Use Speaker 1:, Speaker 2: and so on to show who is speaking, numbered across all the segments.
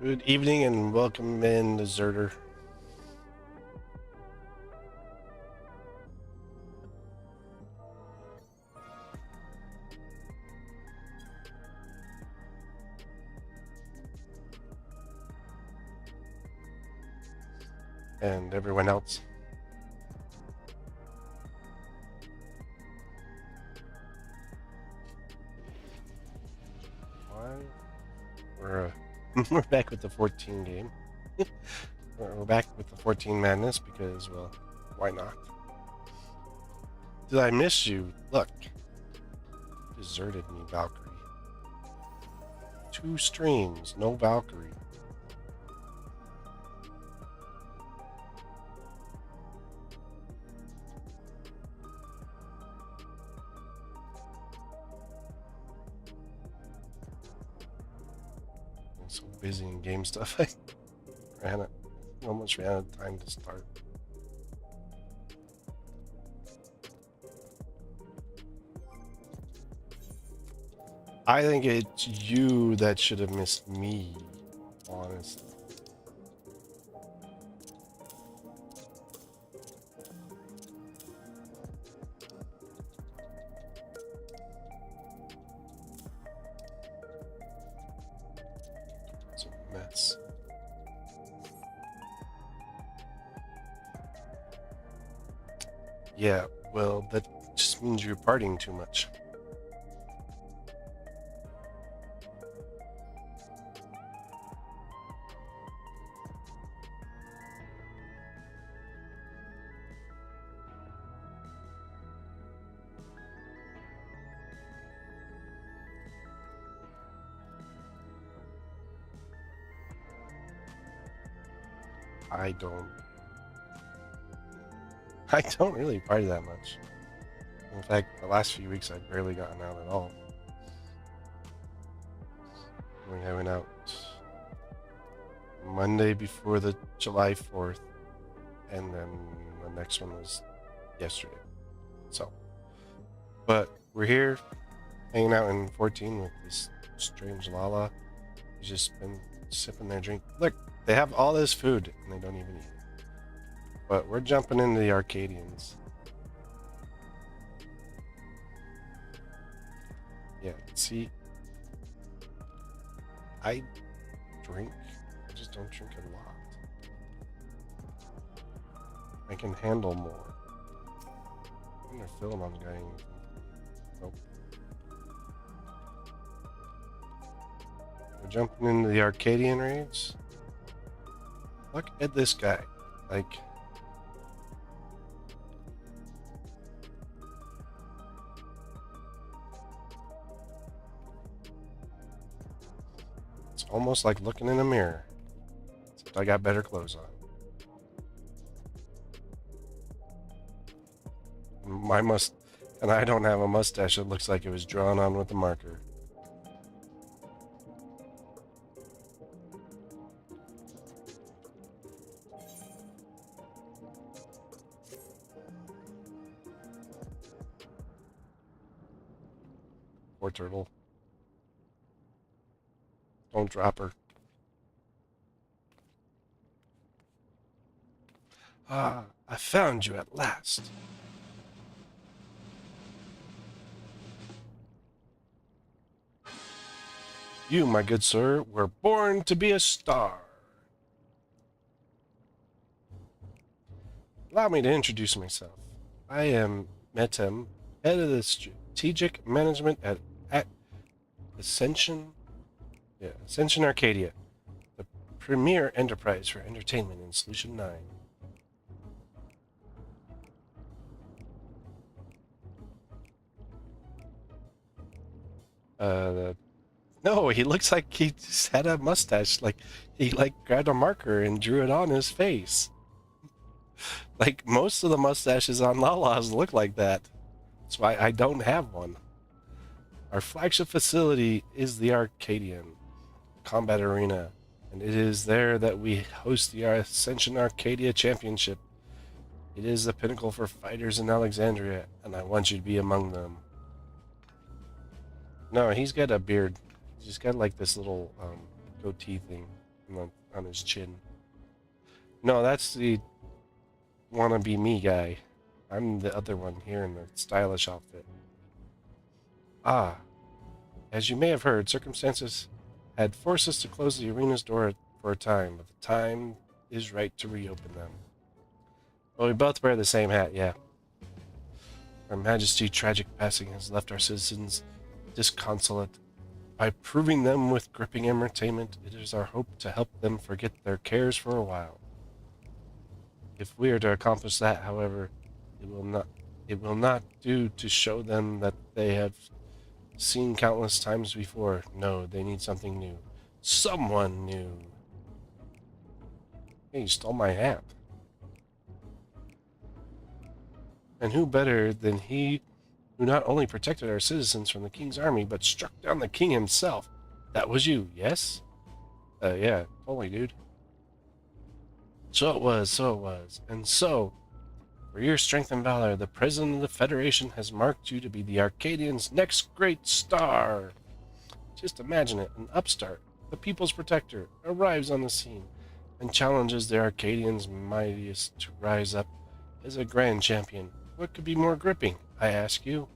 Speaker 1: Good evening and welcome in, deserter. And everyone else. We're we're back with the 14 game. We're back with the 14 madness because, well, why not? Did I miss you? Look, deserted me, Valkyrie. 2 streams, no Valkyrie. I'm so busy in game stuff. I almost ran out of time to start. I think it's you that should have missed me, honestly. It's a mess. Yeah, well, that just means you're partying too much. I don't really party that much. In fact, the last few weeks I've barely gotten out at all. I went out Monday before the July 4th, and then the next one was yesterday. So, but we're here hanging out in 14 with this strange Lala. He's just been sipping their drink. Look, they have all this food and they don't even eat it. But we're jumping into the Arcadians. Yeah, see, I drink, I just don't drink a lot. I can handle more. I'm gonna film on the guy. Nope. We're jumping into the Arcadion raids. Look at this guy. Like, it's almost like looking in a mirror. Except I got better clothes on. And I don't have a mustache that looks like it was drawn on with a marker. Poor turtle. Don't drop her. Ah, I found you at last. You, my good sir, were born to be a star. Allow me to introduce myself. I am Metem, head of the strategic management at Ascension Arcadia, the premier enterprise for entertainment in Solution 9. No, he looks like he just had a mustache. Like, he, grabbed a marker and drew it on his face. Like, most of the mustaches on Lala's look like that. That's why I don't have one. Our flagship facility is the Arcadion Combat Arena, and it is there that we host the Ascension Arcadia Championship. It is the pinnacle for fighters in Alexandria, and I want you to be among them. No, he's got a beard. He's got like this little goatee thing. on his chin. No, that's the wannabe me guy. I'm the other one here in the stylish outfit. Ah, as you may have heard, circumstances had forced us to close the arena's door for a time, but the time is right to reopen them. Well, we both wear the same hat, yeah. Her Majesty's tragic passing has left our citizens disconsolate. By proving them with gripping entertainment, it is our hope to help them forget their cares for a while. If we are to accomplish that, however, it will not do to show them that they have seen countless times before. No, they need something new. Someone new. Hey, you stole my hat. And who better than he who not only protected our citizens from the king's army, but struck down the king himself? That was you, yes? Yeah, totally, dude. So it was. And so, for your strength and valor, the President of the Federation has marked you to be the Arcadians' next great star. Just imagine it, an upstart, the people's protector, arrives on the scene and challenges the Arcadians' mightiest to rise up as a grand champion. What could be more gripping, I ask you?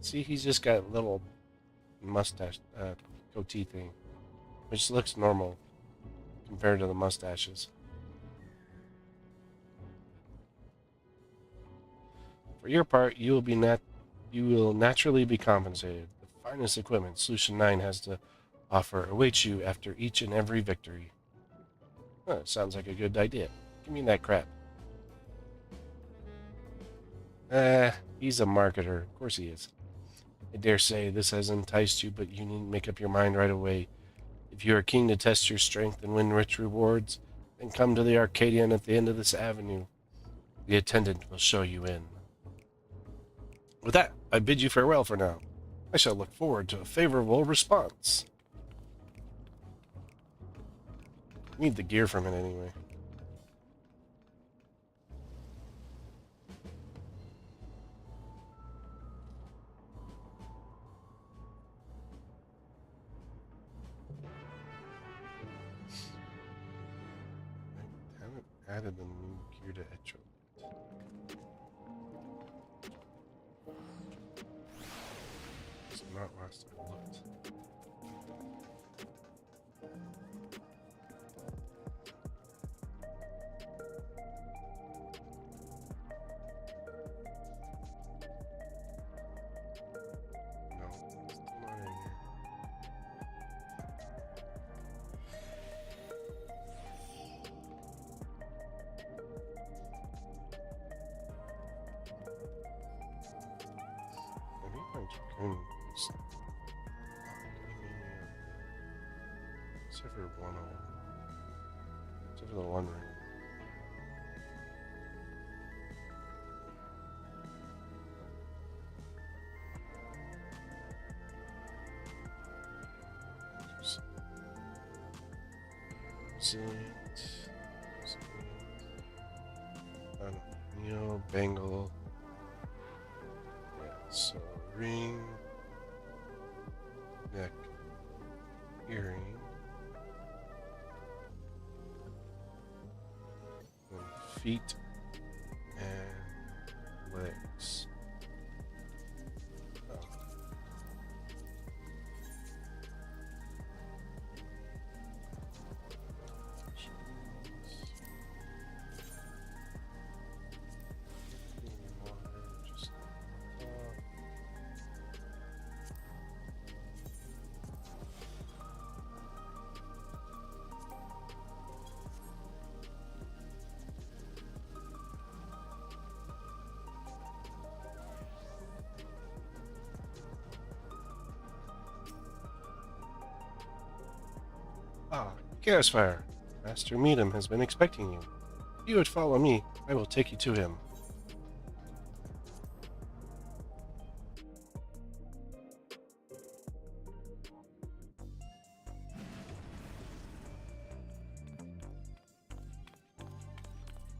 Speaker 1: See, he's just got a little mustache, goatee thing, which looks normal compared to the mustaches. For your part, you will naturally be compensated. The finest equipment Solution 9 has to offer awaits you after each and every victory. Huh, sounds like a good idea. Give me that crap. He's a marketer. Of course he is. I dare say this has enticed you, but you need to make up your mind right away. If you are keen to test your strength and win rich rewards, then come to the Arcadion at the end of this avenue. The attendant will show you in. With that, I bid you farewell for now. I shall look forward to a favorable response. Need the gear from it anyway. I haven't added the new gear to Etro. It's not last I looked. Except for one of them. Except for the one ring. Neo, Bangle. Yeah, so ring, neck, earring, and feet and legs. Oh. Ah, Gasfire. Master Meadham has been expecting you. If you would follow me, I will take you to him.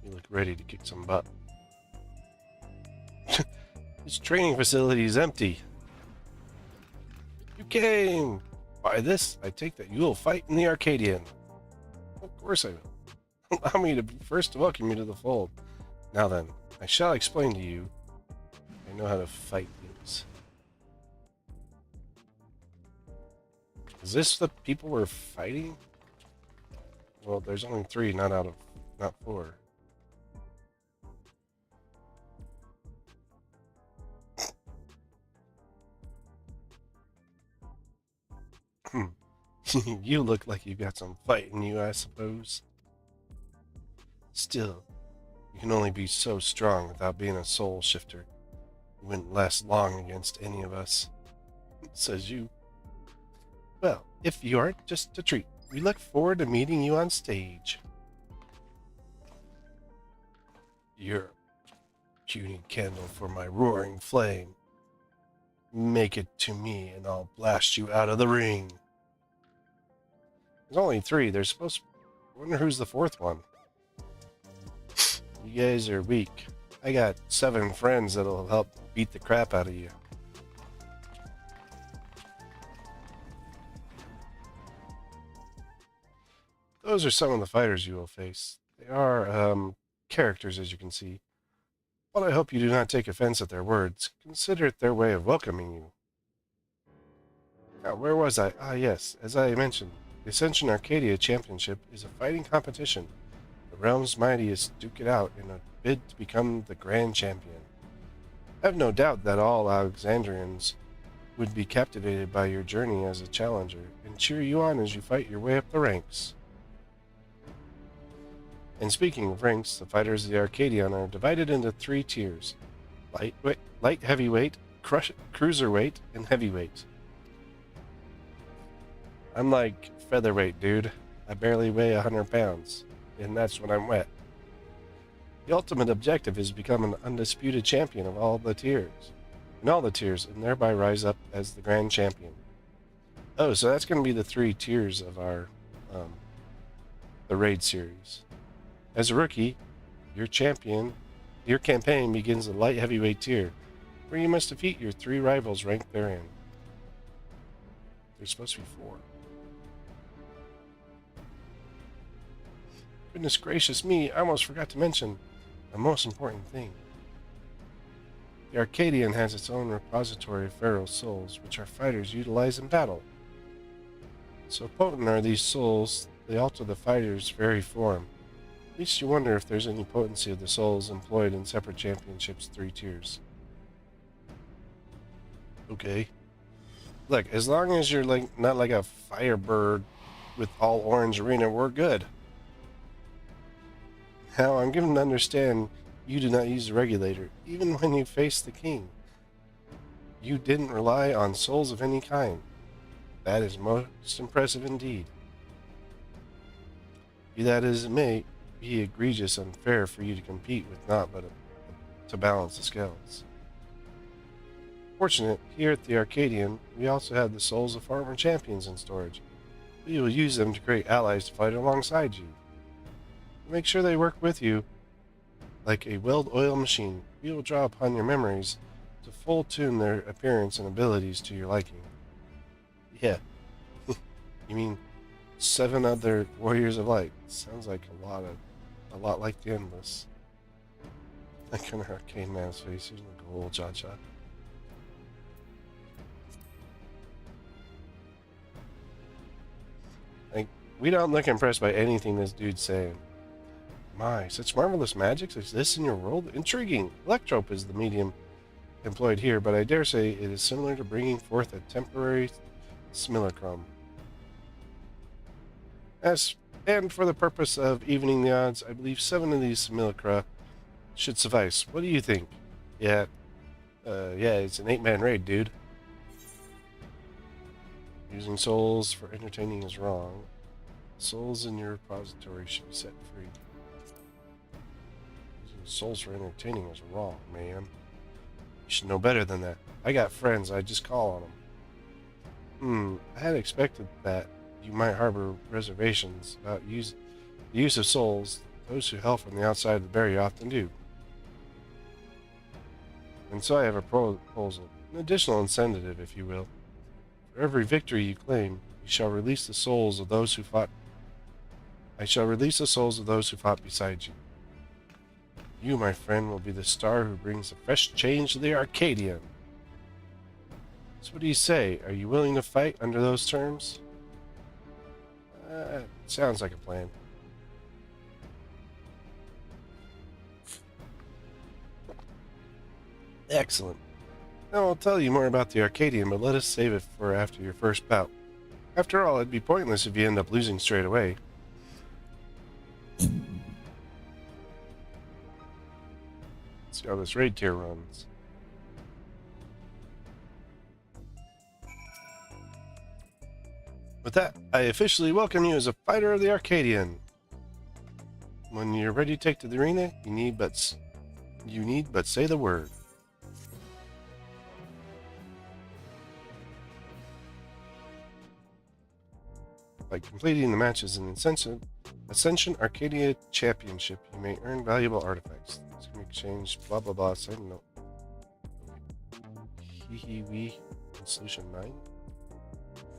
Speaker 1: You look ready to kick some butt. This training facility is empty. You came! By this, I take that you will fight in the Arcadion. Of course I will. Allow me to first welcome you to the fold. Now then, I shall explain to you. I know how to fight things. Is this the people we're fighting? Well, there's only 3, not 4. You look like you've got some fight in you, I suppose. Still, you can only be so strong without being a soul shifter. You wouldn't last long against any of us. Says you. Well, if you aren't, just a treat. We look forward to meeting you on stage. You're a puny candle for my roaring flame. Make it to me and I'll blast you out of the ring. There's only 3. There's supposed to... I wonder who's the 4th one. You guys are weak. I got 7 friends that'll help beat the crap out of you. Those are some of the fighters you will face. They are, characters, as you can see. But I hope you do not take offense at their words. Consider it their way of welcoming you. Now, where was I? Ah, yes. As I mentioned, the Ascension Arcadia Championship is a fighting competition. The realm's mightiest duke it out in a bid to become the grand champion. I have no doubt that all Alexandrians would be captivated by your journey as a challenger and cheer you on as you fight your way up the ranks. And speaking of ranks, the fighters of the Arcadion are divided into 3 tiers: light heavyweight, cruiserweight, and heavyweight. I'm like featherweight, dude. I barely weigh 100 pounds, and that's when I'm wet. The ultimate objective is to become an undisputed champion of all the tiers, and thereby rise up as the grand champion. Oh, so that's going to be the 3 tiers of our the raid series. As a rookie, your campaign begins at light heavyweight tier, where you must defeat your 3 rivals ranked therein. There's supposed to be 4. Goodness gracious me, I almost forgot to mention the most important thing. The Arcadion has its own repository of feral souls, which our fighters utilize in battle. So potent are these souls, they alter the fighter's very form. At least you wonder if there's any potency of the souls employed in separate championships 3 tiers. Okay. Look, as long as you're not like a firebird with all orange arena, we're good. Now, I'm given to understand you do not use the regulator, even when you face the king. You didn't rely on souls of any kind. That is most impressive indeed. Be that as it may, be egregious unfair for you to compete with naught but to balance the scales. Fortunate, here at the Arcadion, we also have the souls of former champions in storage. We will use them to create allies to fight alongside you. Make sure they work with you like a well-oiled machine. We will draw upon your memories to full tune their appearance and abilities to your liking. Yeah. You mean 7 other Warriors of Light? Sounds like a lot like the Endless. That kind of arcane man's face. He's like a old cha-cha. Like, we don't look impressed by anything this dude's saying. My, such marvelous magics exist in your world? Intriguing. Electrope is the medium employed here, but I dare say it is similar to bringing forth a temporary simulacrum. And for the purpose of evening the odds, I believe 7 of these simulacra should suffice. What do you think? Yeah, it's an 8-man raid, dude. Using souls for entertaining is wrong. Souls in your repository should be set free. Using souls for entertaining is wrong, man. You should know better than that. I got friends, I just call on them. I had expected that you might harbor reservations about the use of souls. Those who hail from the outside of the barrier often do. And so I have a proposal, an additional incentive, if you will. For every victory you claim, You shall release the souls of those who fought. I shall release the souls of those who fought beside you. You, my friend, will be the star who brings a fresh change to the Arcadion. So what do you say? Are you willing to fight under those terms? Sounds like a plan. Excellent. Now I'll tell you more about the Arcadion, but let us save it for after your first bout. After all, it'd be pointless if you end up losing straight away. Let's see how this raid tier runs. With that, I officially welcome you as a fighter of the Arcadion. When you're ready to take to the arena, you need but say the word. By completing the matches in Ascension Arcadia Championship, you may earn valuable artifacts. This can be exchanged, blah blah blah. Same note. Hee in Solution 9?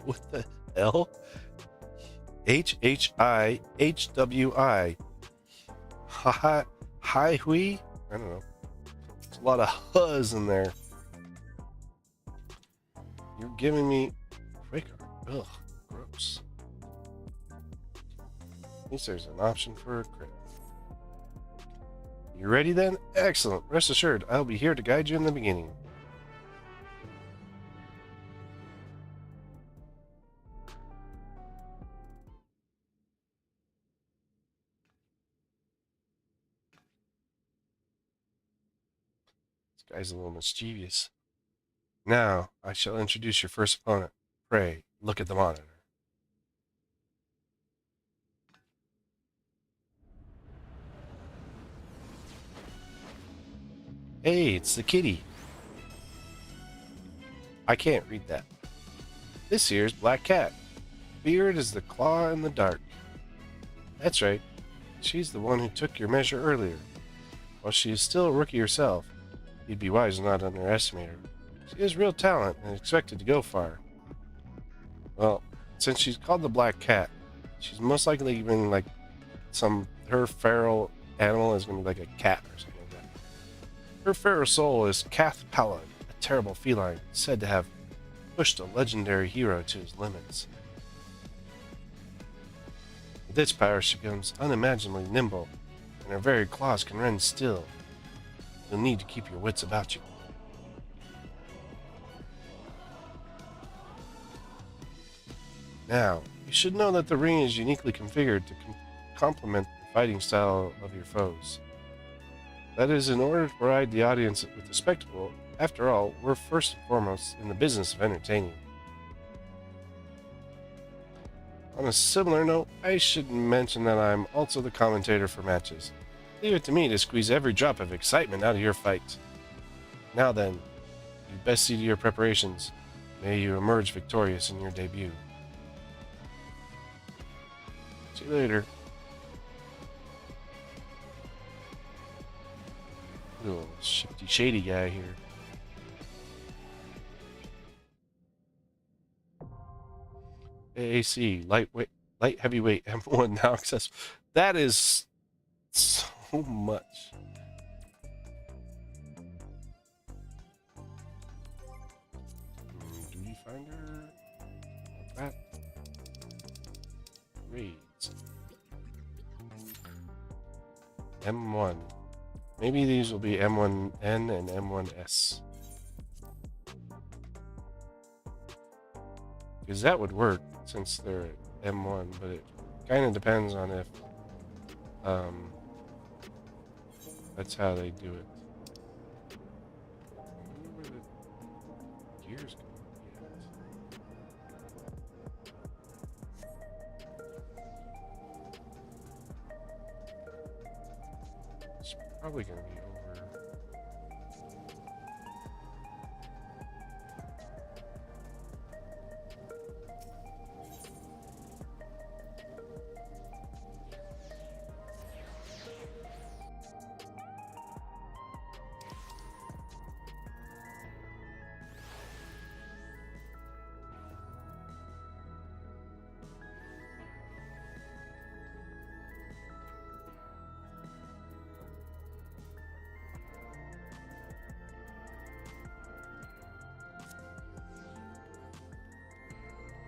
Speaker 1: What the hell? HHIHWI. Hi hui? I don't know. There's a lot of huzz in there. You're giving me quick art. Ugh, gross. At least there's an option for a crit. You ready then? Excellent. Rest assured, I'll be here to guide you in the beginning. This guy's a little mischievous. Now, I shall introduce your first opponent. Pray, look at the monitor. Hey, it's the kitty. I can't read that. This here's Black Cat. Beard is the claw in the dark. That's right. She's the one who took your measure earlier. While she is still a rookie herself, you'd be wise not to underestimate her. She has real talent and is expected to go far. Well, since she's called the Black Cat, she's most likely even like her feral animal is going to be like a cat or something like that. Her feral soul is Cath Pallid, a terrible feline said to have pushed a legendary hero to his limits. With its power, she becomes unimaginably nimble, and her very claws can rend still. You'll need to keep your wits about you. Now, you should know that the ring is uniquely configured to complement the fighting style of your foes. That is, in order to provide the audience with a spectacle. After all, we're first and foremost in the business of entertaining. On a similar note, I should mention that I'm also the commentator for matches. Leave it to me to squeeze every drop of excitement out of your fight. Now then, you best see to your preparations. May you emerge victorious in your debut. See you later. Little shifty shady guy here. AAC, light heavyweight M1 now accessible. That is so much. Duty finder. That. Raids. M1. Maybe these will be M1N and M1S. Because that would work since they're at M1, but it kind of depends on if that's how they do it. I wonder where the gears go. It's probably going to be over.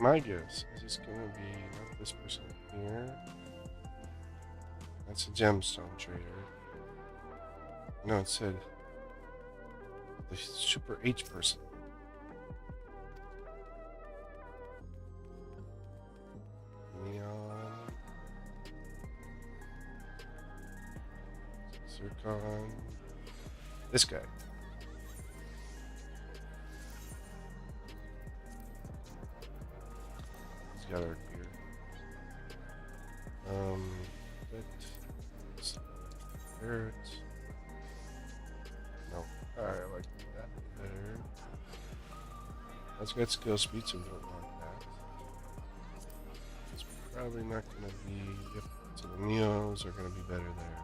Speaker 1: my guess is it's gonna be not this person here. That's a gemstone trader. No, it said the Super H person. Neon. Zircon. This guy. He's got our gear. Ferret. No. Alright, I like that better. That's got skill speed, so we don't want that. It's probably not gonna be. Yep. So the Neos are gonna be better there.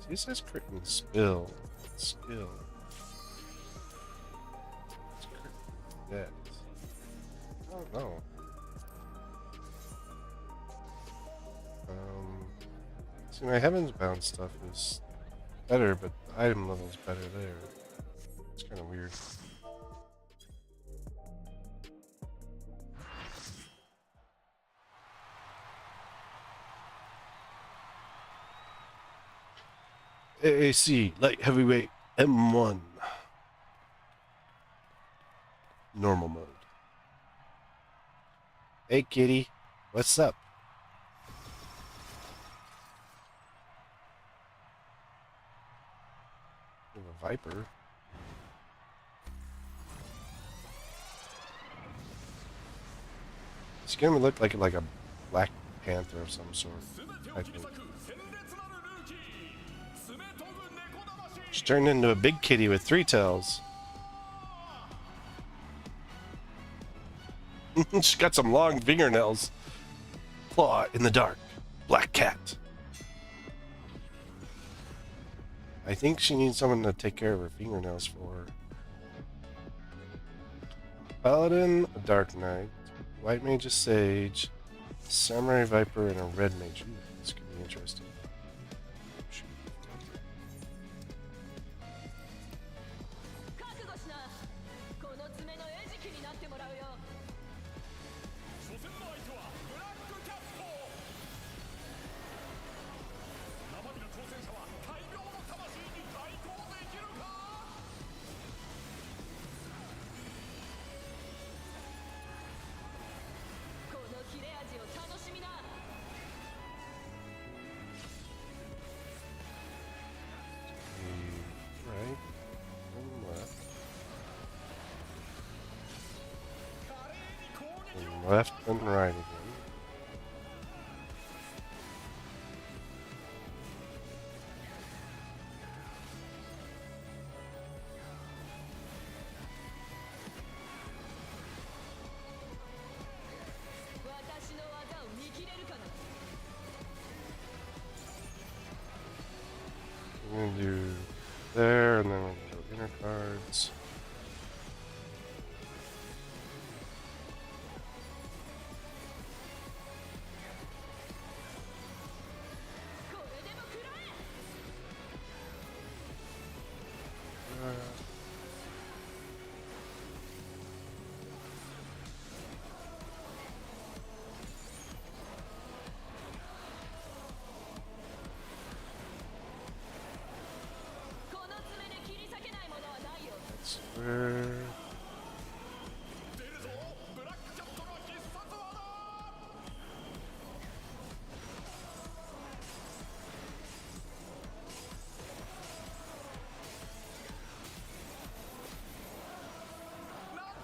Speaker 1: See, this says crit and spill. Skill. It's crit and death. I don't know. See, my Heavens Bound stuff is better, but the item level is better there. It's kind of weird. AAC, Light Heavyweight M1. Normal mode. Hey kitty, what's up? We have a Viper. It's gonna look like a Black Panther of some sort, I think. She's turned into a big kitty with 3 tails. She's got some long fingernails. Claw in the dark. Black cat. I think she needs someone to take care of her fingernails for her. Paladin, a Dark Knight. White Mage, a Sage. Samurai Viper, and a Red Mage. Ooh, this could be interesting. Shoot. Left and right again. We're going to do there, and then we're going to go inner cards.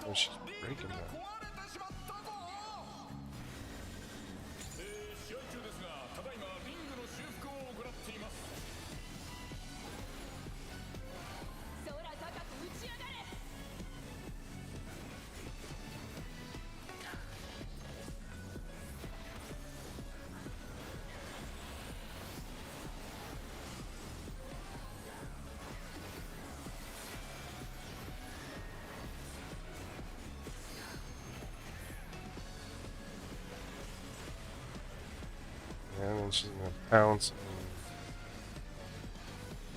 Speaker 1: Oh, she's breaking that. And then she's gonna pounce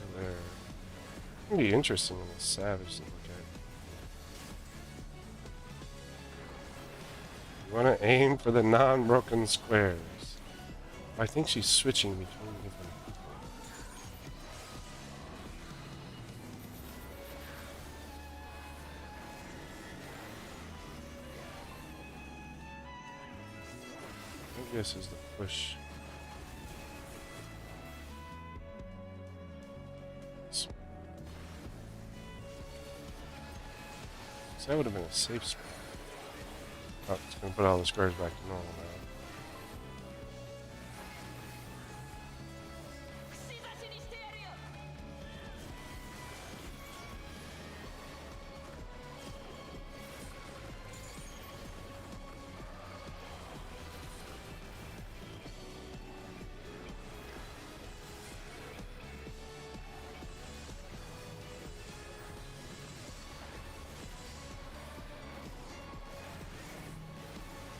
Speaker 1: and there. It's gonna be interesting in the Savage to look You want to aim for the non-broken squares. I think she's switching between different people. I guess is the push. So that would have been a safe spot. Oh, it's going to put all the squares back to normal now.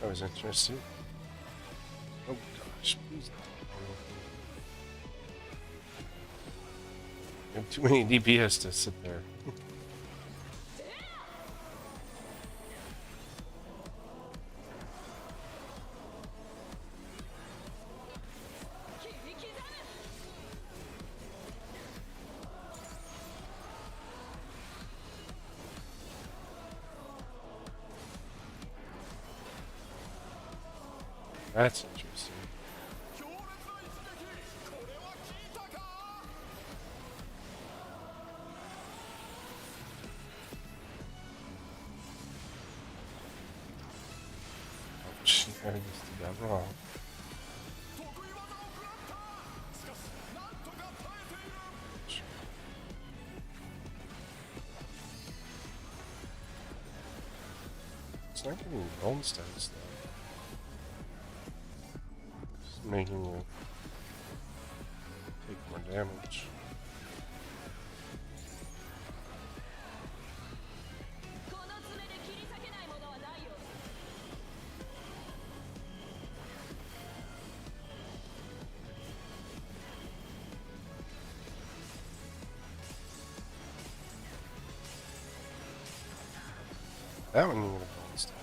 Speaker 1: That was interesting. Oh gosh, please don't. You have too many DPS to sit there. That's interesting. Ouch, I just did that wrong. It's not giving me bone stats though. It's making you take more damage. That one you would have bounced out.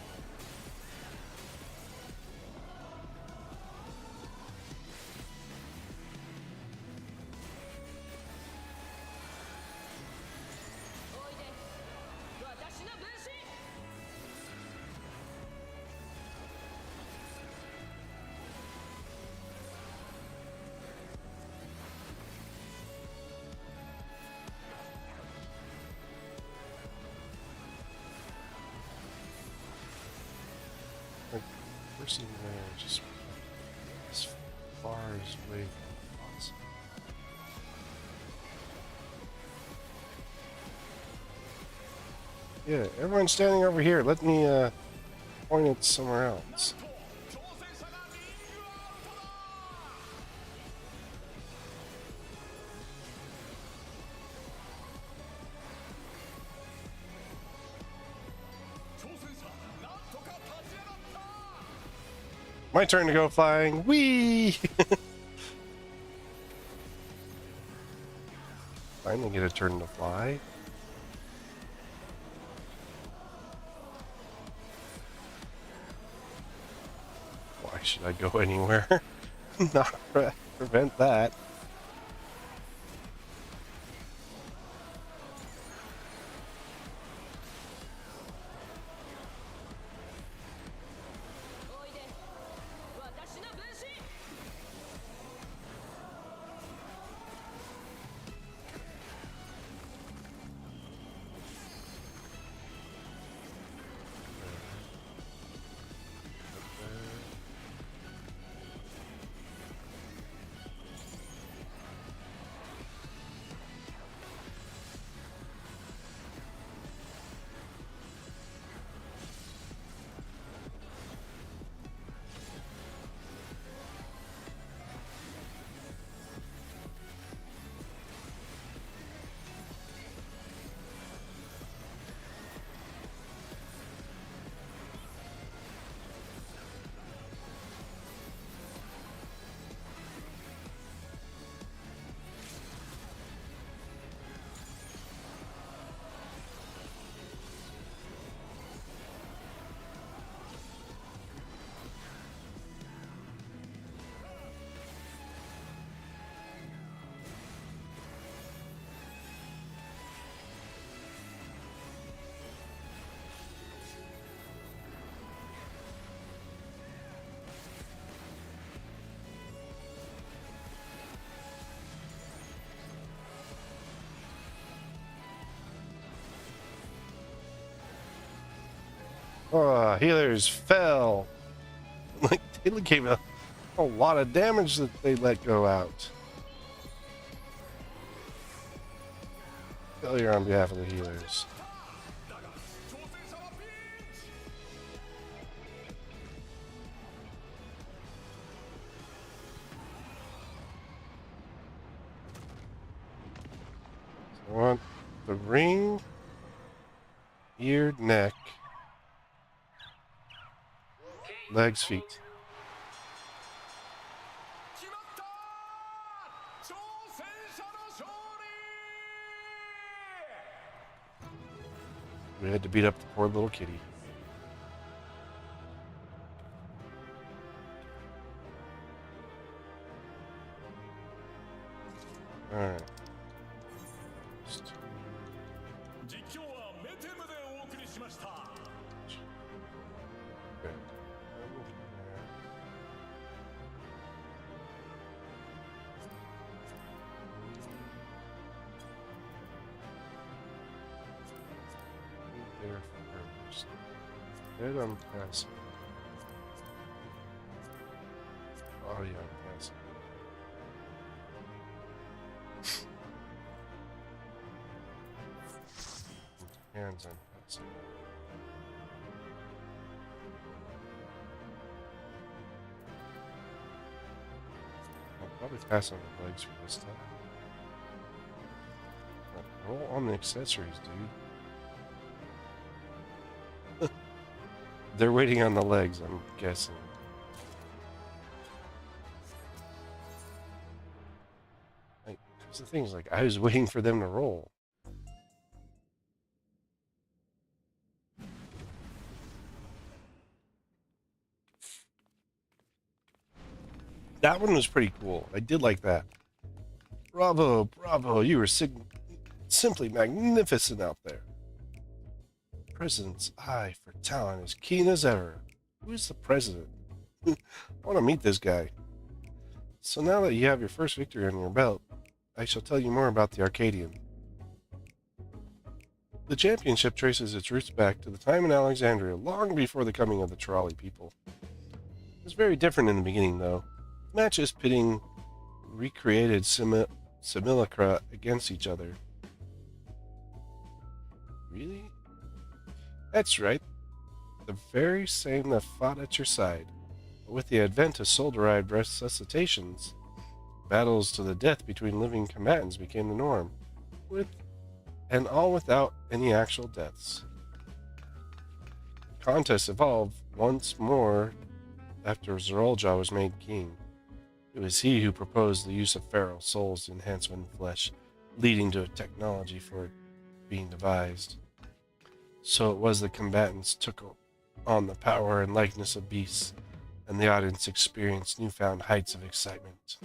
Speaker 1: Like, person there just as far as away from us. Yeah, everyone's standing over here. Let me point it somewhere else. My turn to go flying. Whee! Finally get a turn to fly. Why should I go anywhere? Not prevent that. Oh, healers fell. Like, they gave a lot of damage that they let go out. Failure on behalf of the healers. So I want the ring, ear, neck, legs, feet. We had to beat up the poor little kitty. Alright. Good. There first. Dead on passive. Oh yeah, passive. Hands on passive. I'll probably pass on the legs for this time. Roll on the accessories, dude. They're waiting on the legs, I'm guessing. Like, because the thing is, like, I was waiting for them to roll. That one was pretty cool. I did like that. Bravo, bravo, you were simply magnificent out there. President's eye for talent as keen as ever. Who's the president? I want to meet this guy. So now that you have your first victory on your belt, I shall tell you more about the Arcadion. The championship traces its roots back to the time in Alexandria, long before the coming of the trolley people. It was very different in the beginning, though. Matches pitting recreated simulacra against each other. Really? That's right. The very same that fought at your side. But with the advent of soul-derived resuscitations, battles to the death between living combatants became the norm, and all without any actual deaths. Contests evolved once more after Zerolja was made king. It was he who proposed the use of feral souls to enhance human flesh, leading to a technology for it being devised. So it was the combatants took on the power and likeness of beasts, and the audience experienced newfound heights of excitement.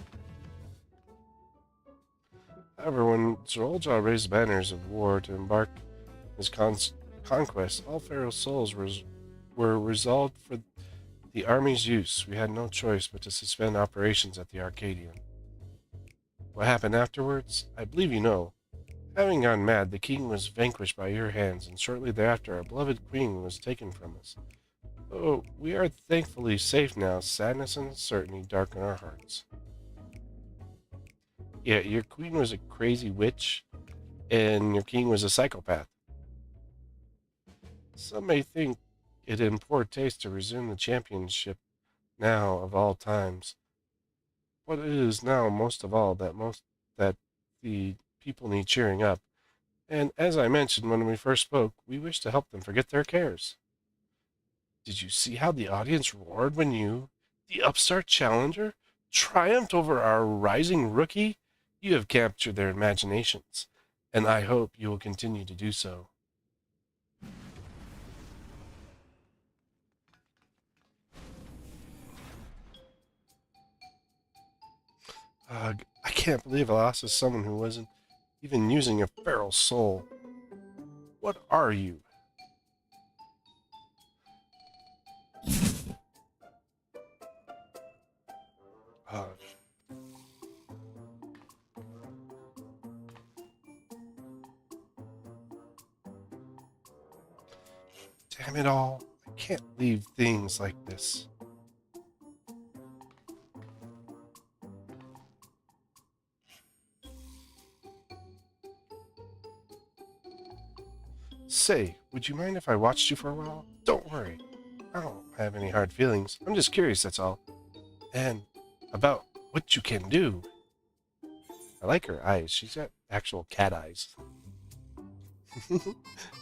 Speaker 1: However, when Zerolja raised banners of war to embark his conquest, all feral souls were resolved for the army's use. We had no choice but to suspend operations at the Arcadion. What happened afterwards? I believe you know. Having gone mad, the king was vanquished by your hands, and shortly thereafter our beloved queen was taken from us. Oh, we are thankfully safe now. Sadness and uncertainty darken our hearts. Yeah, your queen was a crazy witch, and your king was a psychopath. Some may think it in poor taste to resume the championship now of all times. But it is now most of all that the people need cheering up. And as I mentioned when we first spoke, we wish to help them forget their cares. Did you see how the audience roared when you, the upstart challenger, triumphed over our rising rookie? You have captured their imaginations, and I hope you will continue to do so. I can't believe I lost to someone who wasn't even using a feral soul. What are you? Damn it all. I can't leave things like this. Say, would you mind if I watched you for a while? Don't worry. I don't have any hard feelings. I'm just curious, that's all. And about what you can do. I like her eyes. She's got actual cat eyes.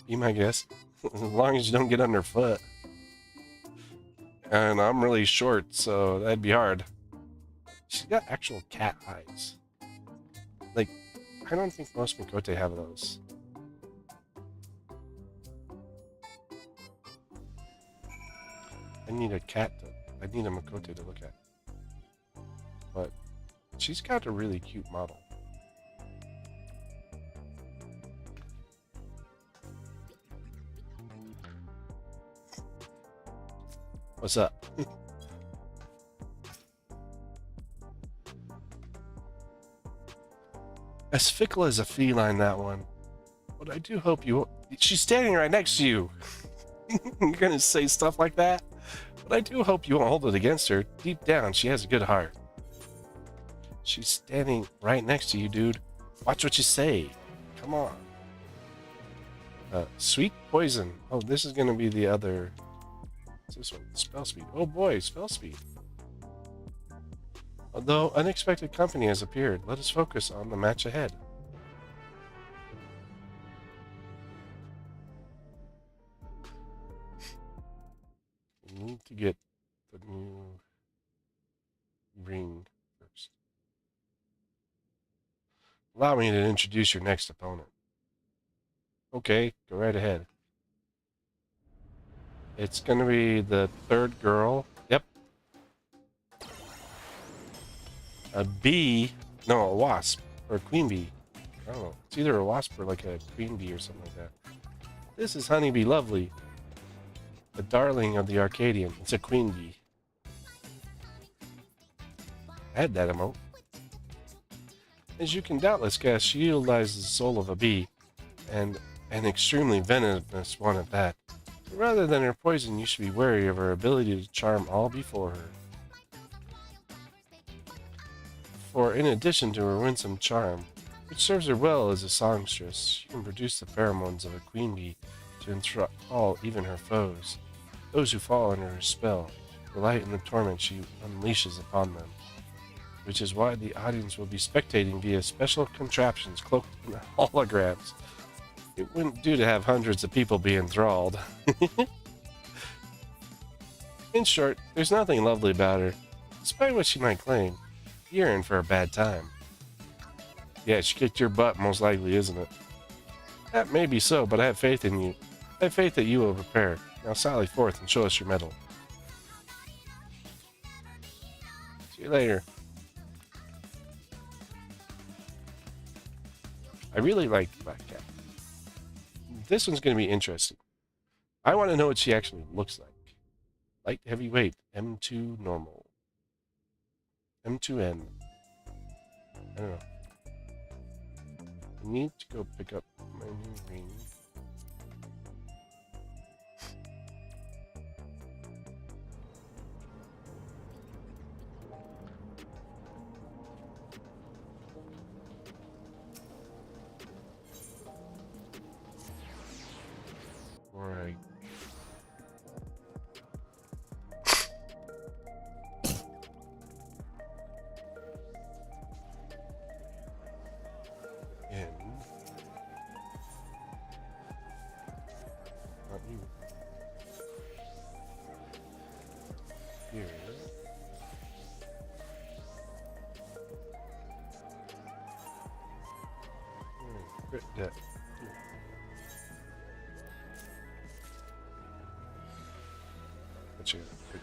Speaker 1: Be my guess. As long as you don't get underfoot. And I'm really short, so that'd be hard. She's got actual cat eyes. Like, I don't think most Mikote have those. I need a Mikote to look at. But she's got a really cute model. What's up? As fickle as a feline, that one. But I do hope you... She's standing right next to you. You're gonna say stuff like that? But I do hope you won't hold it against her. Deep down, she has a good heart. She's standing right next to you, dude. Watch what you say. Come on. Sweet poison. Oh, this is gonna be the other... What's this one? Spell speed. Oh boy, spell speed. Although unexpected company has appeared, let us focus on the match ahead. We need to get the new ring first. Allow me to introduce your next opponent. Okay, go right ahead. It's going to be the third girl. Yep. A bee. No, a wasp. Or a queen bee. I don't know. It's either a wasp or like a queen bee or something like that. This is Honeybee Lovely. The darling of the Arcadion. It's a queen bee. I had that emote. As you can doubtless guess, she utilizes the soul of a bee. And an extremely venomous one at that. Rather than her poison, you should be wary of her ability to charm all before her. For in addition to her winsome charm, which serves her well as a songstress, she can produce the pheromones of a queen bee to enthrall even her foes. Those who fall under her spell delight in the torment she unleashes upon them, which is why the audience will be spectating via special contraptions cloaked in holograms. It wouldn't do to have hundreds of people be enthralled. In short, there's nothing lovely about her. Despite what she might claim, you're in for a bad time. Yeah, she kicked your butt, most likely, isn't it? That may be so, but I have faith in you. I have faith that you will prepare. Now sally forth and show us your mettle. See you later. I really like Black Cat. This one's going to be interesting. I want to know what she actually looks like. Light heavyweight, M2 normal. M2N. I don't know. I need to go pick up my new ring. Right. In. Not you. Here. Crit debt. That's you. Okay.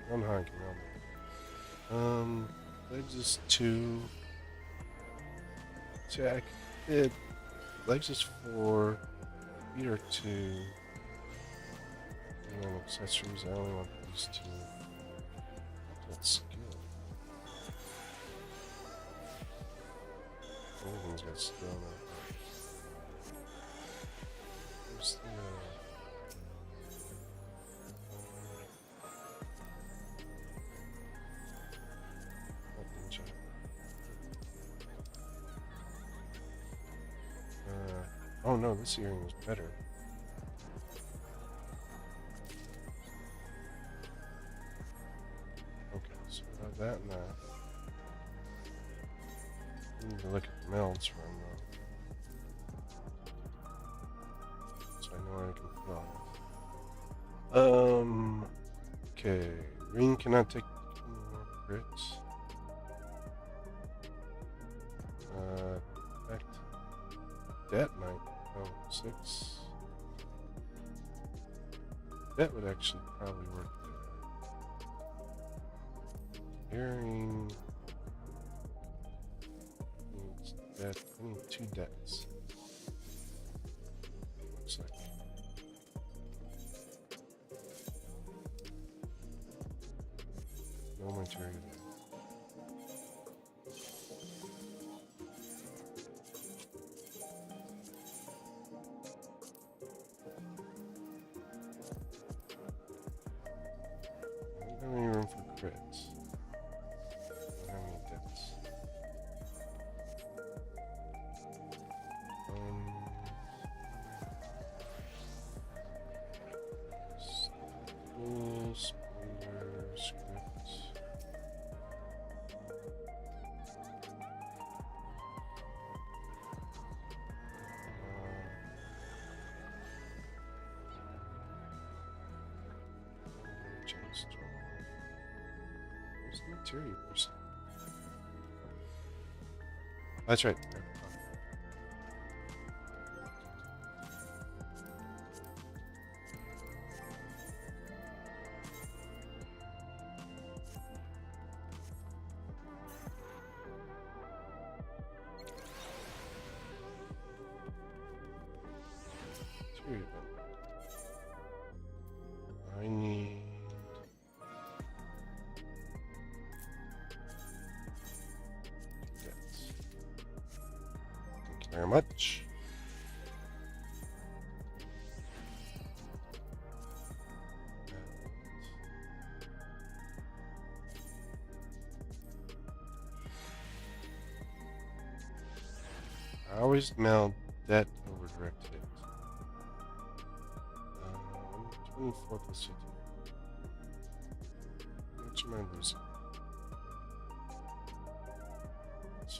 Speaker 1: One hunky, no. Legs is 2. Jack. It. Legs is 4. Feet are 2. And then accessories, I only want these 2. That's skill. Everything's got skill now. Where's the, Oh no, this earring was better. Okay, so we have that and that. I need to look at the melds for them though. So I know where I can put on it. Okay. Ring cannot take any more crits. Effect. That might. Oh, 6. That would actually probably work better. Earring. Needs that. I need 2 deaths. Looks like. No material there. I don't have any room for crits. I don't have any deaths. Full spoiler script. Where's the material person? That's right. I need deaths. Thank you very much. I always meld that over direct hit. 24 plus 50. How much am I losing? That's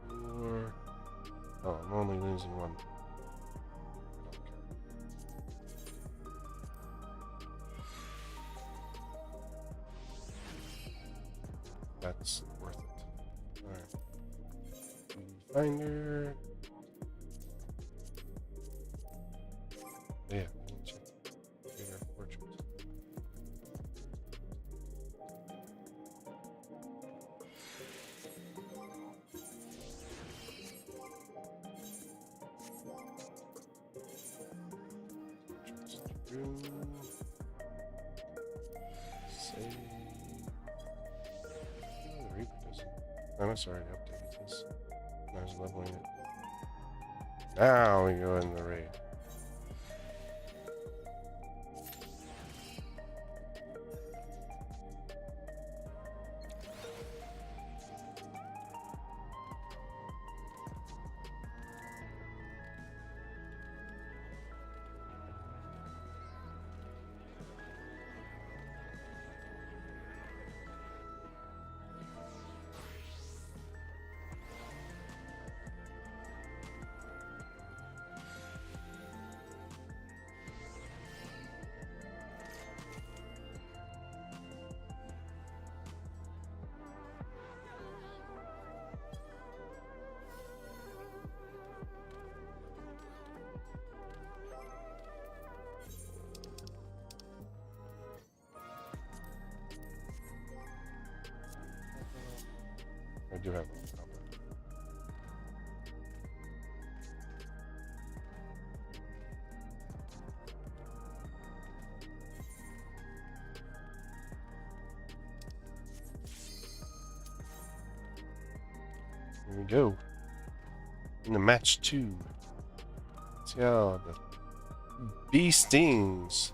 Speaker 1: 4. Oh, I'm only losing 1. That's worth it. Alright. Finder. Yeah, bigger portrait. Save. Oh, the Reaper doesn't. I must already updated this. I was leveling it. Now we go in the raid. I do have one. Here we go. In the match 2. See how the bee stings.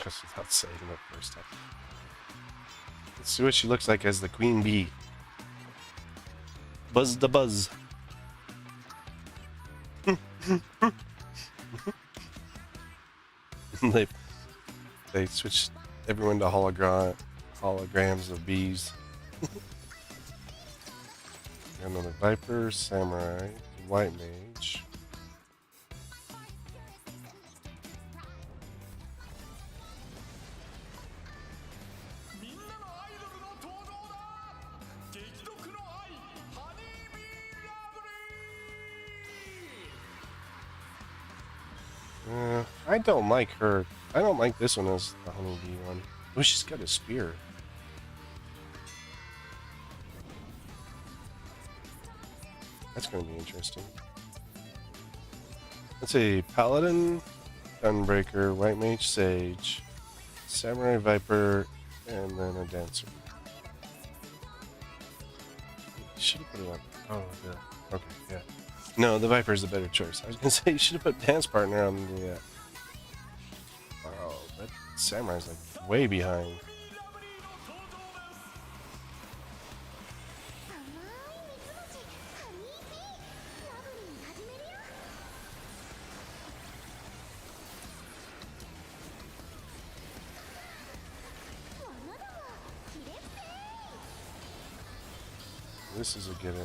Speaker 1: Just without saying the first time. Let's see what she looks like as the queen bee. Buzz the buzz. they switched everyone to holograms of bees. Another viper, samurai, white mage. I don't like her. I don't like this one as the honeybee one. Oh, she's got a spear. That's going to be interesting. Let's see. Paladin, Gunbreaker, White Mage, Sage, Samurai Viper, and then a Dancer. Should have put it on. Oh, yeah. Okay, yeah. No, the Viper is the better choice. I was going to say you should have put Dance Partner on the... Oh, that Samurai's like way behind. This is a get in.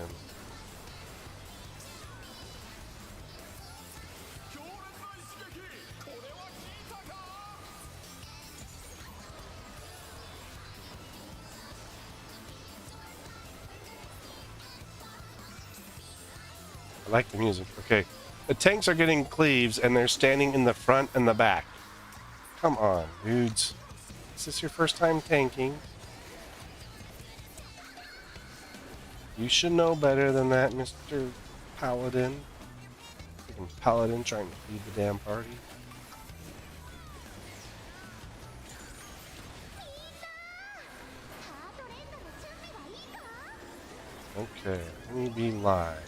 Speaker 1: I like the music. Okay. The tanks are getting cleaves and they're standing in the front and the back. Come on, dudes. Is this your first time tanking? You should know better than that, Mr. Paladin. Freaking Paladin trying to feed the damn party. Okay, let me be live.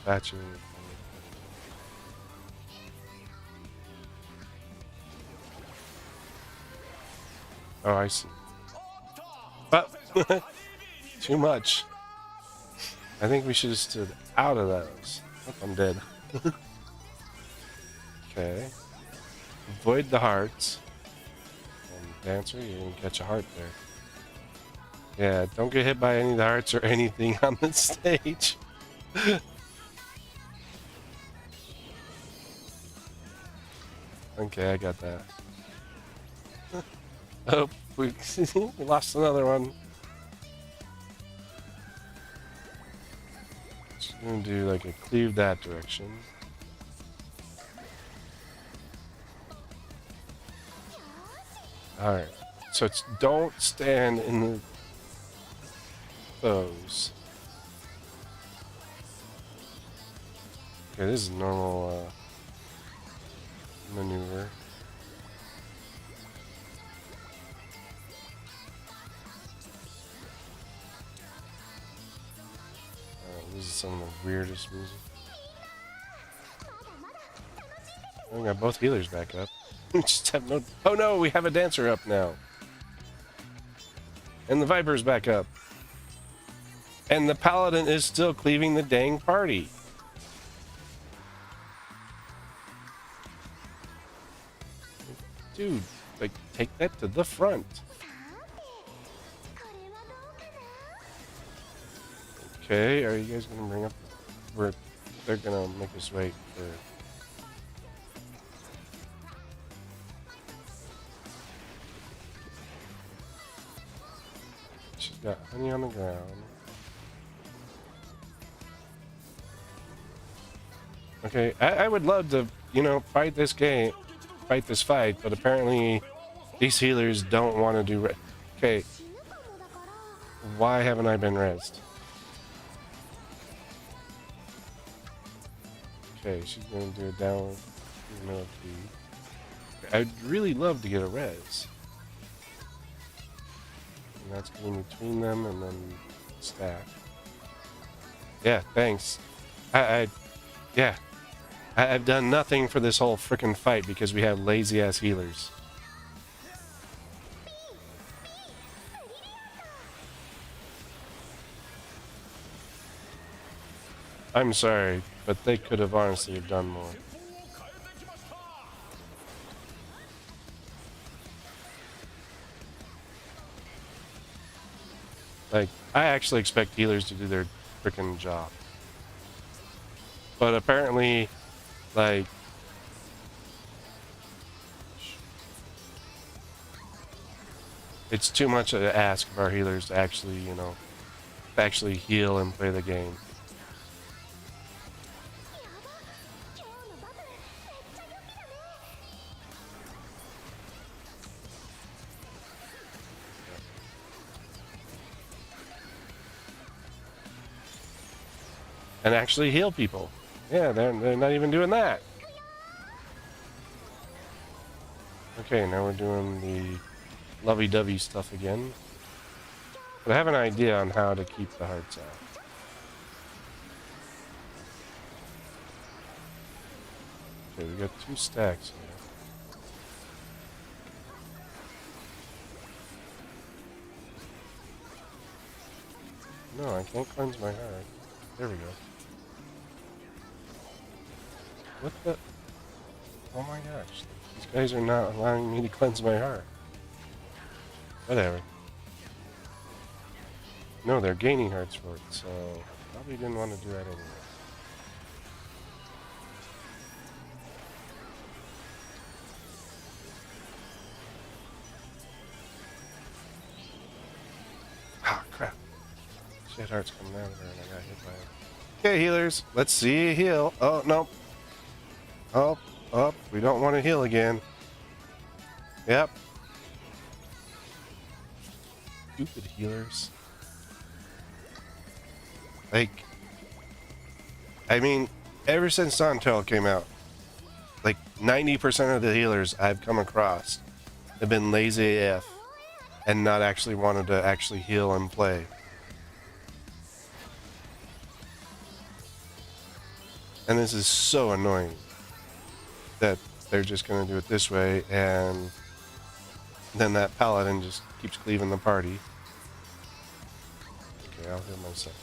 Speaker 1: Batching. Oh, I see. But too much. I think we should have stood out of those. Oh, I'm dead. Okay. Avoid the hearts. And Dancer, you didn't catch a heart there. Yeah, don't get hit by any of the hearts or anything on the stage. Okay, I got that. Oh, we lost another one. Just gonna do like a cleave that direction. Alright, so it's don't stand in those. Okay, this is normal maneuver. This is some of the weirdest music. We got both healers back up. We just have no... Oh no, we have a Dancer up now. And the Viper's back up. And the Paladin is still cleaving the dang party. Dude, like, take that to the front. Okay, are you guys gonna bring up... They're gonna make us wait for... She's got honey on the ground. Okay, I would love to, you know, fight this fight, but apparently these healers don't want to do... Okay, why haven't I been rezzed? Okay, she's gonna do a down millipede. I'd really love to get a res. And that's going between them and then stack. Yeah, thanks. Yeah. I've done nothing for this whole frickin' fight because we have lazy ass healers. I'm sorry, but they could have honestly have done more. Like, I actually expect healers to do their frickin' job. But apparently, like, it's too much to ask of our healers to actually, you know, actually heal and play the game. And actually heal people. Yeah, they're not even doing that. Okay, now we're doing the lovey-dovey stuff again. But I have an idea on how to keep the hearts out. Okay, we got 2 stacks here. No, I can't cleanse my heart. There we go. What the? Oh my gosh. These guys are not allowing me to cleanse my heart. Whatever. No, they're gaining hearts for it, so probably didn't want to do that anyway. Ah, crap. Shit, hearts coming out of there and I got hit by it. Okay, healers, let's see you heal. Oh, no. Oh, we don't want to heal again. Yep. Stupid healers. Like, I mean, ever since DawnTrail came out, like 90% of the healers I've come across have been lazy AF and not actually wanted to actually heal and play. And this is so annoying that they're just going to do it this way, and then that paladin just keeps cleaving the party. Okay, I'll heal myself.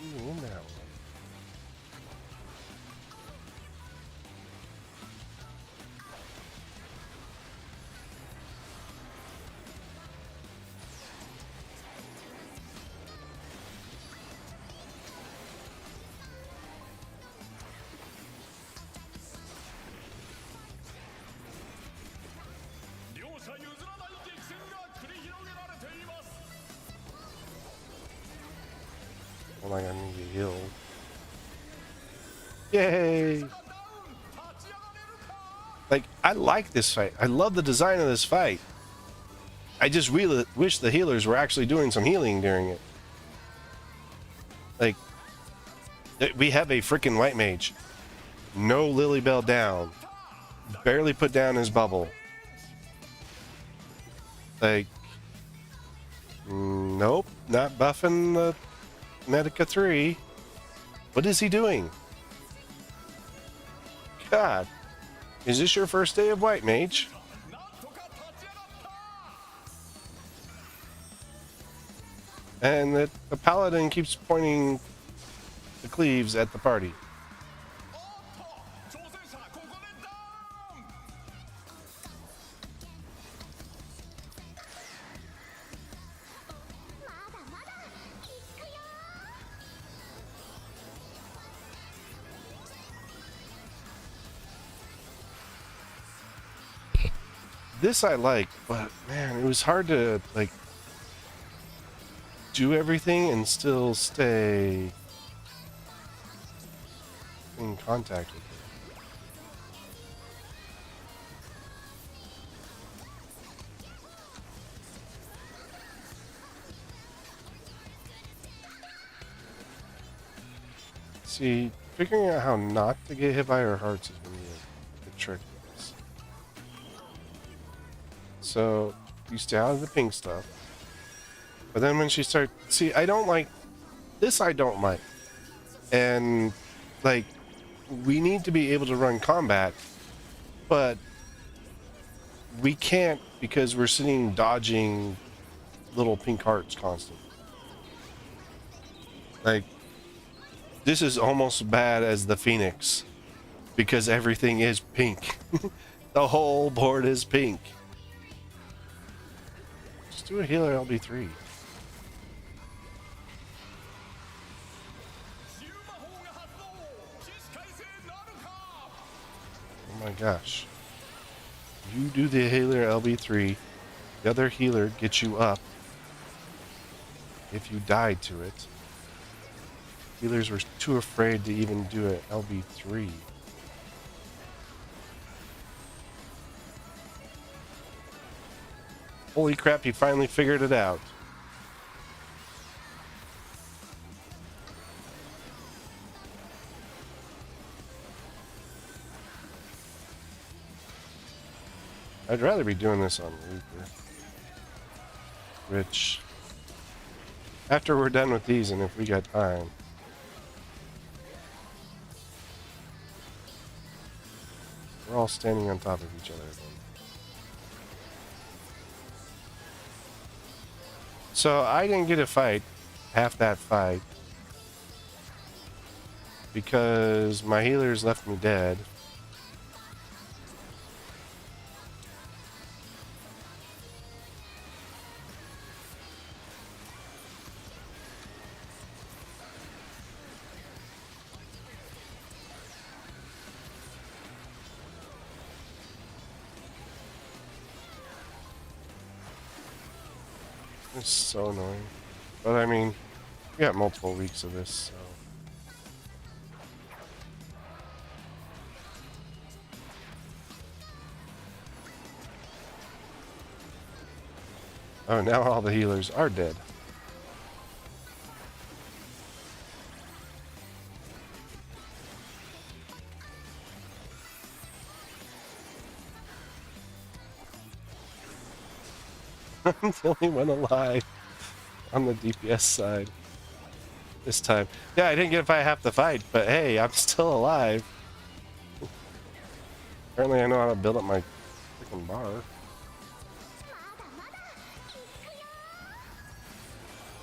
Speaker 1: In that one. Well, I need to heal. Yay! Like, I like this fight. I love the design of this fight. I just really wish the healers were actually doing some healing during it. Like, we have a freaking white mage. No Lilybell down. Barely put down his bubble. Like, nope, not buffing the Medica 3. What is he doing? God. Is this your first day of White Mage? And the paladin keeps pointing the cleaves at the party. This I like, but man, it was hard to, like, do everything and still stay in contact with it. See, figuring out how not to get hit by her hearts is going to be the trick of this. So, you stay out of the pink stuff. But then when she starts... See, I don't like... This I don't like. And, like, we need to be able to run combat, but we can't because we're sitting dodging little pink hearts constantly. Like, this is almost as bad as the Phoenix because everything is pink. The whole board is pink. Just do a healer LB3. Oh my gosh. You do the healer LB3, the other healer gets you up if you died to it. Healers were too afraid to even do an LB3. Holy crap, he finally figured it out. I'd rather be doing this on Reaper. Which, after we're done with these and if we got time, we're all standing on top of each other then. So I didn't get a fight, half that fight, because my healers left me dead. It's so annoying. But I mean, we got multiple weeks of this, so. Oh, now all the healers are dead. I'm the only one alive on the DPS side this time. Yeah, I didn't get by half the fight, but hey, I'm still alive. Apparently I know how to build up my freaking bar.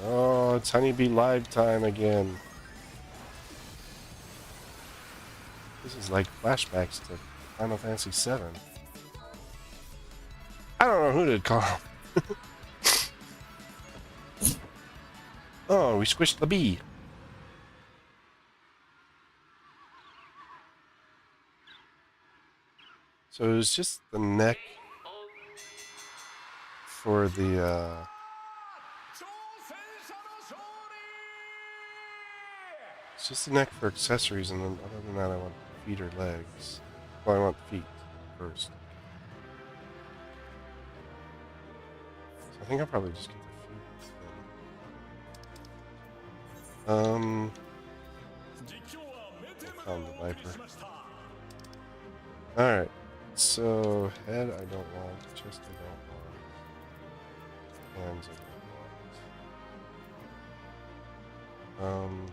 Speaker 1: Oh, it's Honeybee live time again. This is like flashbacks to Final Fantasy VII. I don't know who to call. Oh, we squished the bee. So it was just the neck for the it's just the neck for accessories, and then other than that I want feet or legs. Well, I want feet first. So I think I'll probably just get the feet then. Found the Viper. Alright, so head I don't want, chest I don't want, hands I don't want.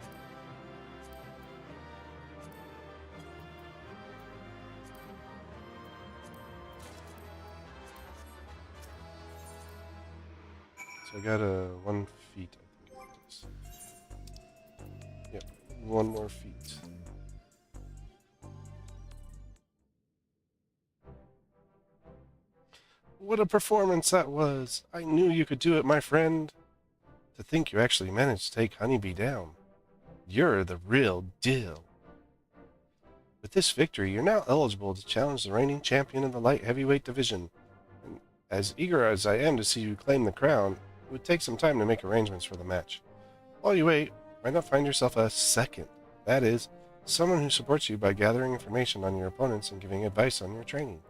Speaker 1: So I got a 1 feet, I think it is. Yep, 1 more feet. What a performance that was! I knew you could do it, my friend. To think you actually managed to take Honeybee down. You're the real deal. With this victory, you're now eligible to challenge the reigning champion of the light heavyweight division. And as eager as I am to see you claim the crown, It would take some time to make arrangements for the match. While you wait, why not find yourself a second? That is, someone who supports you by gathering information on your opponents and giving advice on your training.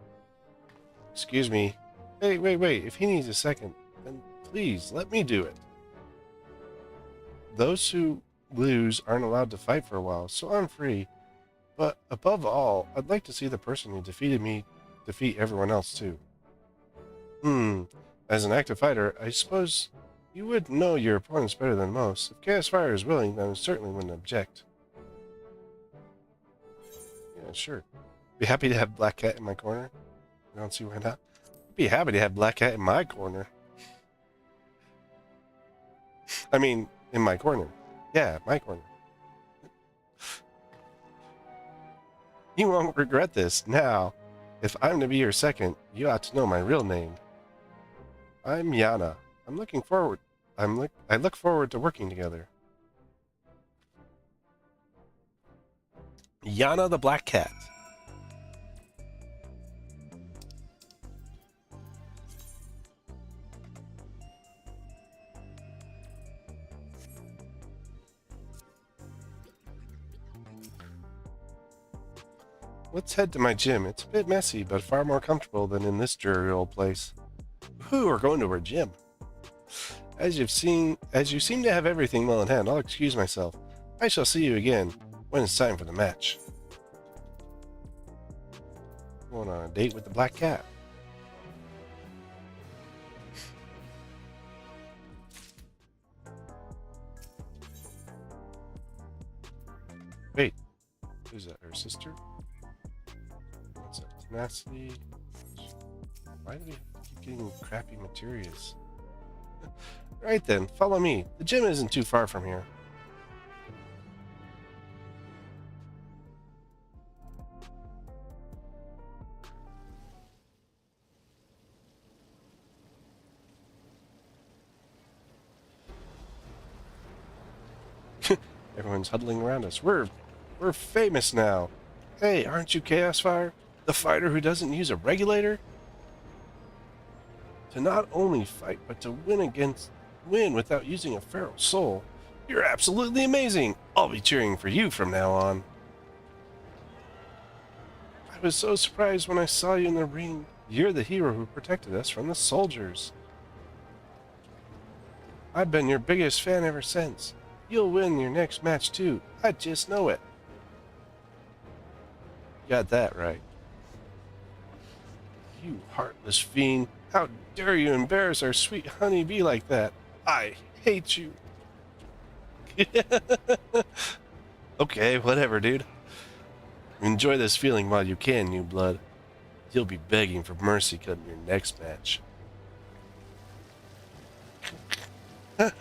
Speaker 1: Excuse me. Hey, wait. If he needs a second, then please let me do it. Those who lose aren't allowed to fight for a while, so I'm free. But above all, I'd like to see the person who defeated me defeat everyone else too. As an active fighter, I suppose you would know your opponents better than most. If Chaos Fire is willing, then I certainly wouldn't object. Yeah, sure. Be happy to have Black Cat in my corner. I don't see why not. Be happy to have Black Cat in my corner. I mean, in my corner. Yeah, my corner. You won't regret this. Now, if I'm to be your second, you ought to know my real name. I'm Yana. I look forward to working together. Yana the Black Cat. Let's head to my gym. It's a bit messy, but far more comfortable than in this dreary old place. Who are going to our gym? As you seem to have everything well in hand, I'll excuse myself. I shall see you again when it's time for the match. Going on a date with the Black Cat. Wait, who's that? Her sister? What's that? Tenacity? Why do we keep getting crappy materials? Right then, follow me. The gym isn't too far from here. Everyone's huddling around us. We're famous now. Hey, aren't you Chaos Fire? The fighter who doesn't use a regulator? To not only fight, but to win without using a feral soul. You're absolutely amazing. I'll be cheering for you from now on. I was so surprised when I saw you in the ring. You're the hero who protected us from the soldiers. I've been your biggest fan ever since. You'll win your next match too. I just know it. Got that right. You heartless fiend. How dare you embarrass our sweet honeybee like that? I hate you. Okay, whatever, dude. Enjoy this feeling while you can, new blood. You'll be begging for mercy come your next match. Who's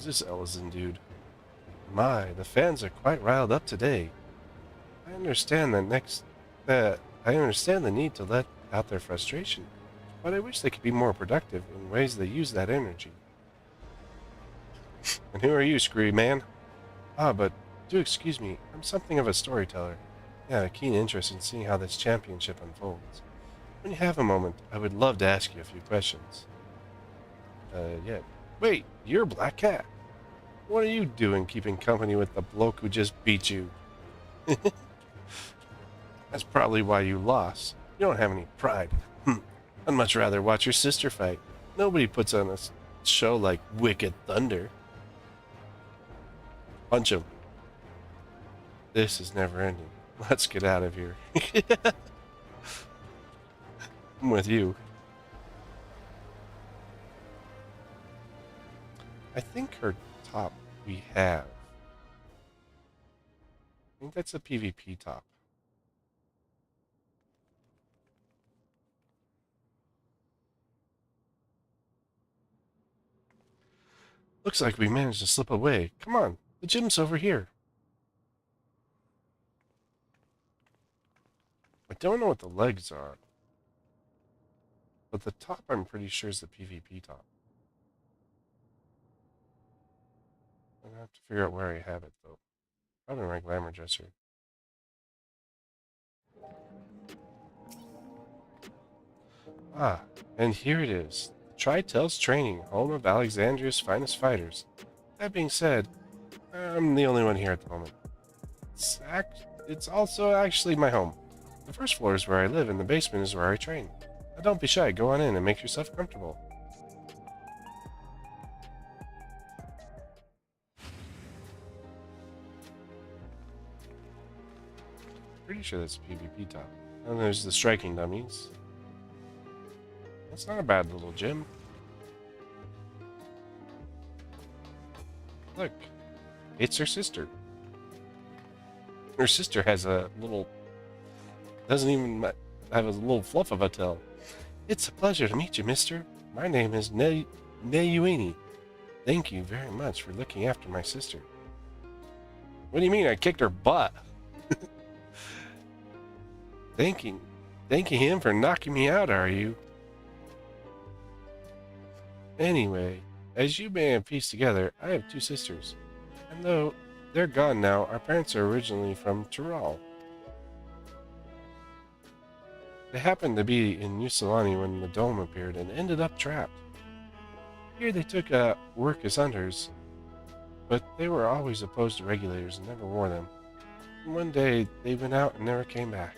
Speaker 1: this Ellison dude? My, the fans are quite riled up today. I understand the need to let out their frustration, but I wish they could be more productive in ways they use that energy. And who are you, screwy man? Ah, but do excuse me, I'm something of a storyteller. I have a keen interest in seeing how this championship unfolds. When you have a moment, I would love to ask you a few questions. Yeah. Wait, you're Black Cat. What are you doing keeping company with the bloke who just beat you? That's probably why you lost. You don't have any pride. I'd much rather watch your sister fight. Nobody puts on a show like Wicked Thunder. Punch him. This is never ending. Let's get out of here. I'm with you. I think her top we have. I think that's a PvP top. Looks like we managed to slip away. Come on, the gym's over here. I don't know what the legs are, but the top I'm pretty sure is the PvP top. I'm gonna have to figure out where I have it though. Probably my glamour dresser. Ah, and here it is. The Tri-Tails Training, home of Alexandria's finest fighters. That being said, I'm the only one here at the moment. It's also actually my home. The first floor is where I live, and the basement is where I train. Now don't be shy, go on in and make yourself comfortable. Pretty sure that's a PvP top. And there's the striking dummies. That's not a bad little gym. Look, it's her sister. Her sister has a little... doesn't even have a little fluff of a tail. It's a pleasure to meet you, mister. My name is Neyuini. Thank you very much for looking after my sister. What do you mean I kicked her butt? Thanking him for knocking me out, are you? Anyway, as you may have pieced together, I have two sisters. And though they're gone now, our parents are originally from Tyrol. They happened to be in Usulani when the dome appeared and ended up trapped. Here they took work as hunters, but they were always opposed to regulators and never wore them. And one day they went out and never came back.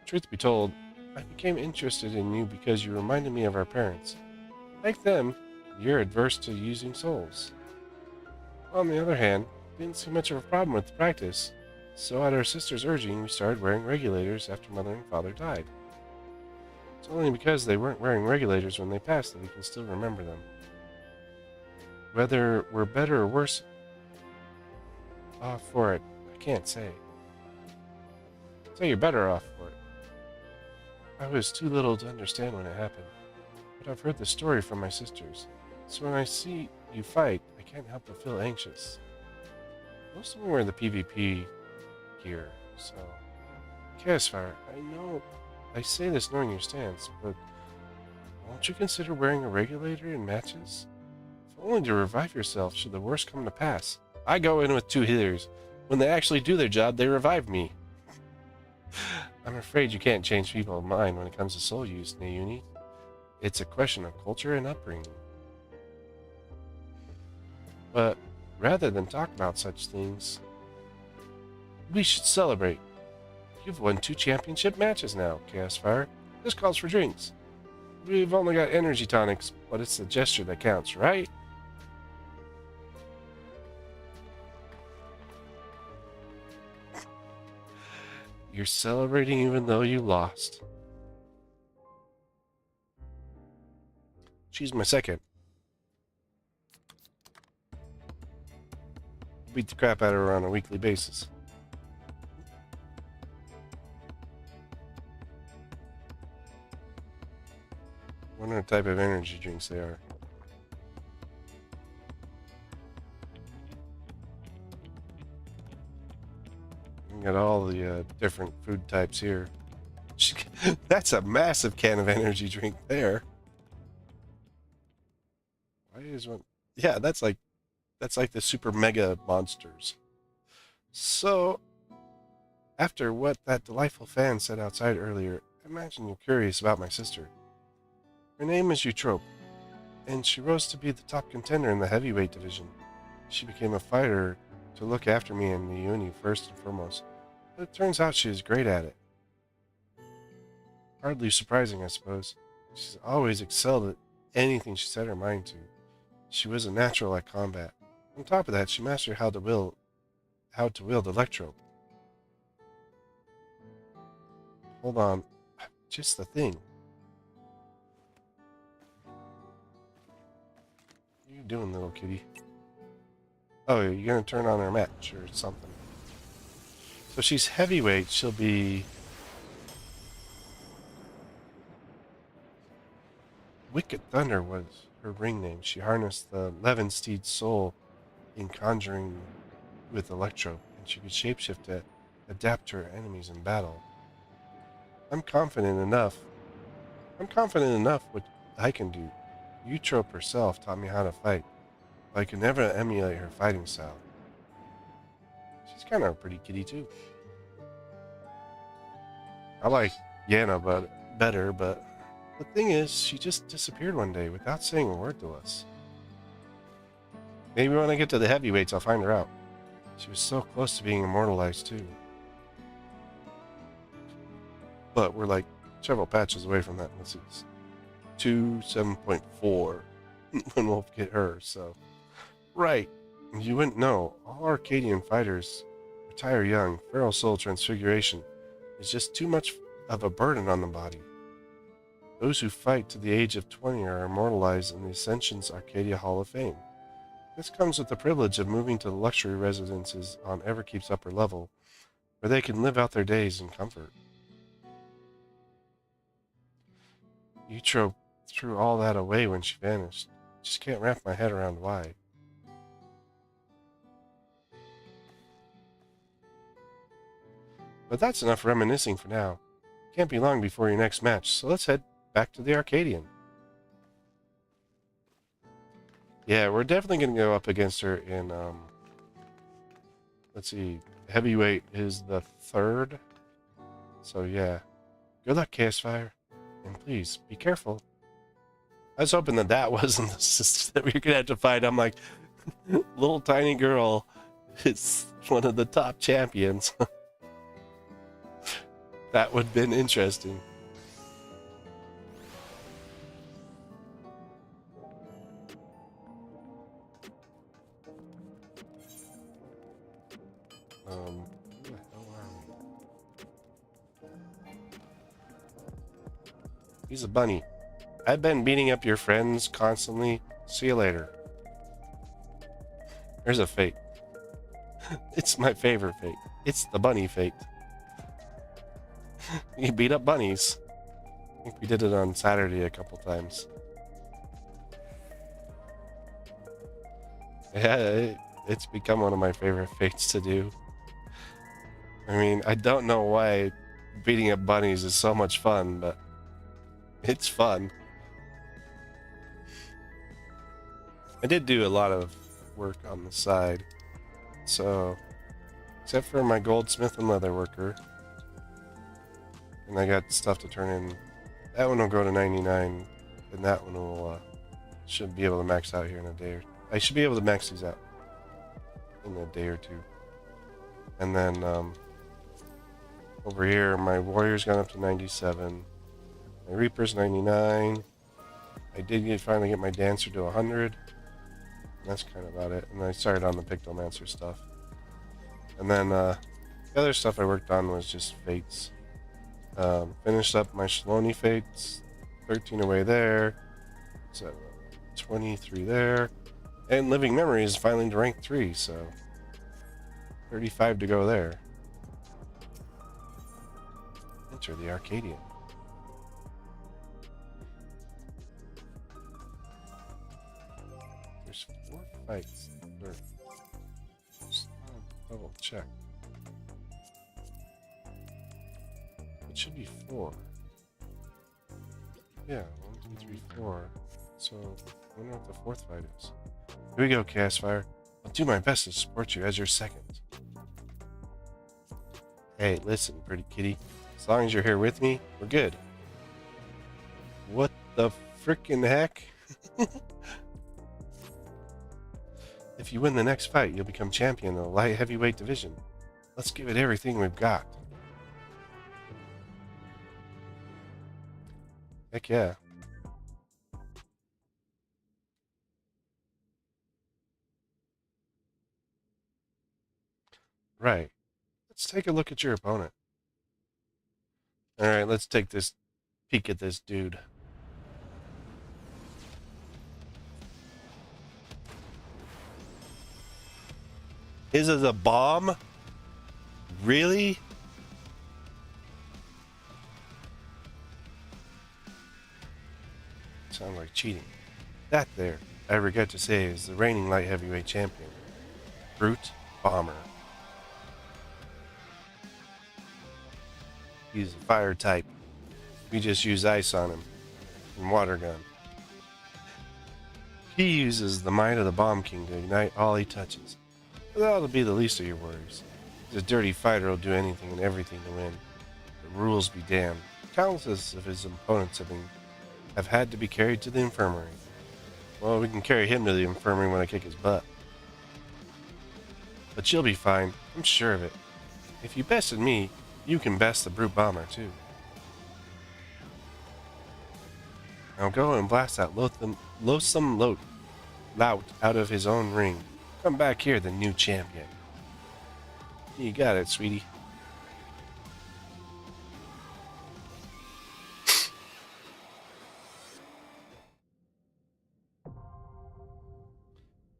Speaker 1: Truth be told, I became interested in you because you reminded me of our parents. Like them, you're adverse to using souls. On the other hand, didn't see much of a problem with the practice, so at our sister's urging, we started wearing regulators after Mother and Father died. It's only because they weren't wearing regulators when they passed that we can still remember them. Whether we're better or worse off for it, I can't say. So you're better off for it. I was too little to understand when it happened, but I've heard the story from my sisters, so when I see you fight, I can't help but feel anxious. Most of them wear the PvP gear, so... Casfire, I know I say this knowing your stance, but won't you consider wearing a regulator in matches? If only to revive yourself should the worst come to pass. I go in with two healers. When they actually do their job, they revive me. I'm afraid you can't change people's mind when it comes to soul use, Neyuni. It's a question of culture and upbringing. But rather than talk about such things, we should celebrate. You've won 2 championship matches now, Chaosfire. This calls for drinks. We've only got energy tonics, but it's the gesture that counts, right? You're celebrating even though you lost. She's my second. Beat the crap out of her on a weekly basis. Wonder what type of energy drinks they are. We got all the different food types here. That's a massive can of energy drink there. Why is one? Yeah, that's like the super mega monsters. So, after what that delightful fan said outside earlier, I imagine you're curious about my sister. Her name is Eutrope, and she rose to be the top contender in the heavyweight division. She became a fighter to look after me in the uni first and foremost, but it turns out she is great at it. Hardly surprising, I suppose. She's always excelled at anything she set her mind to. She was a natural at combat. On top of that, she mastered how to wield Electro. Hold on, just the thing. What are you doing, little kitty? Oh, you're gonna turn on her match or something. So she's heavyweight. She'll be Wicked Thunder was her ring name. She harnessed the Levensteed's soul in conjuring with Electro, and she could shapeshift to adapt to her enemies in battle. I'm confident enough what I can do. Eutrope herself taught me how to fight, but I could never emulate her fighting style. She's kind of a pretty kitty too. I like Yana better, but the thing is, she just disappeared one day without saying a word to us. Maybe when I get to the heavyweights, I'll find her out. She was so close to being immortalized, too. But we're like several patches away from that. Let's see. 7.4 when we'll get her, so. Right. You wouldn't know. All Arcadian fighters retire young. Feral soul transfiguration is just too much of a burden on the body. Those who fight to the age of 20 are immortalized in the Ascension's Arcadia Hall of Fame. This comes with the privilege of moving to the luxury residences on Everkeep's upper level, where they can live out their days in comfort. You threw all that away when she vanished. Just can't wrap my head around why. But that's enough reminiscing for now. Can't be long before your next match, so let's head back to the Arcadion. Yeah, we're definitely going to go up against her in, let's see, heavyweight is the 3rd. So yeah, good luck, Chaosfire, and please, be careful. I was hoping that wasn't the sister that we were going to have to fight. I'm like, little tiny girl is one of the top champions. That would have been interesting. Who the hell are we? He's a bunny. I've been beating up your friends constantly. See you later. There's a fate. It's my favorite fate. It's the bunny fate. You beat up bunnies. I think we did it on Saturday a couple times. Yeah, it's become one of my favorite fates to do. I mean, I don't know why beating up bunnies is so much fun, but it's fun. I did do a lot of work on the side, so except for my goldsmith and leather worker, and I got stuff to turn in. That one will go to 99, and that one will should be able to max out here in a day. I should be able to max these out in a day or two. And then over here, my warrior's gone up to 97. My reaper's 99. I did finally get my dancer to 100. That's kind of about it. And I started on the Pictomancer stuff. And then the other stuff I worked on was just fates. Finished up my Shaloni fates. 13 away there. So 23 there. And Living Memory is finally to rank 3, so 35 to go there. Enter the Arcadion. There's 4 fights. Just double check. It should be 4. Yeah, 1, 2, 3, 4. So I wonder what the 4th fight is. Here we go, Chaosfire. I'll do my best to support you as your second. Hey, listen, pretty kitty. As long as you're here with me, we're good. What the frickin' heck? If you win the next fight, you'll become champion of the light heavyweight division. Let's give it everything we've got. Heck yeah. Right. Let's take a look at your opponent. Alright, let's take this peek at this dude. His is a bomb? Really? Sounds like cheating. That there, I regret to say, is the reigning light heavyweight champion. Brute Bomber. He's a fire type. We just use ice on him. And water gun. He uses the might of the Bomb King to ignite all he touches. But that'll be the least of your worries. This dirty fighter will do anything and everything to win. The rules be damned. Countless of his opponents have had to be carried to the infirmary. Well, we can carry him to the infirmary when I kick his butt. But you'll be fine. I'm sure of it. If you bested me, you can best the brute bomber, too. Now go and blast that loathsome lout out of his own ring. Come back here, the new champion. You got it, sweetie.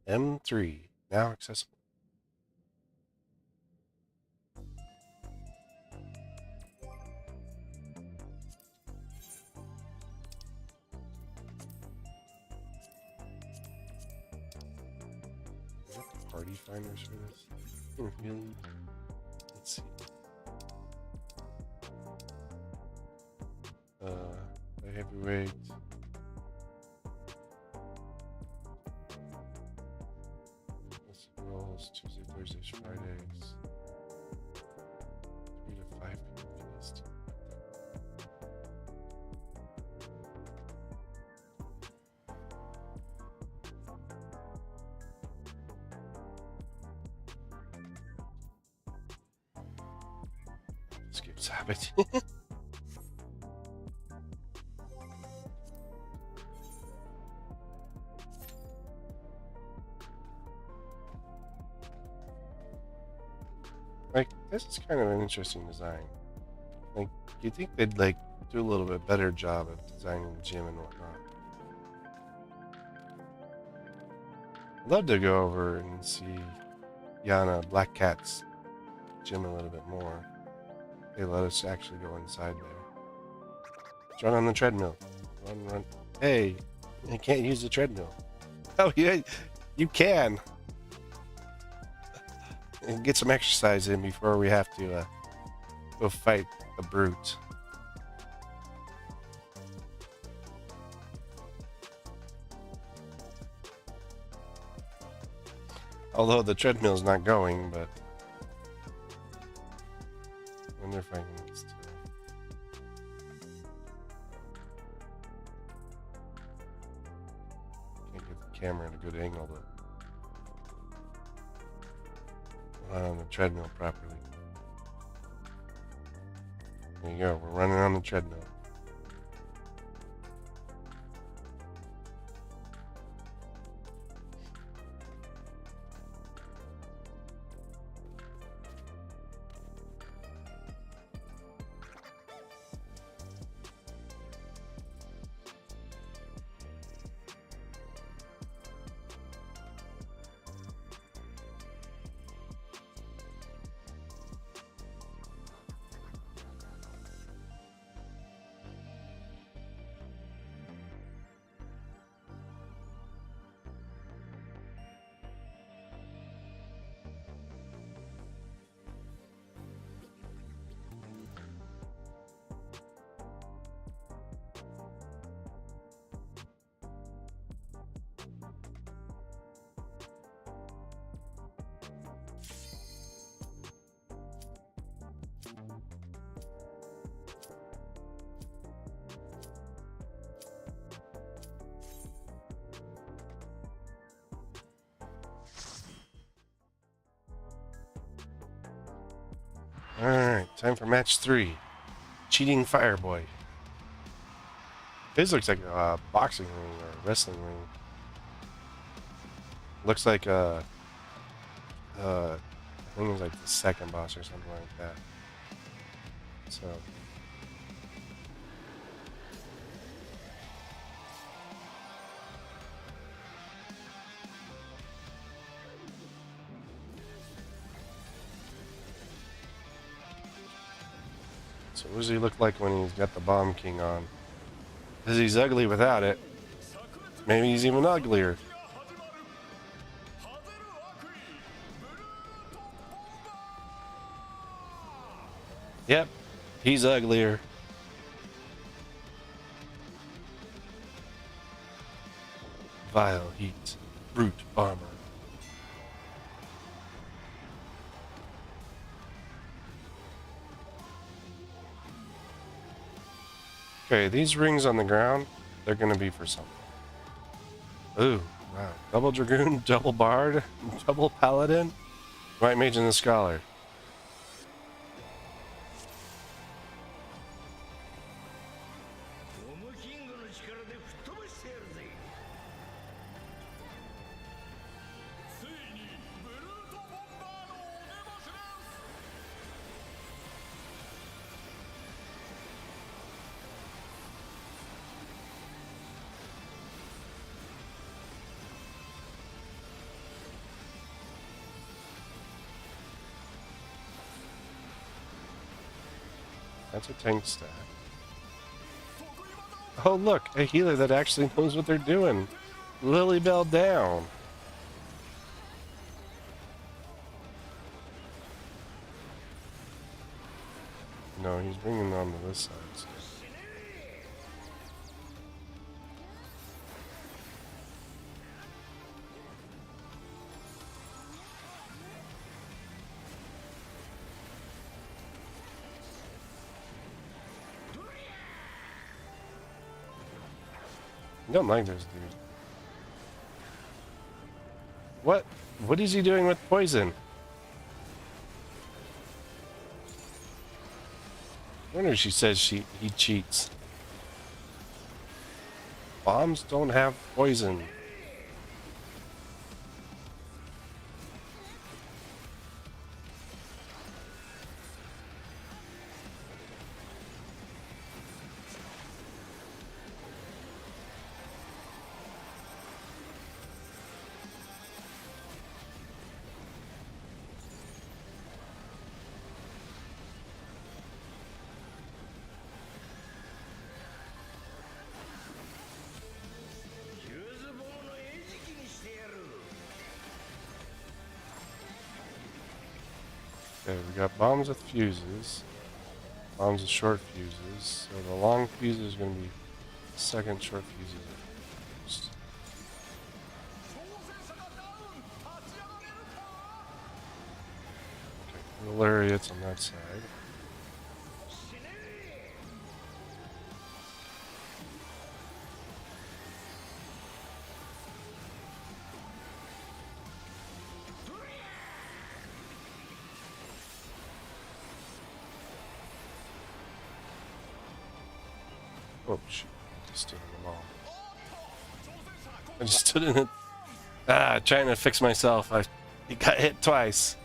Speaker 1: M3, now accessible. Party finders for this? Really? Let's see. The heavyweight. Rolls Tuesday, Thursdays, Fridays. 3 to 5 p.m. Skip Sabbath. Like, this is kind of an interesting design. Like, you think they'd, like, do a little bit better job of designing the gym and whatnot. I'd love to go over and see Yana Black Cat's gym a little bit more. They let us actually go inside there. Run on the treadmill. Run. Hey, you can't use the treadmill. Oh, yeah, you can. And get some exercise in before we have to go fight a brute. Although the treadmill's not going, but when they're fighting, it's still. Can't get the camera at a good angle to run on the treadmill properly. There you go, we're running on the treadmill. Alright, time for match 3. Cheating Fireboy. This looks like a boxing ring or a wrestling ring. Looks like I think it was like the second boss or something like that. So what does he look like when he's got the Bomb King on? Because he's ugly without it. Maybe he's even uglier. Yep, he's uglier. Vile heat, brute armor. Okay, these rings on the ground, they're gonna be for something. Ooh, wow. Double Dragoon, double Bard, double Paladin, White Mage and the Scholar. That's a tank stack. Oh look, a healer that actually knows what they're doing. Lilybell down. No, he's bringing them to this side. So. I don't like this dude. What? What is he doing with poison? I wonder if she says he cheats. Bombs don't have poison. Okay, we got bombs with fuses. Bombs with short fuses. So the long fuse is going to be second, short fuses are first. Okay, the lariats on that side. Oh shit, I just stood in the wall. I just stood in it. Ah, trying to fix myself. I got hit twice.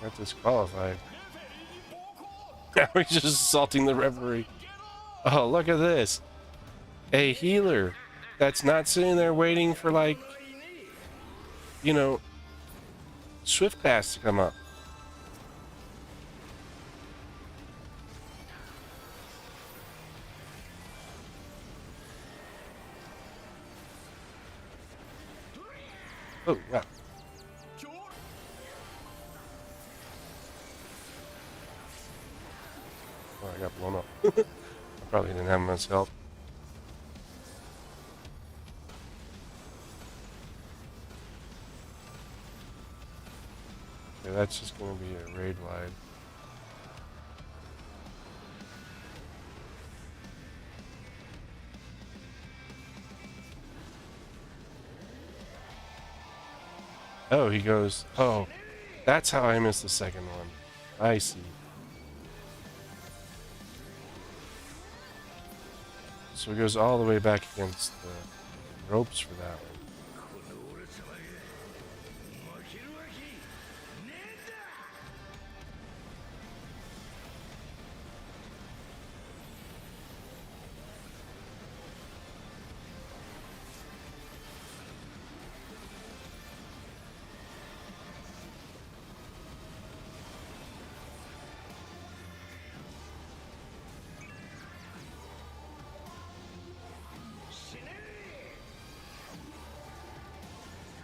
Speaker 1: Got disqualified. Now we're just assaulting the referee. Oh, look at this. A healer that's not sitting there waiting for, like, you know, Swift Pass to come up. Oh, wow. Oh, I got blown up. I probably didn't have much help. Okay, that's just going to be a raid wide. Oh, he goes, oh, that's how I missed the second one. I see. So he goes all the way back against the ropes for that one.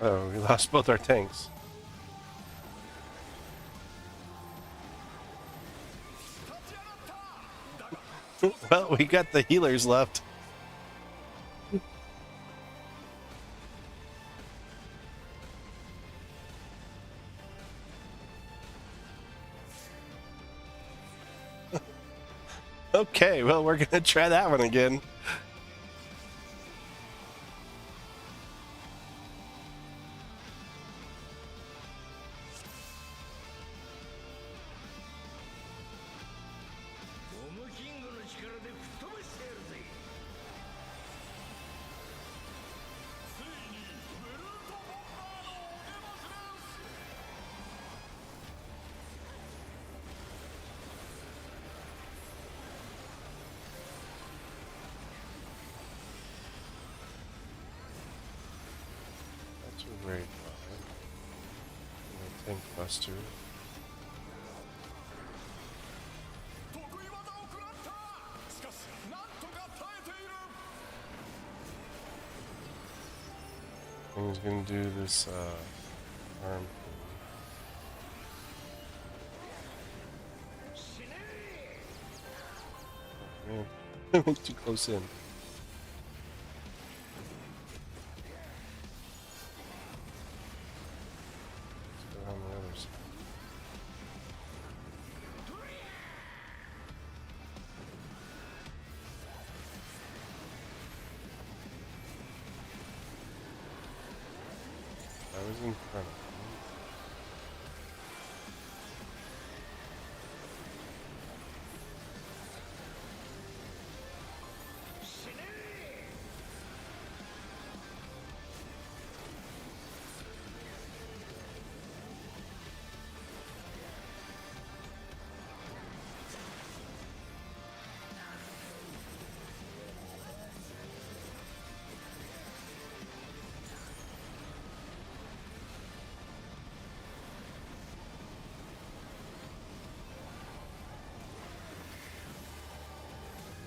Speaker 1: Oh, we lost both our tanks. Well, we got the healers left. Okay, well, we're gonna try that one again. That's a great one. Tank buster. He's gonna do this arm thing. Man, went too close in. Let's go on the other side. I was in front of him.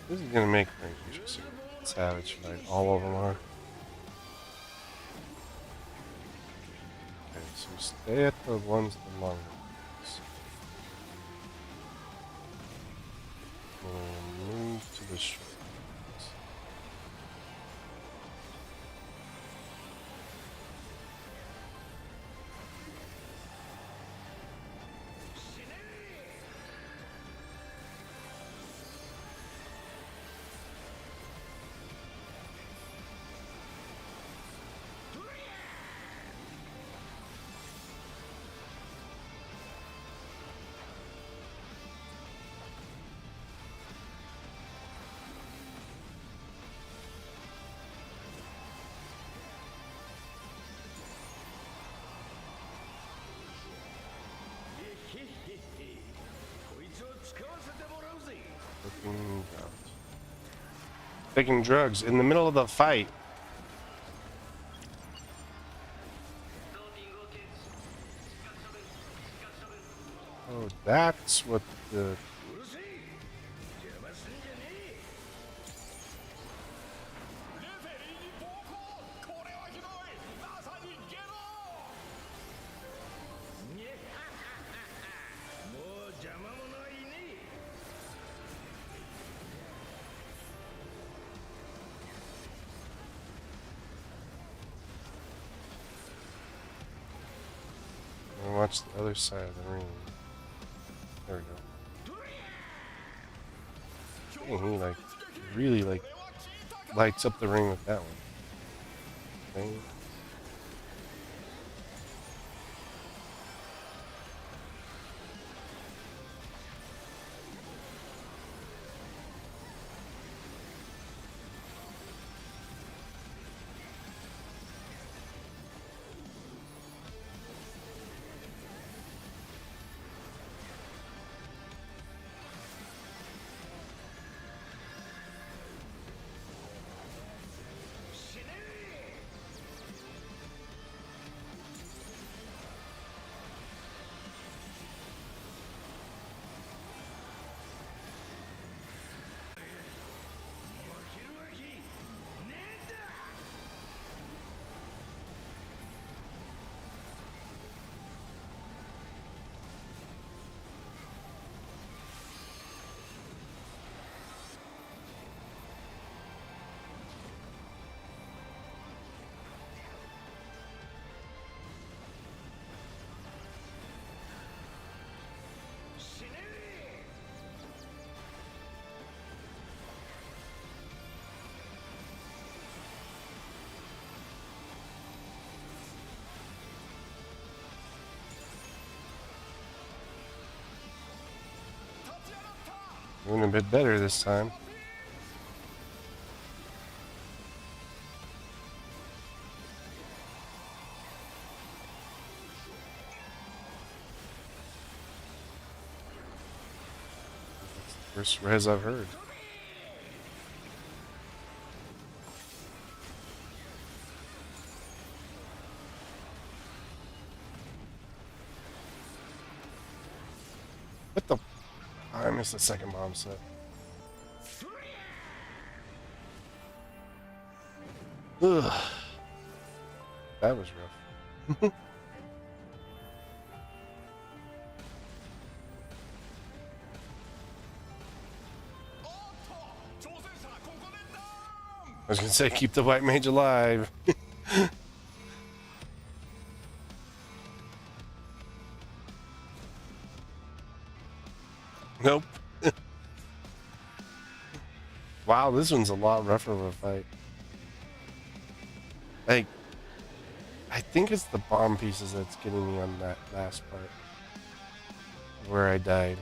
Speaker 1: This is gonna make things interesting. Savage fight, all of them are. Okay, so stay at the ones the longer ones. We'll move to the short ones. Taking drugs in the middle of the fight. Oh, that's what the... Watch the other side of the ring. There we go. Dang, he like really like lights up the ring with that one. Dang. Doing a bit better this time. That's the first res I've heard. What the? I missed the second bomb set. Ugh. That was rough. I was gonna say, keep the white mage alive. Nope. Wow, this one's a lot rougher of a fight. Like, I think it's the bomb pieces that's getting me on that last part where I died.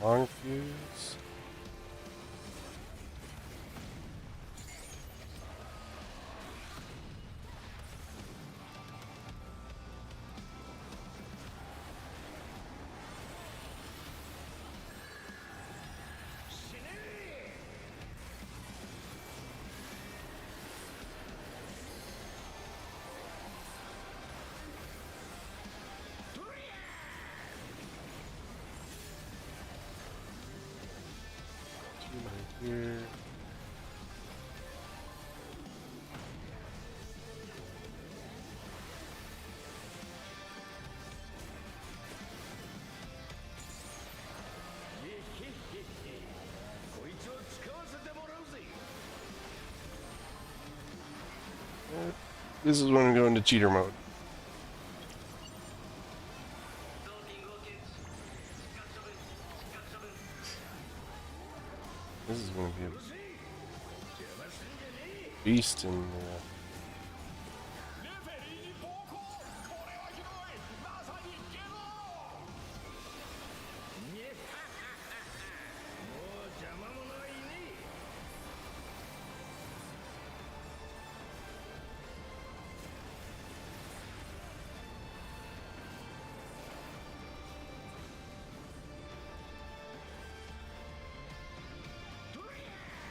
Speaker 1: Long fuse. Here. This is when we go into cheater mode. This is going to be a beast in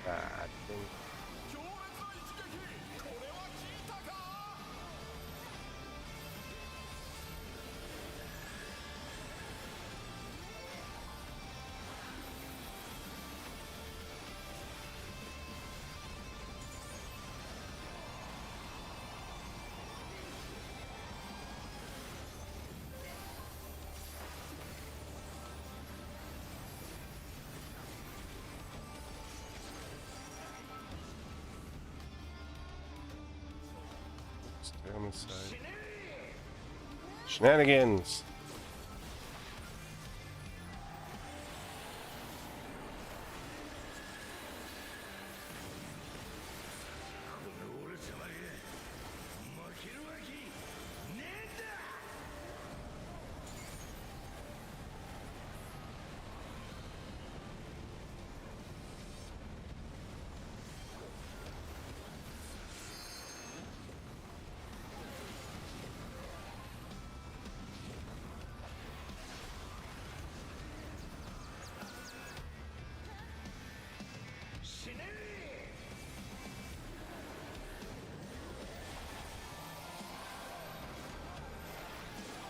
Speaker 1: that thing. Stay on the side. Shenanigans!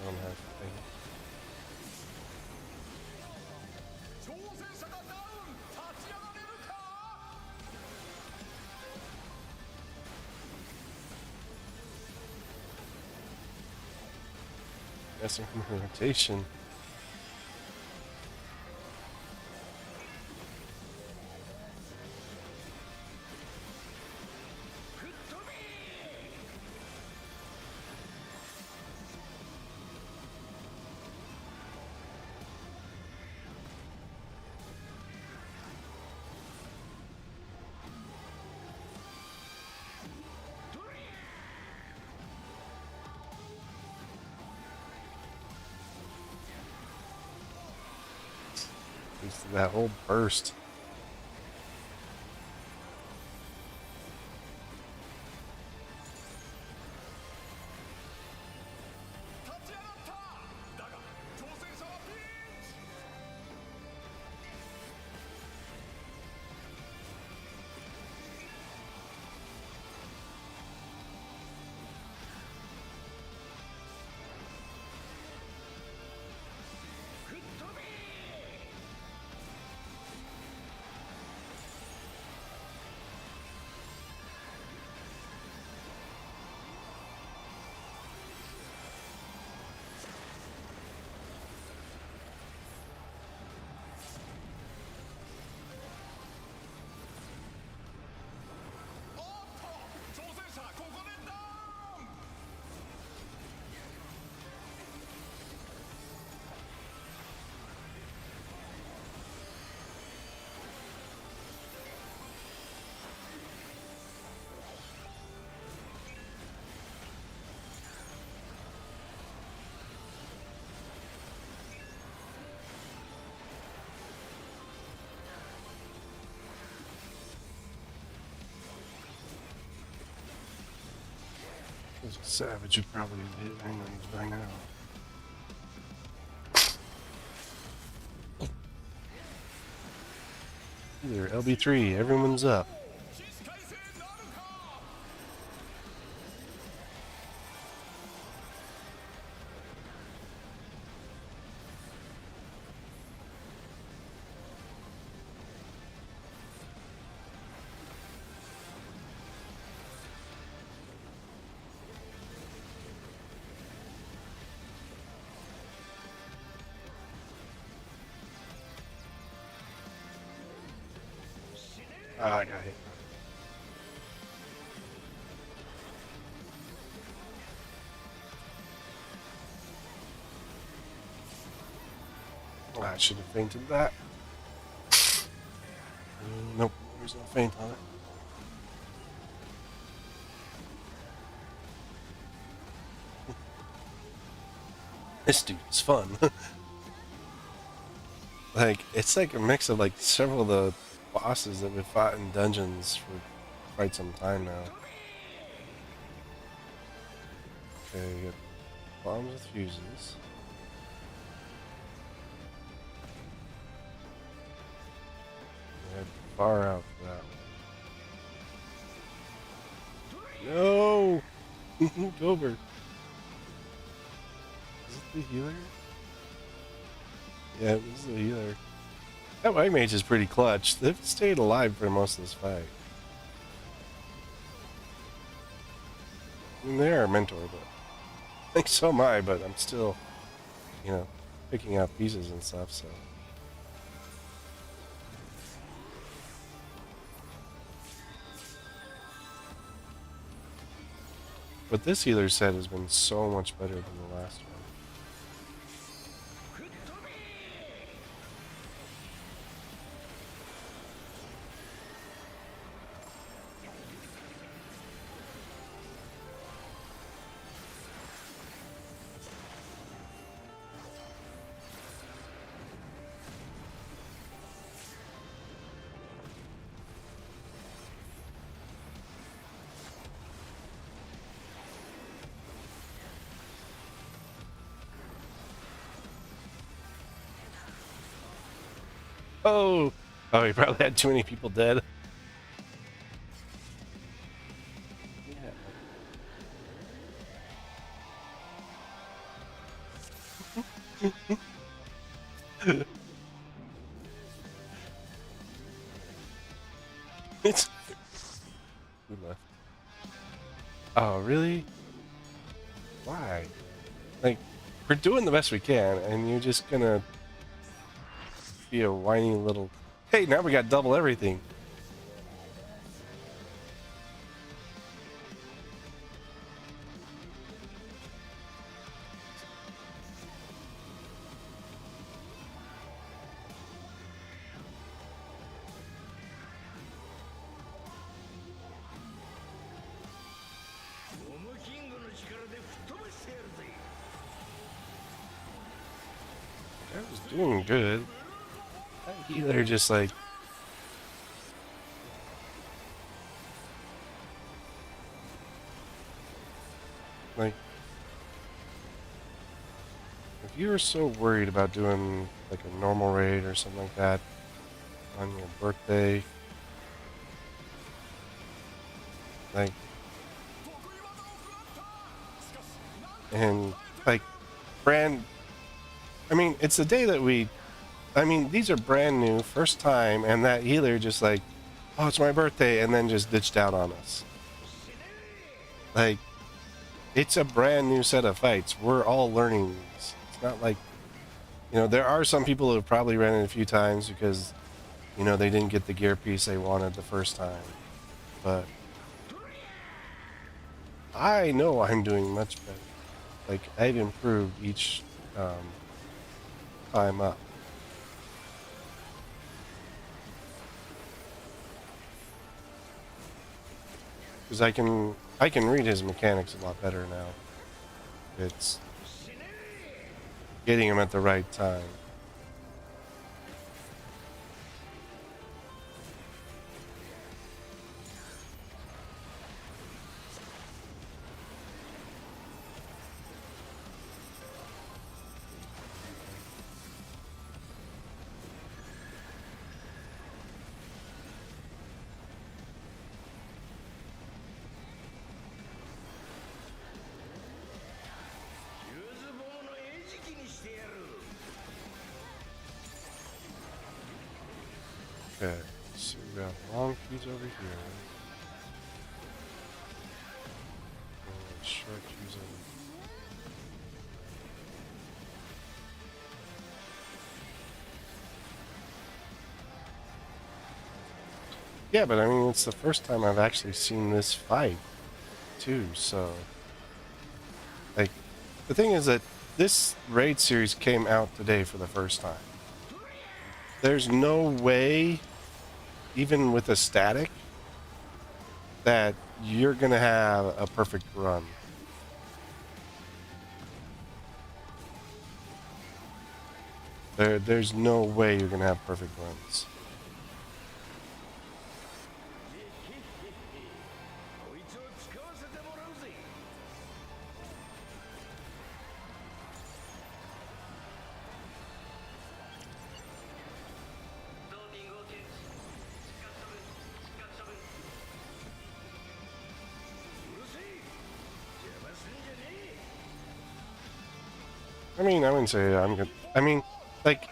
Speaker 1: I don't have to Guessing from her rotation. That whole burst. Savage would probably hit England by now. Either LB3, everyone's up. Ah, I got hit. I should have fainted that. Nope, there's no feint on it. This dude is fun. Like, it's like a mix of like several of the bosses that we've fought in dungeons for quite some time now. Okay, we got bombs with fuses. We had far out for that one. No! Gober. Is it the healer? Yeah, it was the healer. That white mage is pretty clutch. They've stayed alive for most of this fight. I mean, they are a mentor, but I think so am I, but I'm still, you know, picking out pieces and stuff, so. What this healer set has been so much better than the last one. Oh! Oh, he probably had too many people dead. Yeah. It's... Who left? Oh, really? Why? Like, we're doing the best we can, and you're just gonna be a whiny little... Hey, now we got double everything. I was doing good. That healer just like... Like... If you were so worried about doing like a normal raid or something like that on your birthday, like... And like brand... I mean, it's the day that we... I mean, these are brand new, first time, and that healer just like, oh, it's my birthday, and then just ditched out on us. Like, it's a brand new set of fights. We're all learning these. It's not like, you know, there are some people who have probably ran it a few times because, you know, they didn't get the gear piece they wanted the first time. But I know I'm doing much better. Like, I've improved each time up. Because I can read his mechanics a lot better now. It's getting him at the right time. Okay, so we got long keys over here. And short keys over here. Yeah, but I mean, it's the first time I've actually seen this fight, too, so... Like, the thing is that this raid series came out today for the first time. There's no way, even with a static, that you're gonna have a perfect run. There's no way you're gonna have perfect runs. I mean, I wouldn't say I'm good. I mean, like,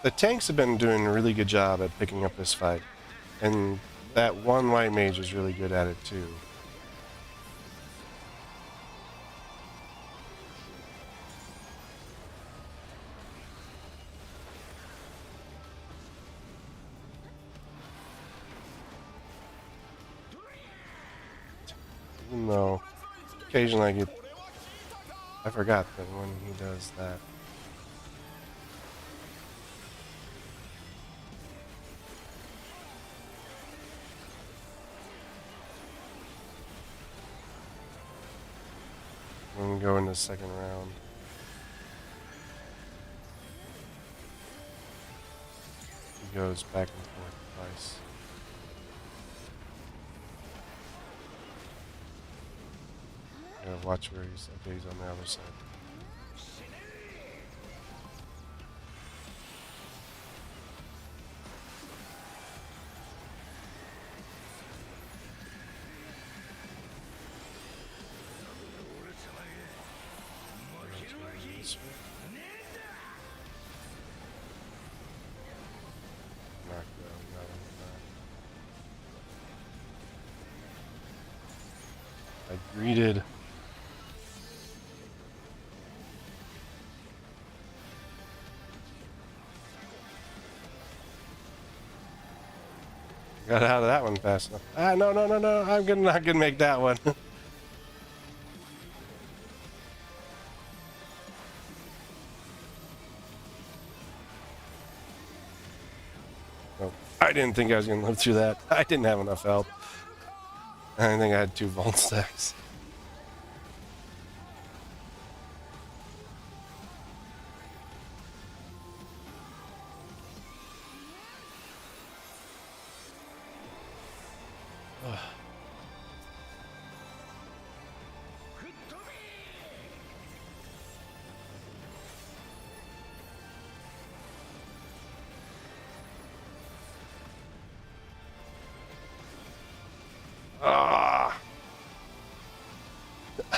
Speaker 1: the tanks have been doing a really good job at picking up this fight. And that one white mage is really good at it, too. though occasionally I get... I forgot that when he does that. When we go into the second round. He goes back and forth twice. Gotta watch where he's... Okay, he's on the other side. I greeted. Got out of that one fast enough. Ah, no, no, no, no. I'm not gonna make that one. Oh, I didn't think I was gonna live through that. I didn't have enough health. I didn't think I had 2 vault stacks.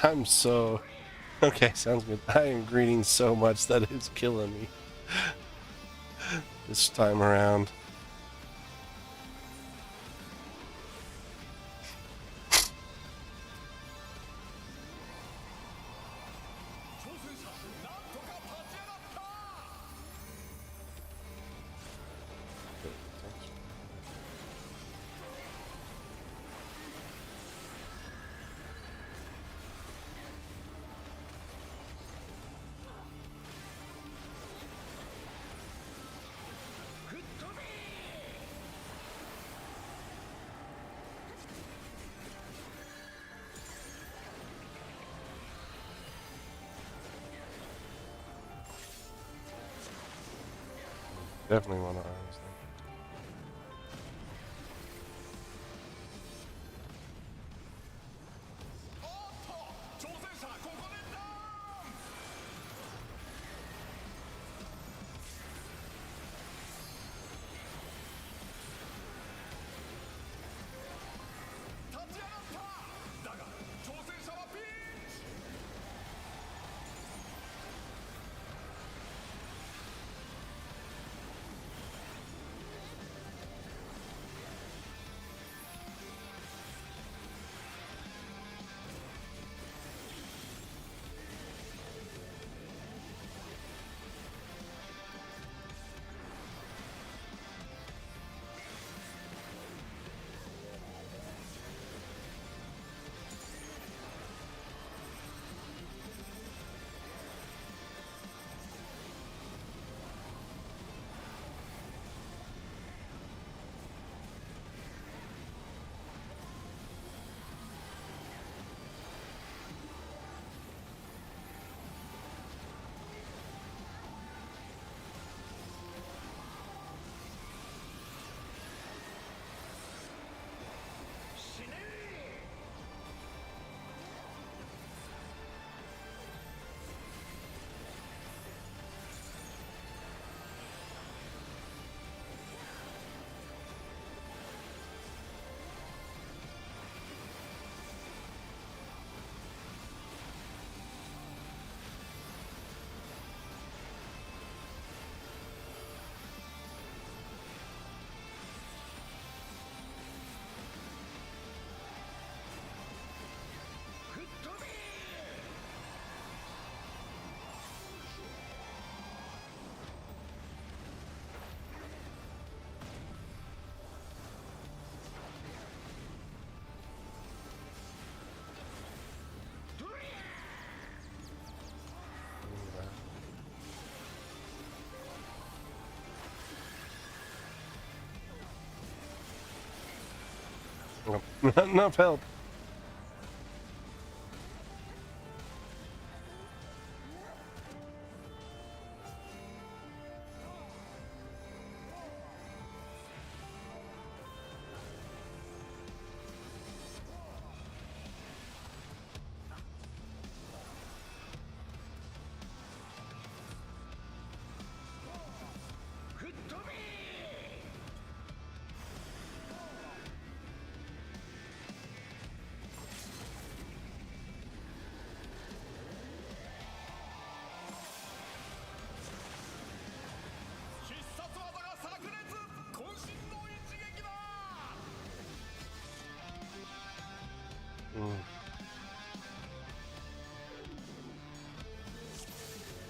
Speaker 1: I'm so... Okay, sounds good. I am greeting so much that it's killing me. This time around. Definitely want to arms them. Well, not enough help.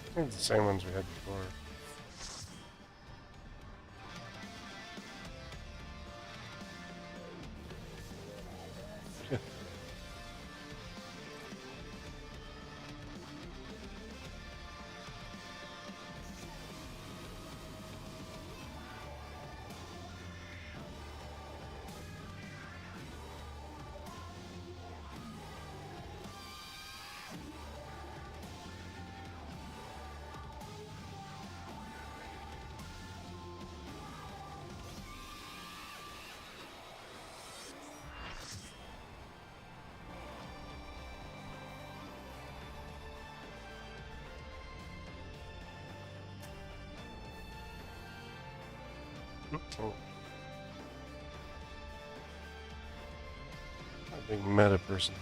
Speaker 1: I think it's the same ones we had before. Oh. A big meta person.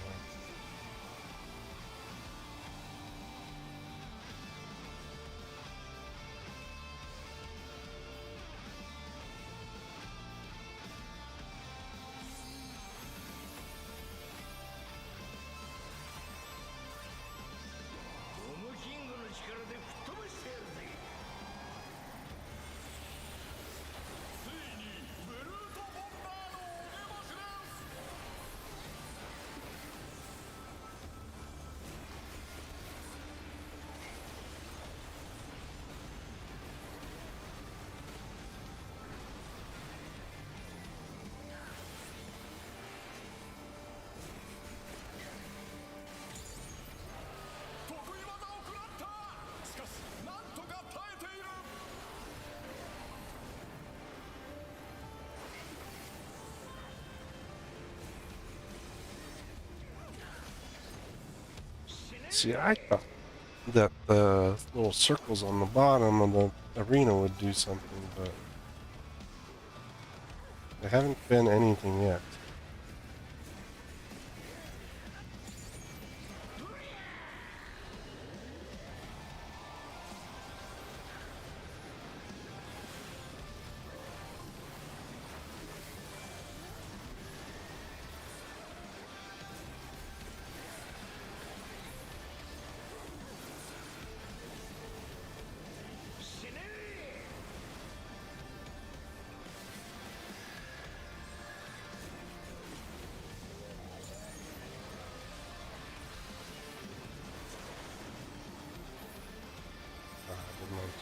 Speaker 1: See, I thought that the little circles on the bottom of the arena would do something, but they haven't been anything yet.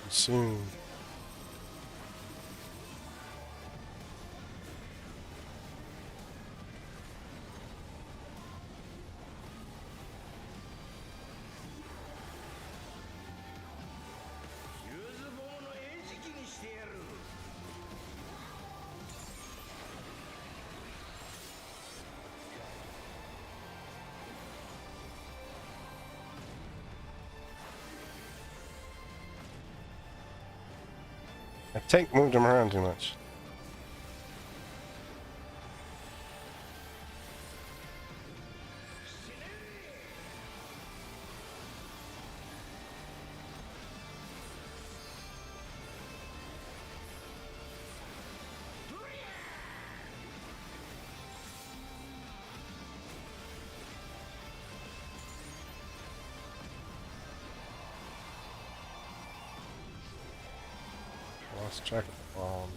Speaker 1: Too soon. My tank moved him around too much. Lost track of the bombs.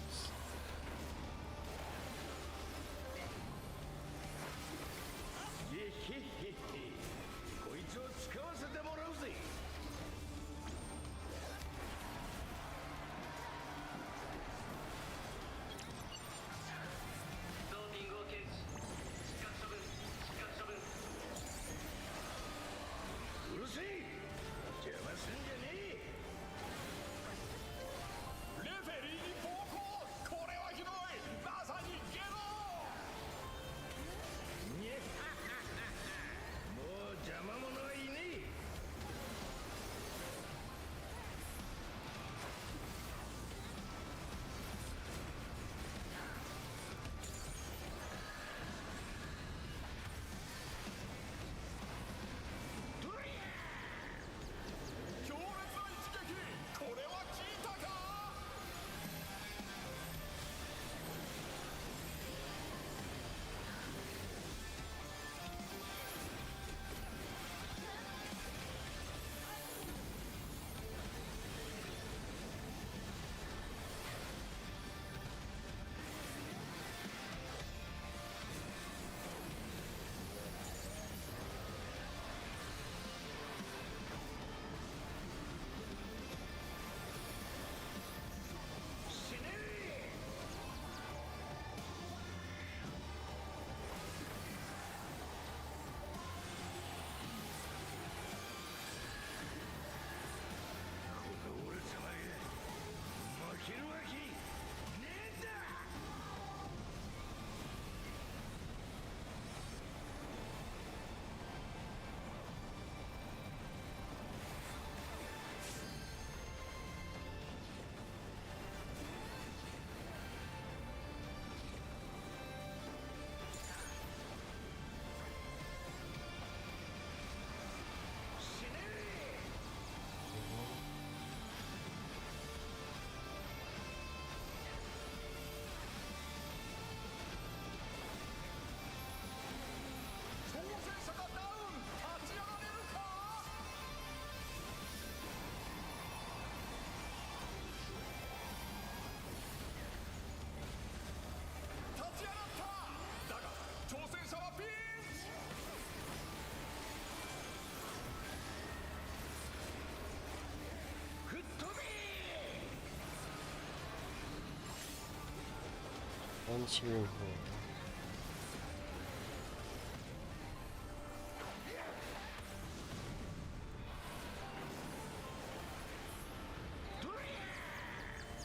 Speaker 1: one's through here.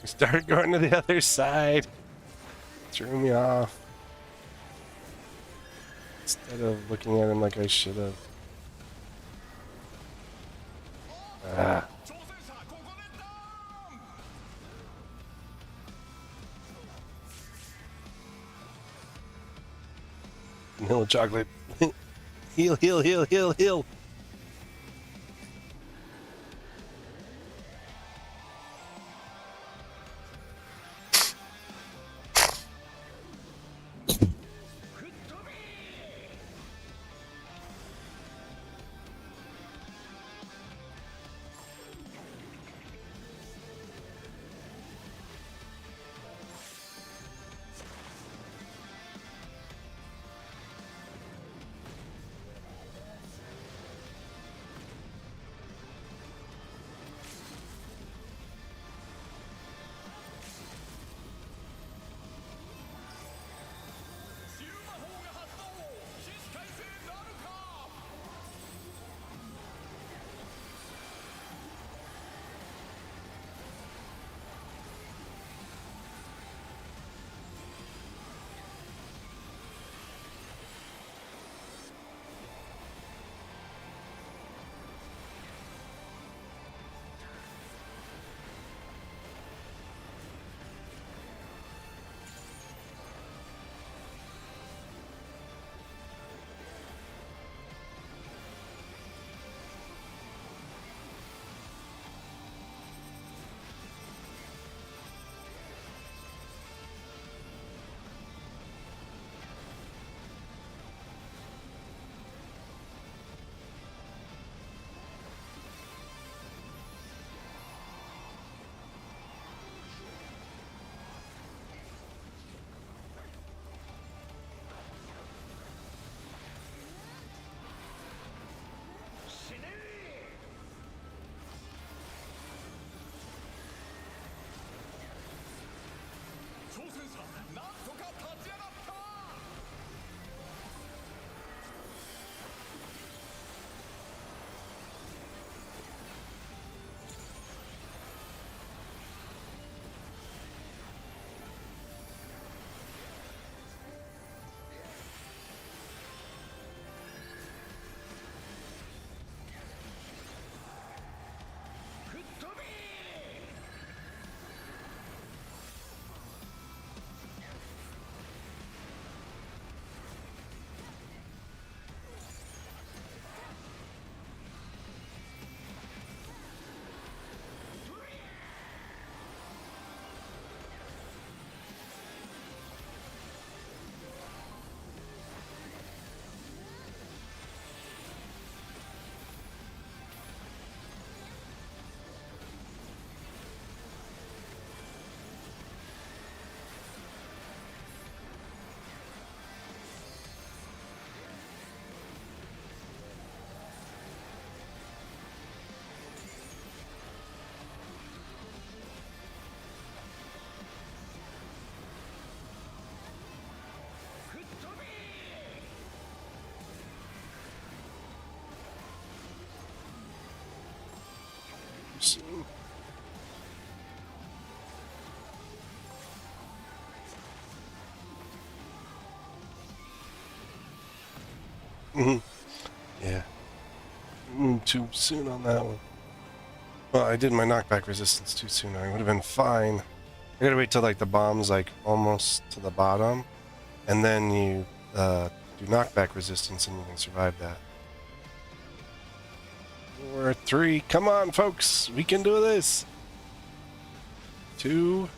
Speaker 1: We started going to the other side. Threw me off. Instead of looking at him like I should have. Ah. Vanilla chocolate. Heal, heal, heal, heal, heal. Yeah. Too soon on that one. Well, I did my knockback resistance too soon. I would have been fine. I gotta wait till like the bomb's like almost to the bottom, and then you do knockback resistance and you can survive that. 4, 3, come on folks, we can do this. 2.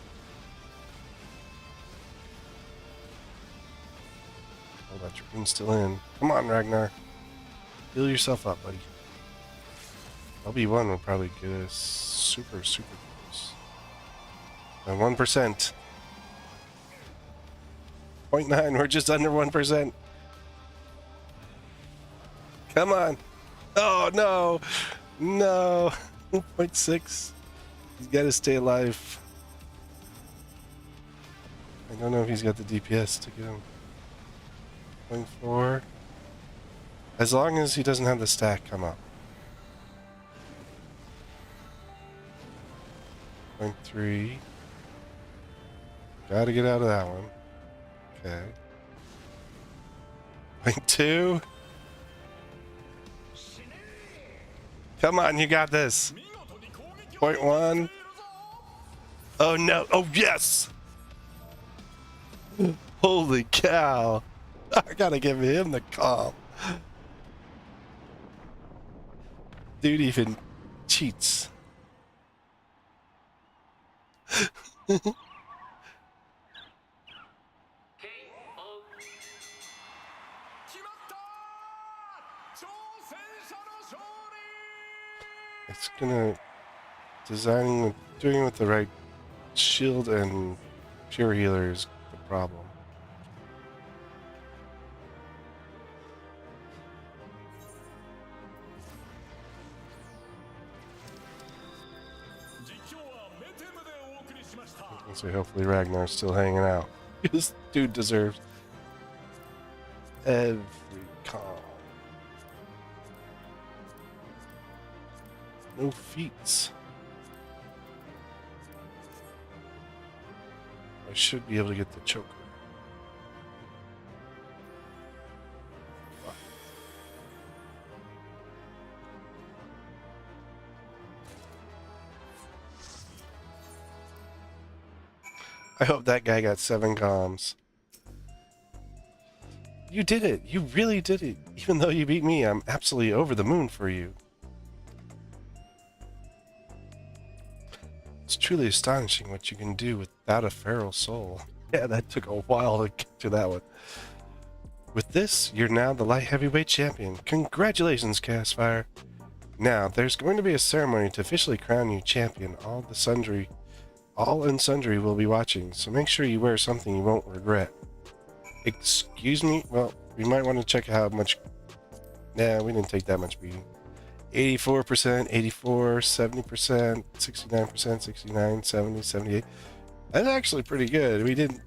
Speaker 1: Oh, that dragoon's still in. Come on, Ragnar. Heal yourself up, buddy. LB1 will probably get us super, super close. And 1%. 0.9, we're just under 1%. Come on. Oh, no. No. 0.6. He's got to stay alive. I don't know if he's got the DPS to get him. 0.4. As long as he doesn't have the stack come up. 0.3. Gotta get out of that one. Okay. 0.2. Come on, you got this. 0.1. Oh no. Oh yes. Holy cow. I gotta give him the calm. Dude even cheats. It's gonna doing it with the right shield and pure healer is the problem. So hopefully Ragnar's still hanging out. This dude deserves every calm. No feats. I should be able to get the choker. I hope that guy got 7 comms. You did it! You really did it! Even though you beat me, I'm absolutely over the moon for you. It's truly astonishing what you can do without a feral soul. Yeah, that took a while to get to that one. With this, you're now the light heavyweight champion. Congratulations, Castfire! Now, there's going to be a ceremony to officially crown you champion. All and sundry will be watching, so make sure you wear something you won't regret. Excuse me? Well, we might want to check how much... Nah, we didn't take that much beating. 84%, 84, 70%, 69%, 69, 70, 78. That's actually pretty good. We didn't,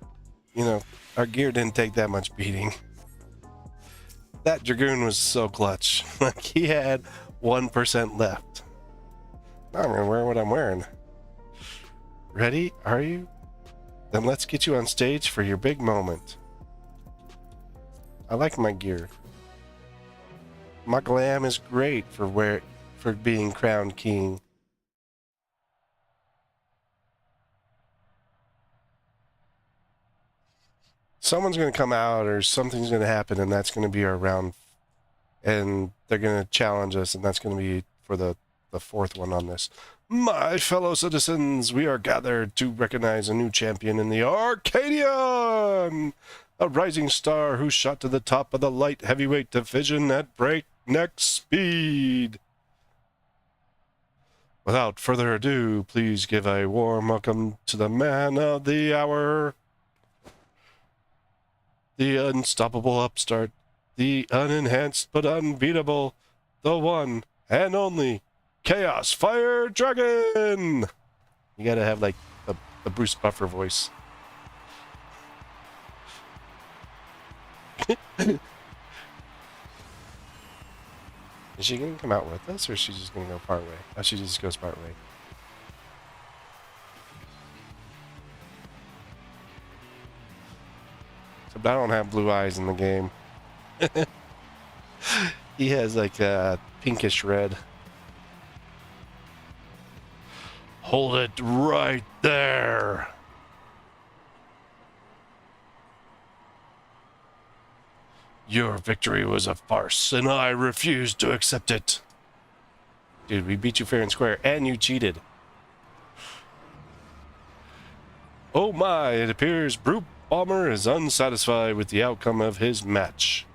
Speaker 1: our gear didn't take that much beating. That Dragoon was so clutch. Like, he had 1% left. Now I'm going to wear what I'm wearing. Ready? Are you? Then let's get you on stage for your big moment. I like my gear. My glam is great for being crowned king. Someone's going to come out or something's going to happen, and that's going to be our round. And they're going to challenge us, and that's going to be for the 4th one on this. My fellow citizens, we are gathered to recognize a new champion in the Arcadion! A rising star who shot to the top of the light heavyweight division at breakneck speed. Without further ado, please give a warm welcome to the man of the hour. The unstoppable upstart. The unenhanced but unbeatable. The one and only Chaos Fire Dragon! You gotta have, like, the Bruce Buffer voice. Is she gonna come out with us, or is she just gonna go part way? Oh, she just goes part way. Except I don't have blue eyes in the game. He has, like, a pinkish red. Hold it right there. Your victory was a farce, and I refuse to accept it. Dude, we beat you fair and square, and you cheated. Oh my, it appears Brute Bomber is unsatisfied with the outcome of his match.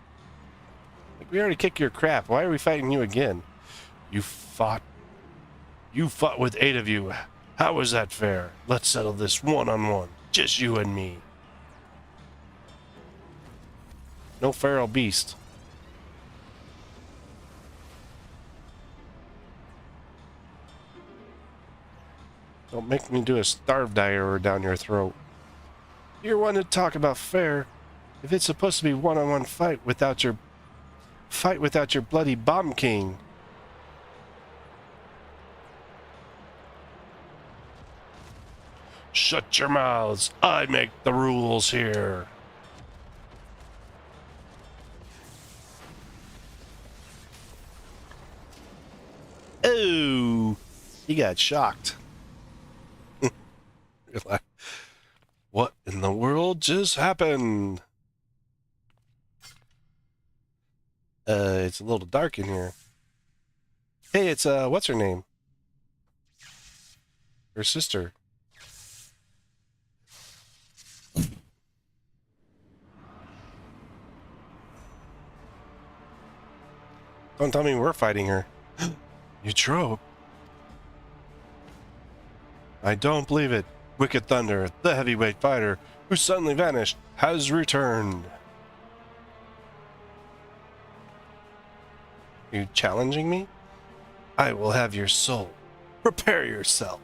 Speaker 1: Like, we already kicked your crap. Why are we fighting you again? You fought with 8 of you. How is that fair? Let's settle this one-on-one. Just you and me. No feral beast. Don't make me do a starve diver down your throat. You're one to talk about fair. If it's supposed to be one-on-one fight without your bloody bomb king. Shut your mouths. I make the rules here. Oh, he got shocked. What in the world just happened? It's a little dark in here. Hey, it's what's her name? Her sister. Don't tell me we're fighting her. You trope. I don't believe it. Wicked Thunder, the heavyweight fighter who suddenly vanished, has returned. You challenging me? I will have your soul. Prepare yourself.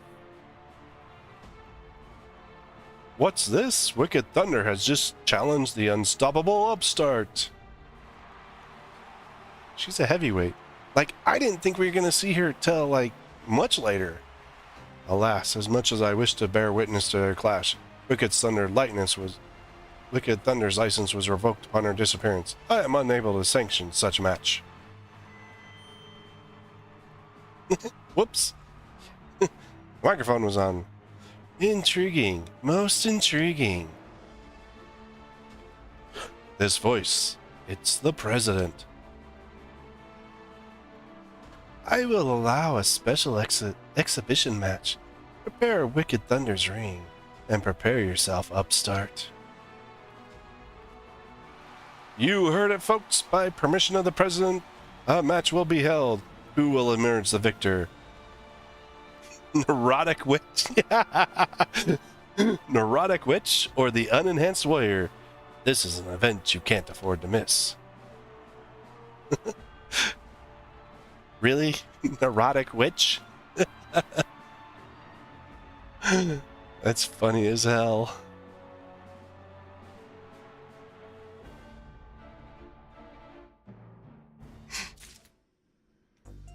Speaker 1: What's this? Wicked Thunder has just challenged the unstoppable upstart. She's a heavyweight. Like, I didn't think we were going to see her till, like, much later. Alas, as much as I wish to bear witness to their clash, Wicked Thunder's license was revoked upon her disappearance. I am unable to sanction such a match. Whoops. Microphone was on. Intriguing. Most intriguing. This voice. It's the president. I will allow a special exhibition match. Prepare Wicked Thunder's ring, and prepare yourself, upstart. You heard it, folks. By permission of the president, a match will be held. Who will emerge the victor? Neurotic Witch? Neurotic Witch or the Unenhanced Warrior? This is an event you can't afford to miss. Really? Neurotic Witch? That's funny as hell.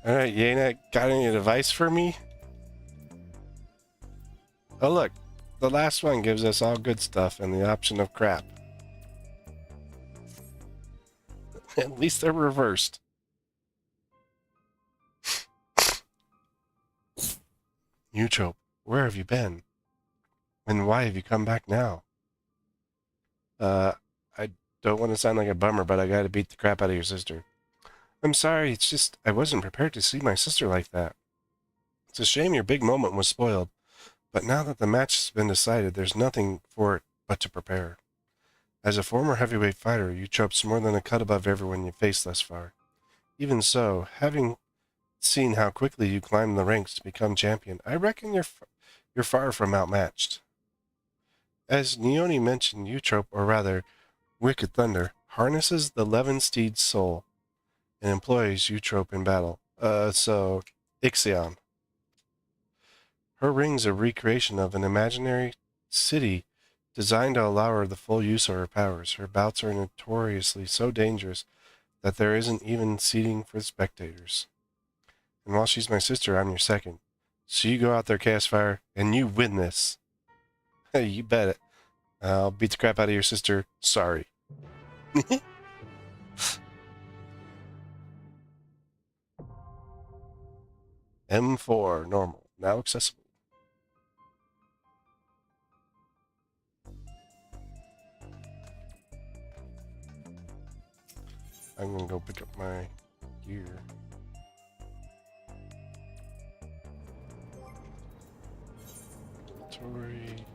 Speaker 1: Alright, Yana, got any advice for me? Oh look, the last one gives us all good stuff and the option of crap. At least they're reversed. Eutrope, where have you been? And why have you come back now? I don't want to sound like a bummer, but I gotta beat the crap out of your sister. I'm sorry, it's just I wasn't prepared to see my sister like that. It's a shame your big moment was spoiled, but now that the match has been decided, there's nothing for it but to prepare. As a former heavyweight fighter, Eutrope's more than a cut above everyone you've faced thus far. Even so, having seen how quickly you climbed the ranks to become champion, I reckon you're far from outmatched. As Neone mentioned, Eutrope, or rather, Wicked Thunder, harnesses the Levin Steed's soul and employs Eutrope in battle. So, Ixion. Her ring's a recreation of an imaginary city designed to allow her the full use of her powers. Her bouts are notoriously so dangerous that there isn't even seating for spectators. And while she's my sister, I'm your second. So you go out there, Chaosfire, and you win this. Hey, you bet it. I'll beat the crap out of your sister. Sorry. M4 normal, now accessible. I'm gonna go pick up my gear. Inventory.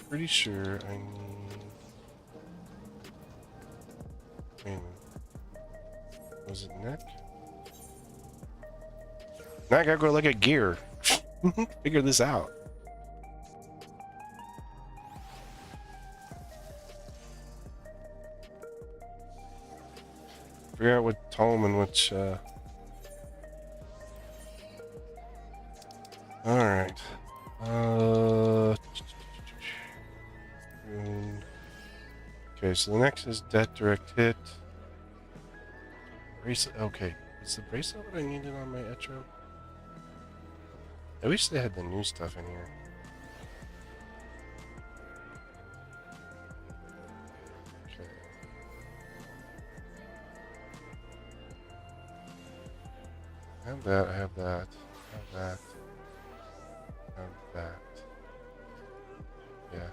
Speaker 1: Pretty sure I need. Wait a minute. Was it neck? Now I gotta go look at gear. Figure this out. Figure out what tome and which Alright. Okay, so the next is debt direct hit. Bracelet. Okay, is the bracelet what I needed on my Etro? I wish they had the new stuff in here. Okay. I have that, I have that, I have that, I have that. Yeah.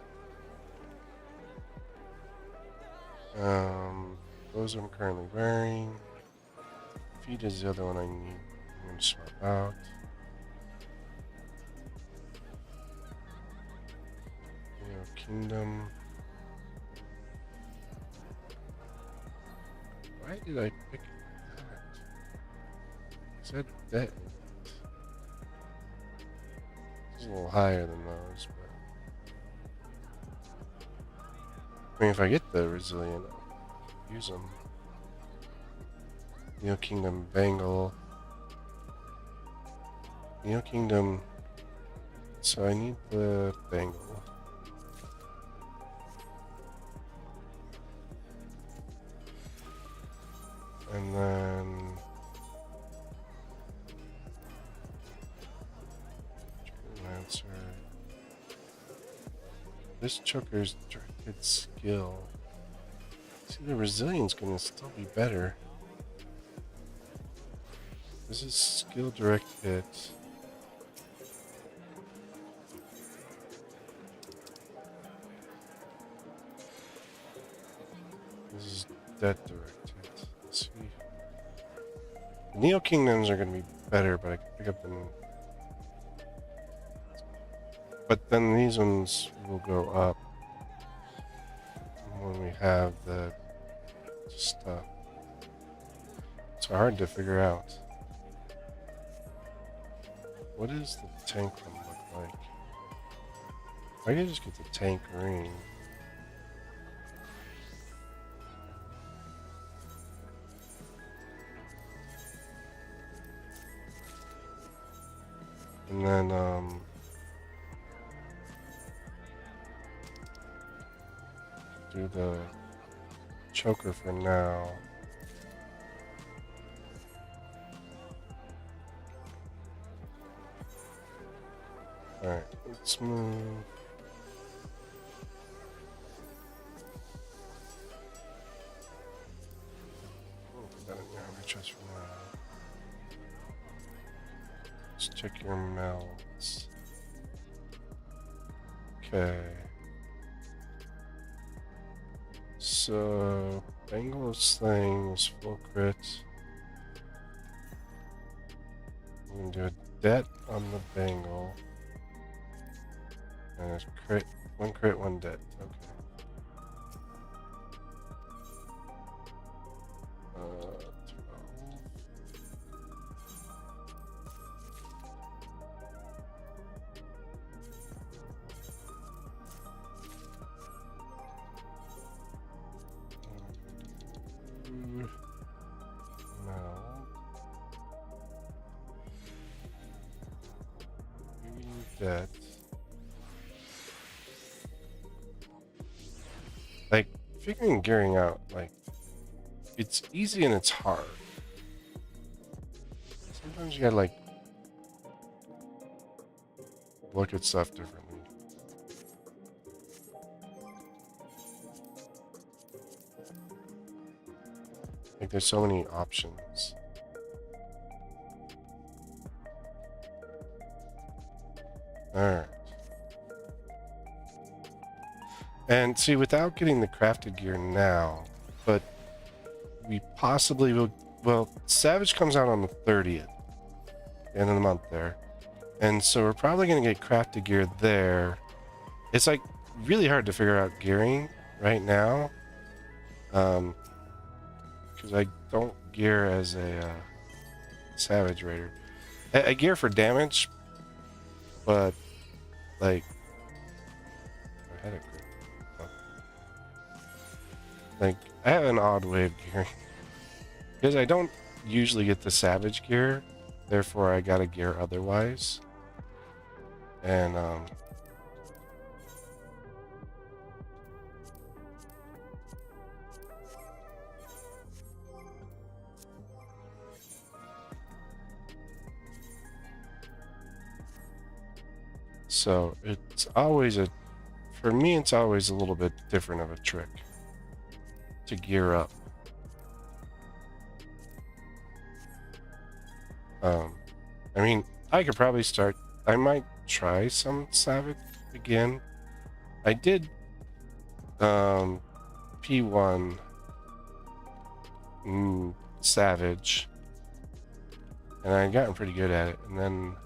Speaker 1: Those I'm currently wearing. Feet is the other one I need. I'm going to swap out. Kingdom. Why did I pick that? It said that. It's a little higher than those, but I mean, if I get the resilient, I'll use them. Neo Kingdom Bangle. Neo Kingdom. So I need the bangle. And then Lancer. This choker's directed skill. See, the resilience gonna still be better. This is skill direct hit. This is debt direct hit. Let's see. The Neo Kingdoms are going to be better, but I can pick up them. But then these ones will go up when we have the stuff. It's hard to figure out. What does the tank one look like? I can just get the tank ring. And then, do the choker for now. Alright, let's move. Put that in your armor chest for now. Let's check your melts. Okay. So, Bangle of Slaying is full crit. I'm gonna do a debt on the Bangle. And it's crit, one debt. Okay. 12. Debt. Like, figuring gearing out, like, it's easy and it's hard. Sometimes you gotta, like, look at stuff differently. Like, there's so many options. Alright. And see, without getting the crafted gear now, but we possibly will, well, Savage comes out on the 30th, end of the month there. And so we're probably going to get crafted gear there. It's like really hard to figure out gearing right now. Because I don't gear as a Savage Raider. I gear for damage, but like, I had a crit. Like, I have an odd way of gearing. Because I don't usually get the Savage gear, therefore I gotta gear otherwise. And so it's always for me, it's always a little bit different of a trick to gear up. I mean, I could probably start. I might try some Savage again. I did P1 Savage, and I had gotten pretty good at it. And then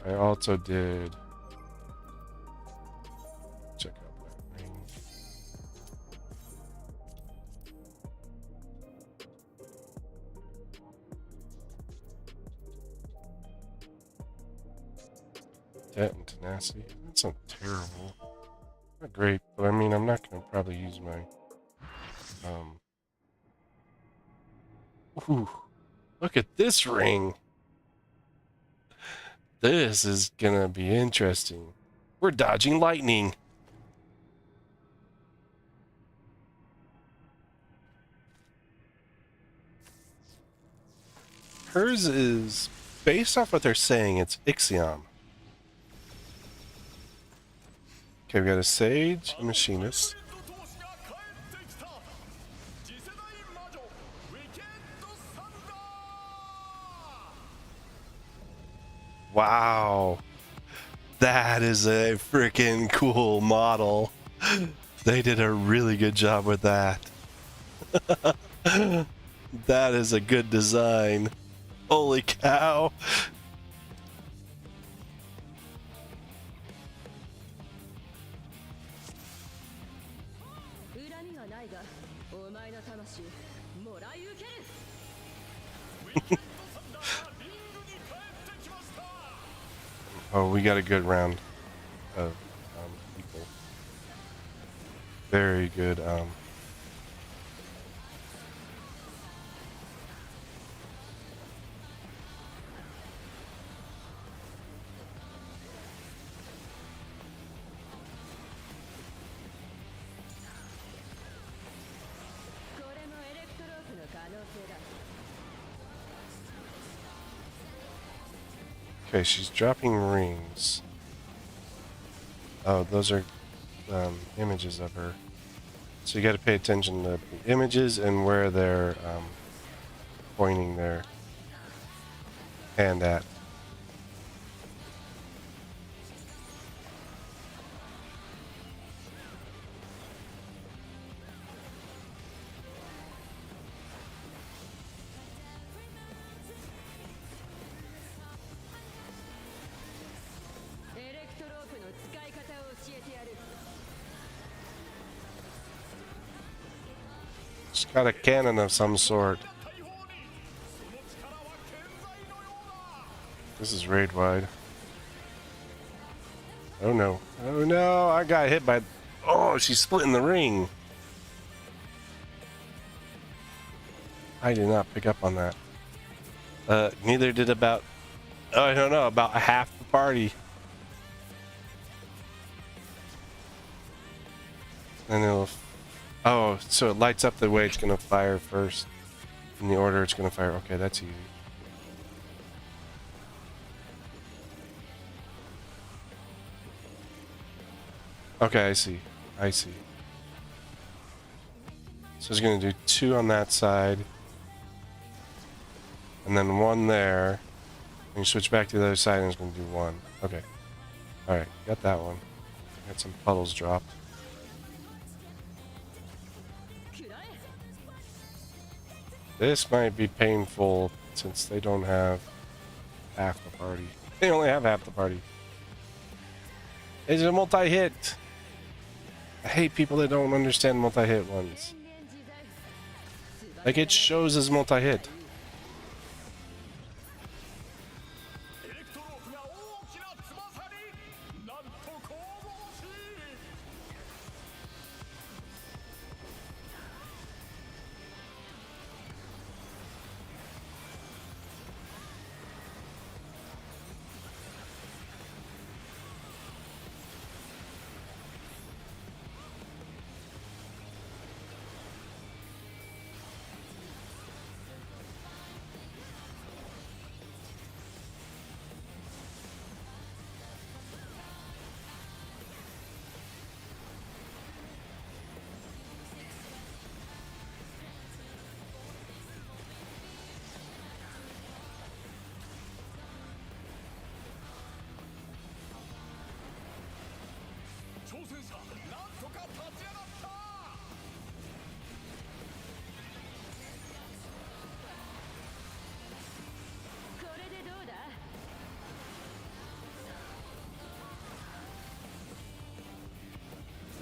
Speaker 1: I also did check out that ring. Debt and tenacity. That's not terrible. Not great, but I mean, I'm not going to probably use my ooh, look at this ring. This is gonna be interesting. We're dodging lightning. Hers is, based off what they're saying, it's Ixion. Okay, we got a sage, a machinist. Wow. That is a freaking cool model. They did a really good job with that. That is a good design. Holy cow. Oh, we got a good round of people. Very good. Okay, she's dropping rings. Oh, those are images of her. So you got to pay attention to the images and where they're pointing their hand at. She's got a cannon of some sort. This is raid wide. Oh no. Oh no, I got hit by... Oh, she's splitting the ring. I did not pick up on that. Neither did about... Oh, I don't know, about half the party. And it'll... Oh, so it lights up the way it's going to fire first. In the order it's going to fire. Okay, that's easy. Okay, I see. I see. So it's going to do 2 on that side. And then 1 there. And you switch back to the other side and it's going to do 1. Okay. Alright, got that one. Got some puddles dropped. This might be painful since they don't have half the party. They only have half the party. It's a multi-hit. I hate people that don't understand multi-hit ones. Like, it shows as multi-hit.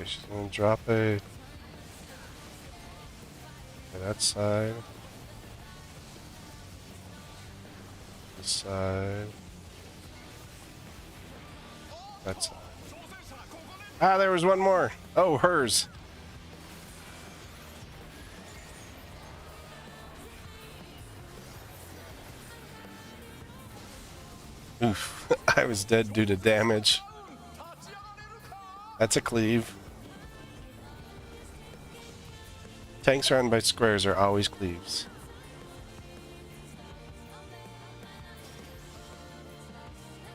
Speaker 1: Okay, she's gonna drop a that side. This side. That side. Ah, there was one more. Oh, hers. Oof. I was dead due to damage. That's a cleave. Tanks surrounded by squares are always cleaves.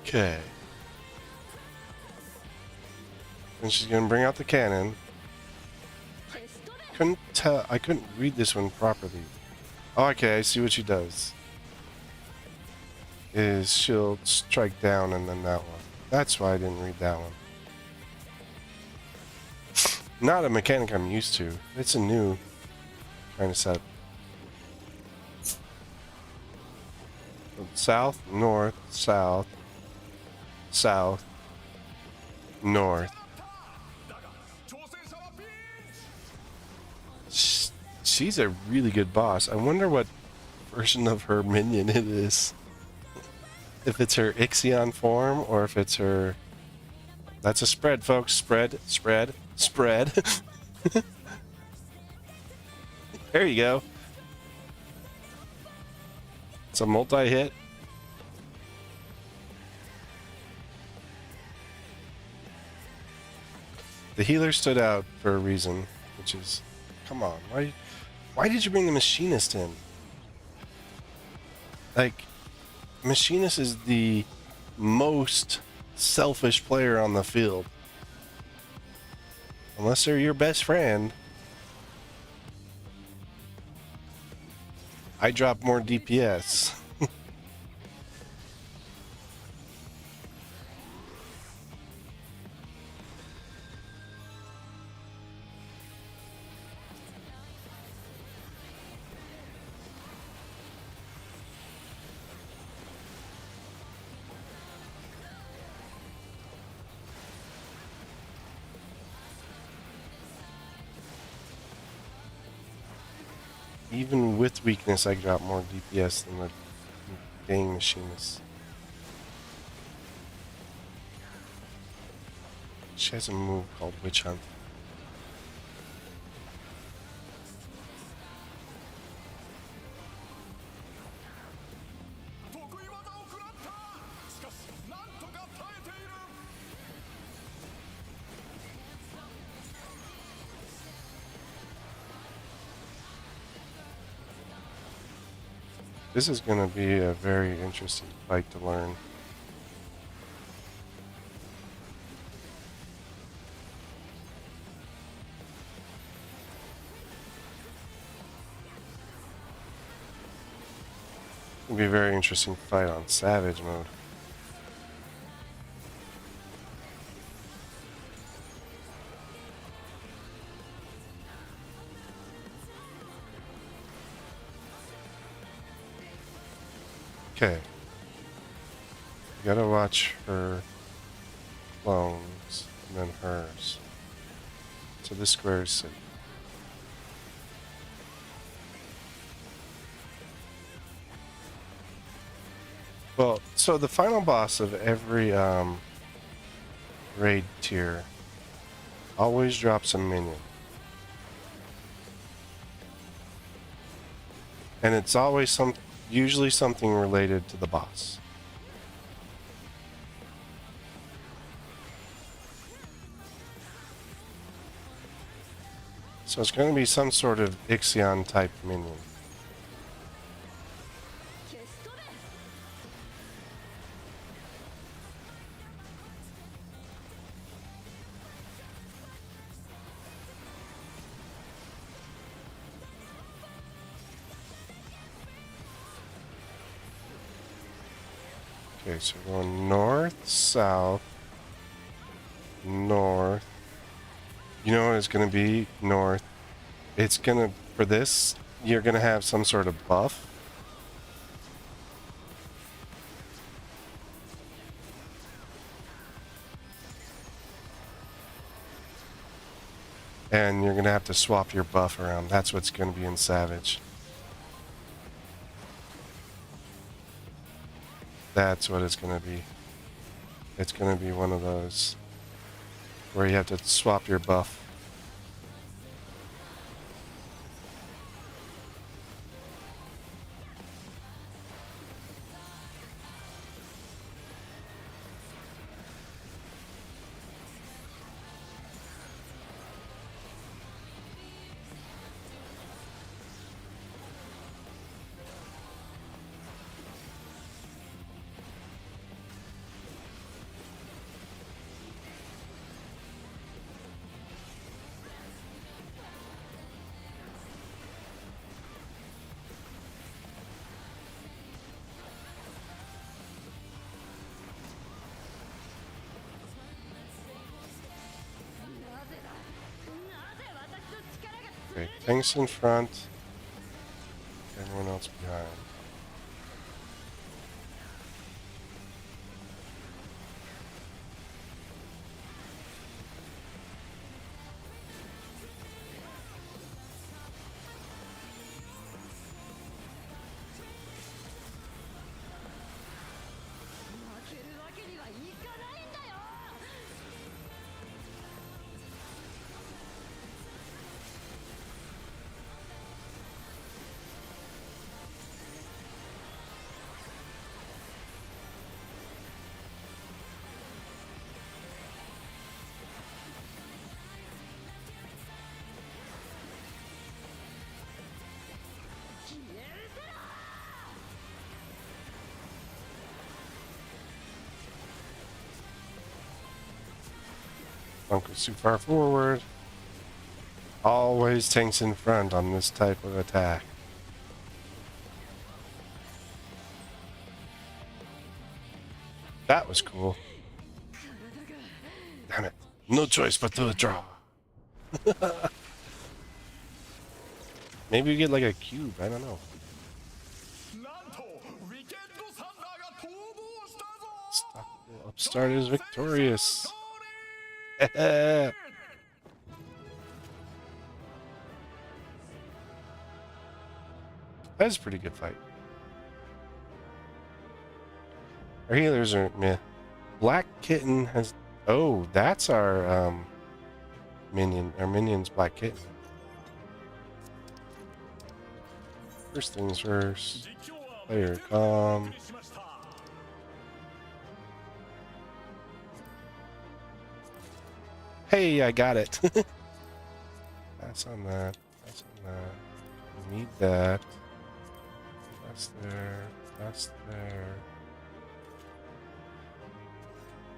Speaker 1: Okay. And she's gonna bring out the cannon. Couldn't tell. I couldn't read this one properly. Oh, okay, I see what she does. Is she'll strike down and then that one. That's why I didn't read that one. Not a mechanic I'm used to. It's a new kind of setup. South, north, south, south, north. She's a really good boss. I wonder what version of her minion it is. If it's her Ixion form or if it's her... That's a spread, folks. Spread, spread, spread. There you go. It's a multi-hit. The healer stood out for a reason, which is... Come on, why did you bring the machinist in? Like, machinist is the most selfish player on the field. Unless they're your best friend. I drop more DPS. Even with weakness, I drop more DPS than the dang machinist. She has a move called Witch Hunt. This is going to be a very interesting fight to learn. It'll be a very interesting fight on Savage mode. Okay. You gotta watch her clones and then hers. So this square is safe. Well, so the final boss of every raid tier always drops a minion. And it's always usually something related to the boss. So it's going to be some sort of Ixion type minion. Okay, so we're going north, south, north, You know what it's going to be? North. It's going to, for this, you're going to have some sort of buff. And you're going to have to swap your buff around. That's what's going to be in Savage. That's what it's going to be. It's going to be one of those where you have to swap your buff. Okay, tanks in front, everyone else behind. Bunker's too far forward. Always tanks in front on this type of attack. That was cool. Damn it. No choice but to withdraw. Maybe we get like a cube. I don't know. Upstart is victorious. That's a pretty good fight. Our healers are meh. Black Kitten has... Oh, that's our minion. Our minion's Black Kitten. First things first. Player calm. Hey, I got it. Pass on that. Pass on that. Need that. That's there. That's there.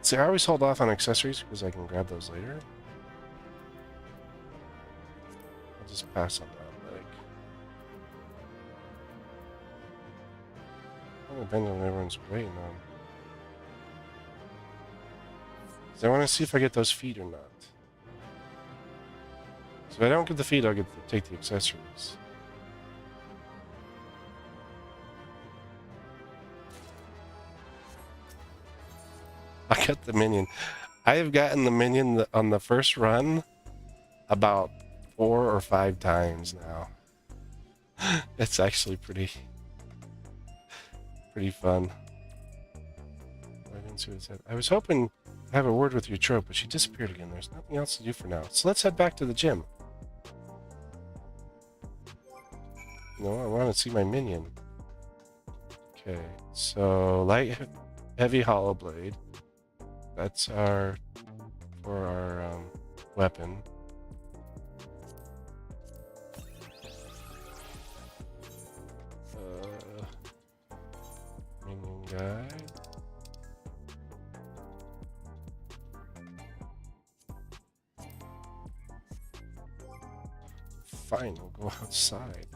Speaker 1: See, I always hold off on accessories because I can grab those later. I'll just pass on that leg. I'll depend on everyone's waiting on. So I want to see if I get those feet or not. So if I don't get the feet, I'll get to take the accessories. I got the minion. I have gotten the minion on the first run about 4 or 5 times now. It's actually pretty fun. I didn't see what it said. I was hoping to have a word with your trope, but she disappeared again. There's nothing else to do for now. So let's head back to the gym. No, I want to see my minion. Okay, so light, heavy hollow blade. That's our weapon. Minion guy. Fine, we'll go outside.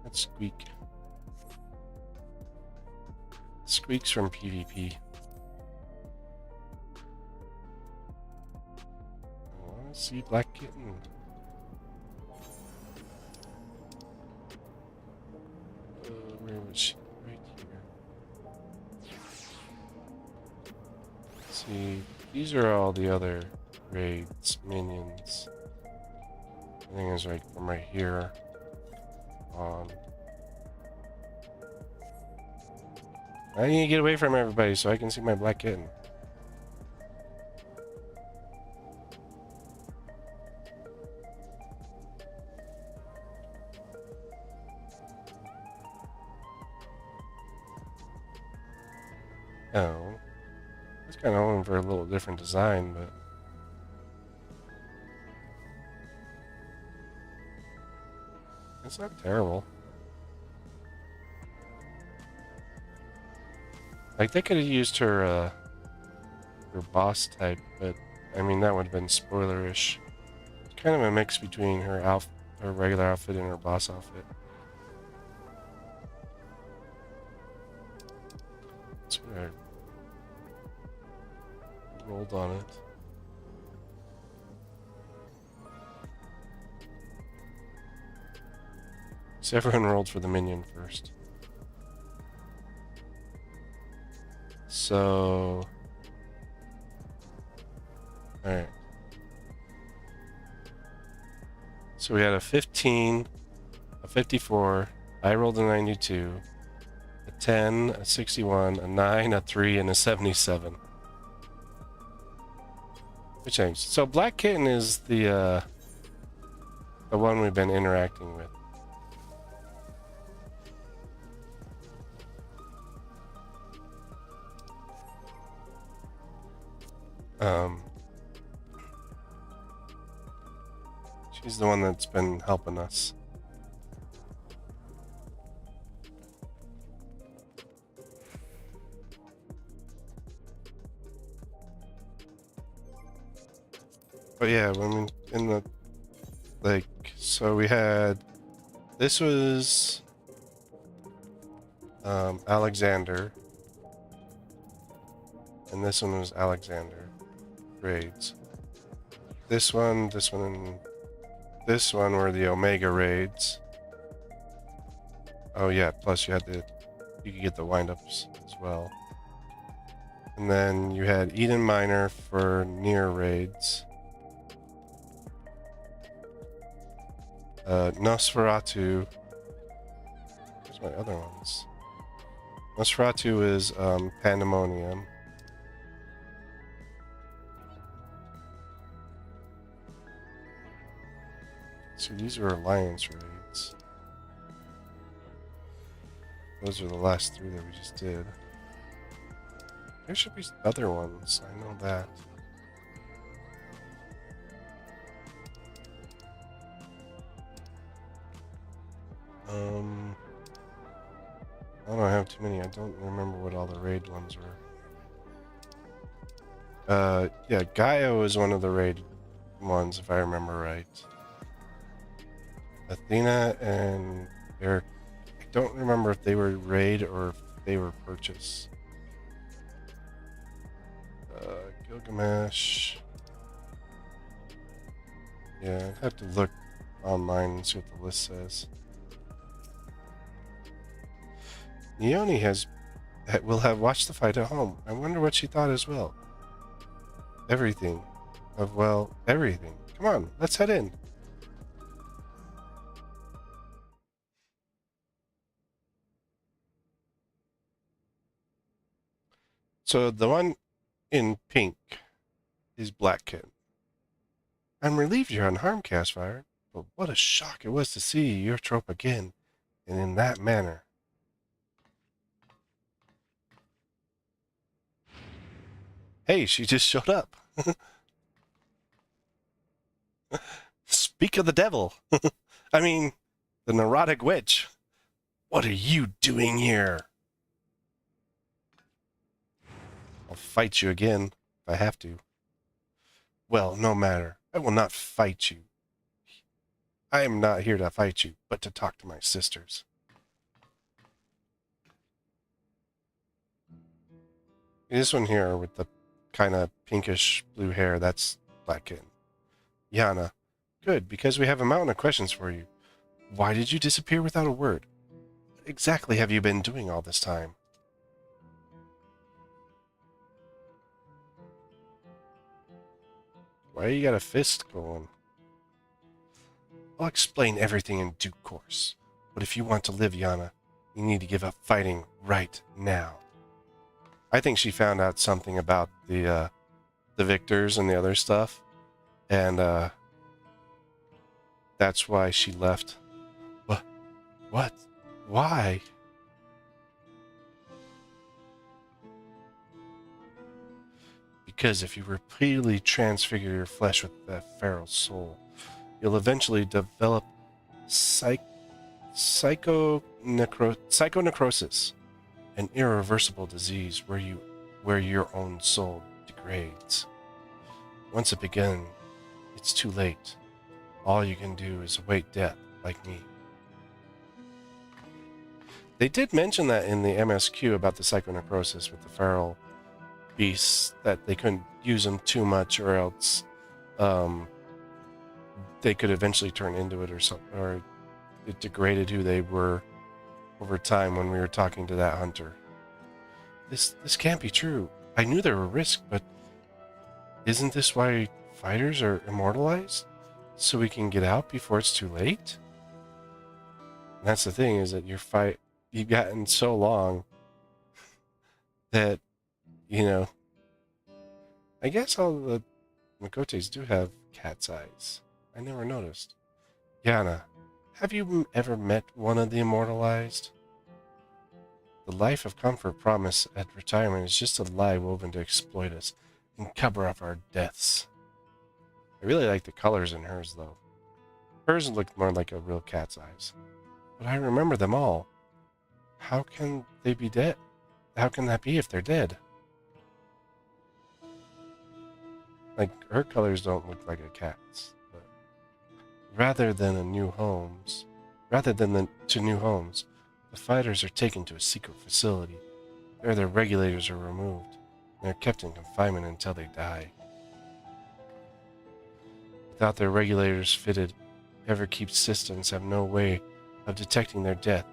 Speaker 1: Let's squeak. Squeaks from PvP. see Black Kitten. Where was she? Right here. Let's see, these are all the other raids minions. I think it's like from right here on. I need to get away from everybody so I can see my Black Kitten. Oh, I was kind of hoping for a little different design, but it's not terrible. Like, they could have used her boss type, but I mean, that would have been spoilerish. It's kind of a mix between her regular outfit and her boss outfit. That's what I rolled on it. So everyone rolled for the minion first. So, alright. So we had a 15, a 54, I rolled a 92, a 10, a 61, a 9, a 3, and a 77. We changed. So Black Kitten is the one we've been interacting with. She's the one that's been helping us. But yeah, when we in the so we had this was Alexander, and this one was Alexander raids. This one, and this one were the Omega raids. Oh yeah, plus you could get the windups as well. And then you had Eden Minor for near raids. Nosferatu. Where's my other ones? Nosferatu is Pandemonium. So these are Alliance raids. Those are the last 3 that we just did. There should be other ones, I know that. I don't have too many. I don't remember what all the raid ones were. Yeah, Gaio is one of the raid ones, if I remember right. Athena and Eric, I don't remember if they were raid or if they were purchase. Gilgamesh. Yeah, I'd have to look online and see what the list says. Neone will have watched the fight at home. I wonder what she thought as well. Everything. Everything. Come on, let's head in. So the one in pink is Black Kitten. I'm relieved you're unharmed, Castfire, but what a shock it was to see your trope again, and in that manner. Hey, she just showed up. Speak of the devil. I mean, the neurotic witch. What are you doing here? I'll fight you again if I have to. Well, no matter. I will not fight you. I am not here to fight you, but to talk to my sisters. This one here with the kind of pinkish blue hair, that's Black Kitten. Yana. Good, because we have a mountain of questions for you. Why did you disappear without a word? What exactly have you been doing all this time? Why you got a fist going? I'll explain everything in due course. But if you want to live, Yana, you need to give up fighting right now. I think she found out something about the victors and the other stuff, and that's why she left. What? What? Why? Because if you repeatedly transfigure your flesh with that feral soul, you'll eventually develop psychonecrosis, an irreversible disease where your own soul degrades. Once it begins, it's too late. All you can do is await death, like me. They did mention that in the MSQ about the psychonecrosis with the feral beasts, that they couldn't use them too much, or else they could eventually turn into it, or something, or it degraded who they were over time. When we were talking to that hunter, this can't be true. I knew there were risks, but isn't this why fighters are immortalized? So we can get out before it's too late? And that's the thing, is that you've gotten so long that, you know, I guess all the Makotes do have cat's eyes. I never noticed. Yana, have you ever met one of the immortalized? The life of comfort promised at retirement is just a lie woven to exploit us and cover up our deaths. I really like the colors in hers, though. Hers looked more like a real cat's eyes. But I remember them all. How can they be dead? How can that be if they're dead? Like, her colors don't look like a cat's. But rather than to new homes, the fighters are taken to a secret facility. There their regulators are removed, and they're kept in confinement until they die. Without their regulators fitted, Everkeep systems have no way of detecting their death,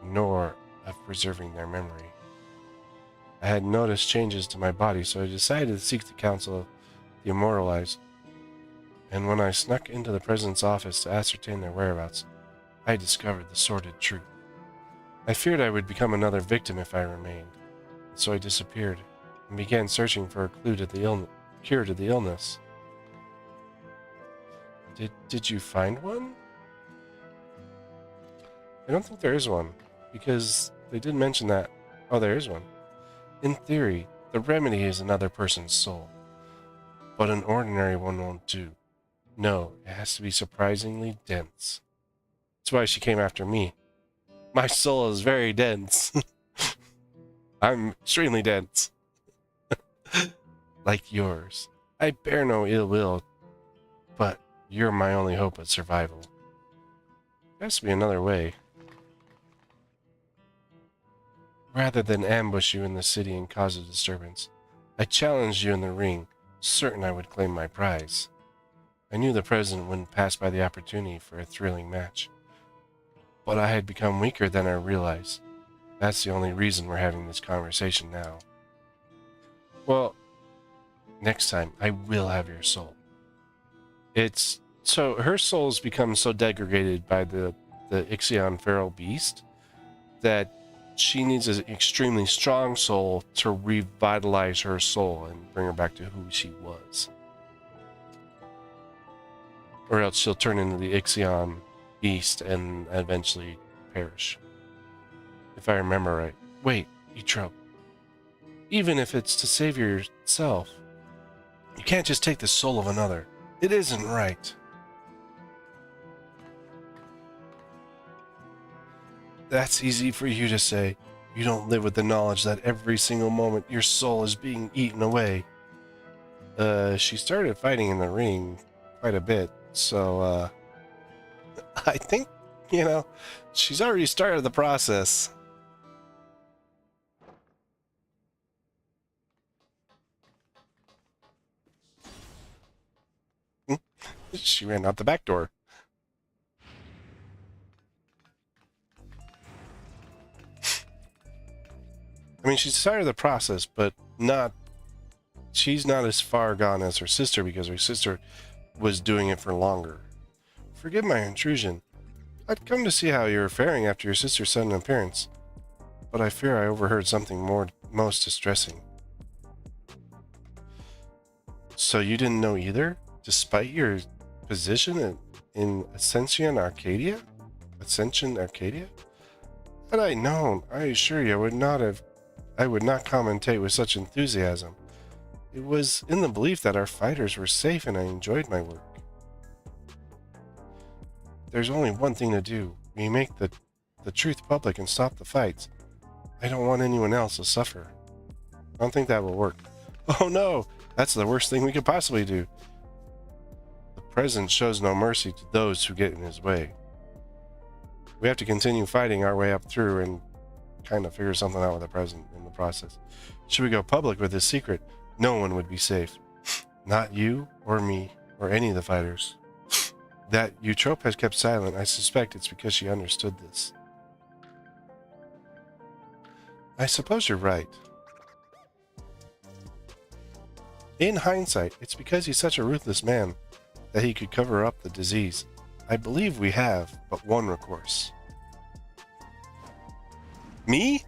Speaker 1: nor of preserving their memory. I had noticed changes to my body, so I decided to seek the counsel of the immortalized, and when I snuck into the president's office to ascertain their whereabouts, I discovered the sordid truth. I feared I would become another victim if I remained, so I disappeared and began searching for a clue to the cure to the illness. Did you find one? I don't think there is one, because they did mention that. Oh, there is one. In theory, the remedy is another person's soul, but an ordinary one won't do. No, it has to be surprisingly dense. That's why she came after me. My soul is very dense. I'm extremely dense. Like yours. I bear no ill will, but you're my only hope of survival. There has to be another way. Rather than ambush you in the city and cause a disturbance, I challenged you in the ring, certain I would claim my prize. I knew the president wouldn't pass by the opportunity for a thrilling match, but I had become weaker than I realized. That's the only reason we're having this conversation now. Well, next time I will have your soul. It's so her soul's become so degraded by the Ixion feral beast that she needs an extremely strong soul to revitalize her soul and bring her back to who she was. Or else she'll turn into the Ixion beast and eventually perish. If I remember right. Wait, Etro. Even if it's to save yourself, you can't just take the soul of another. It isn't right. That's easy for you to say. You don't live with the knowledge that every single moment your soul is being eaten away. She started fighting in the ring quite a bit, so, I think, she's already started the process. She ran out the back door. I mean, she's started the process, but she's not as far gone as her sister because her sister was doing it for longer. Forgive my intrusion. I'd come to see how you were faring after your sister's sudden appearance, but I fear I overheard something most distressing. So you didn't know either, despite your position in Ascension Arcadia? Had I known, I assure you, I would not commentate with such enthusiasm. It was in the belief that our fighters were safe and I enjoyed my work. There's only one thing to do. We make the truth public and stop the fights. I don't want anyone else to suffer. I don't think that will work. Oh no! That's the worst thing we could possibly do. The President shows no mercy to those who get in his way. We have to continue fighting our way up through and kind of figure something out with the President in the process. Should we go public with this secret, no one would be safe. Not you or me or any of the fighters. That Eutrope has kept silent, I suspect it's because she understood this. I suppose you're right. In hindsight, it's because he's such a ruthless man that he could cover up the disease. I believe we have but one recourse. Me?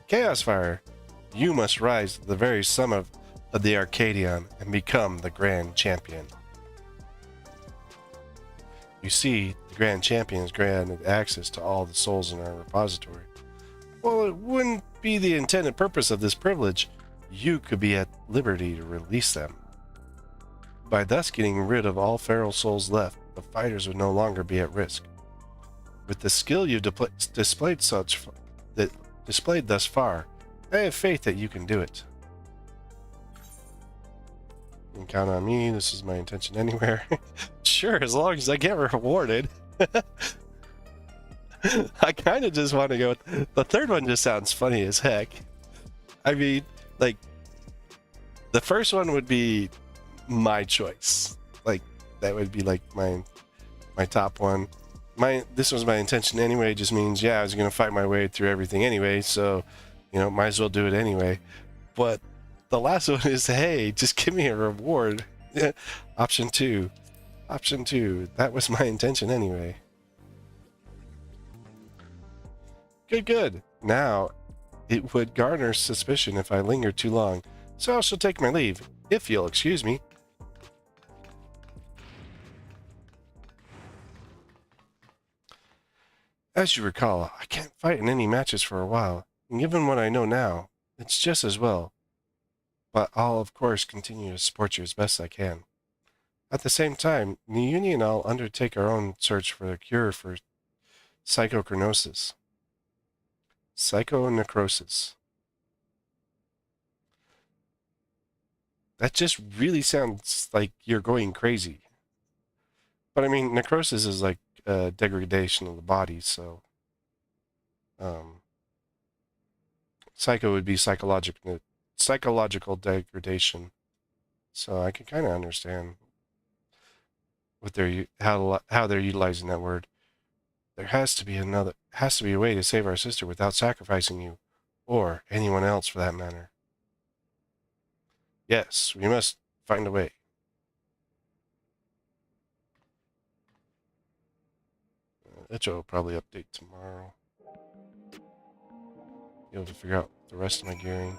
Speaker 1: Chaos Fire. You must rise to the very summit of the Arcadion and become the Grand Champion. You see, the Grand Champion is granted access to all the souls in our repository. Well, it wouldn't be the intended purpose of this privilege. You could be at liberty to release them. By thus getting rid of all feral souls left, the fighters would no longer be at risk. With the skill you've displayed thus far, I have faith that you can do it. You can count on me. This is my intention anywhere. Sure, as long as I get rewarded. I kind of just want to go. The third one just sounds funny as heck. I mean, like, the first one would be my choice. Like, that would be like my top one. This was my intention anyway. Just means, yeah, I was gonna fight my way through everything anyway. So, you know, might as well do it anyway. But the last one is, hey, just give me a reward. Option two. That was my intention anyway. Good. Now, it would garner suspicion if I linger too long, so I shall take my leave, if you'll excuse me. As you recall, I can't fight in any matches for a while, and given what I know now, it's just as well. But I'll, of course, continue to support you as best I can. At the same time, the Union and I'll undertake our own search for a cure for psychonecrosis. That just really sounds like you're going crazy. But I mean, necrosis is like degradation of the body, so psycho would be psychological degradation. So I can kind of understand what how they're utilizing that word. There has to be a way to save our sister without sacrificing you, or anyone else for that matter. Yes, we must find a way. Echo will probably update tomorrow. Be able to figure out the rest of my gearing.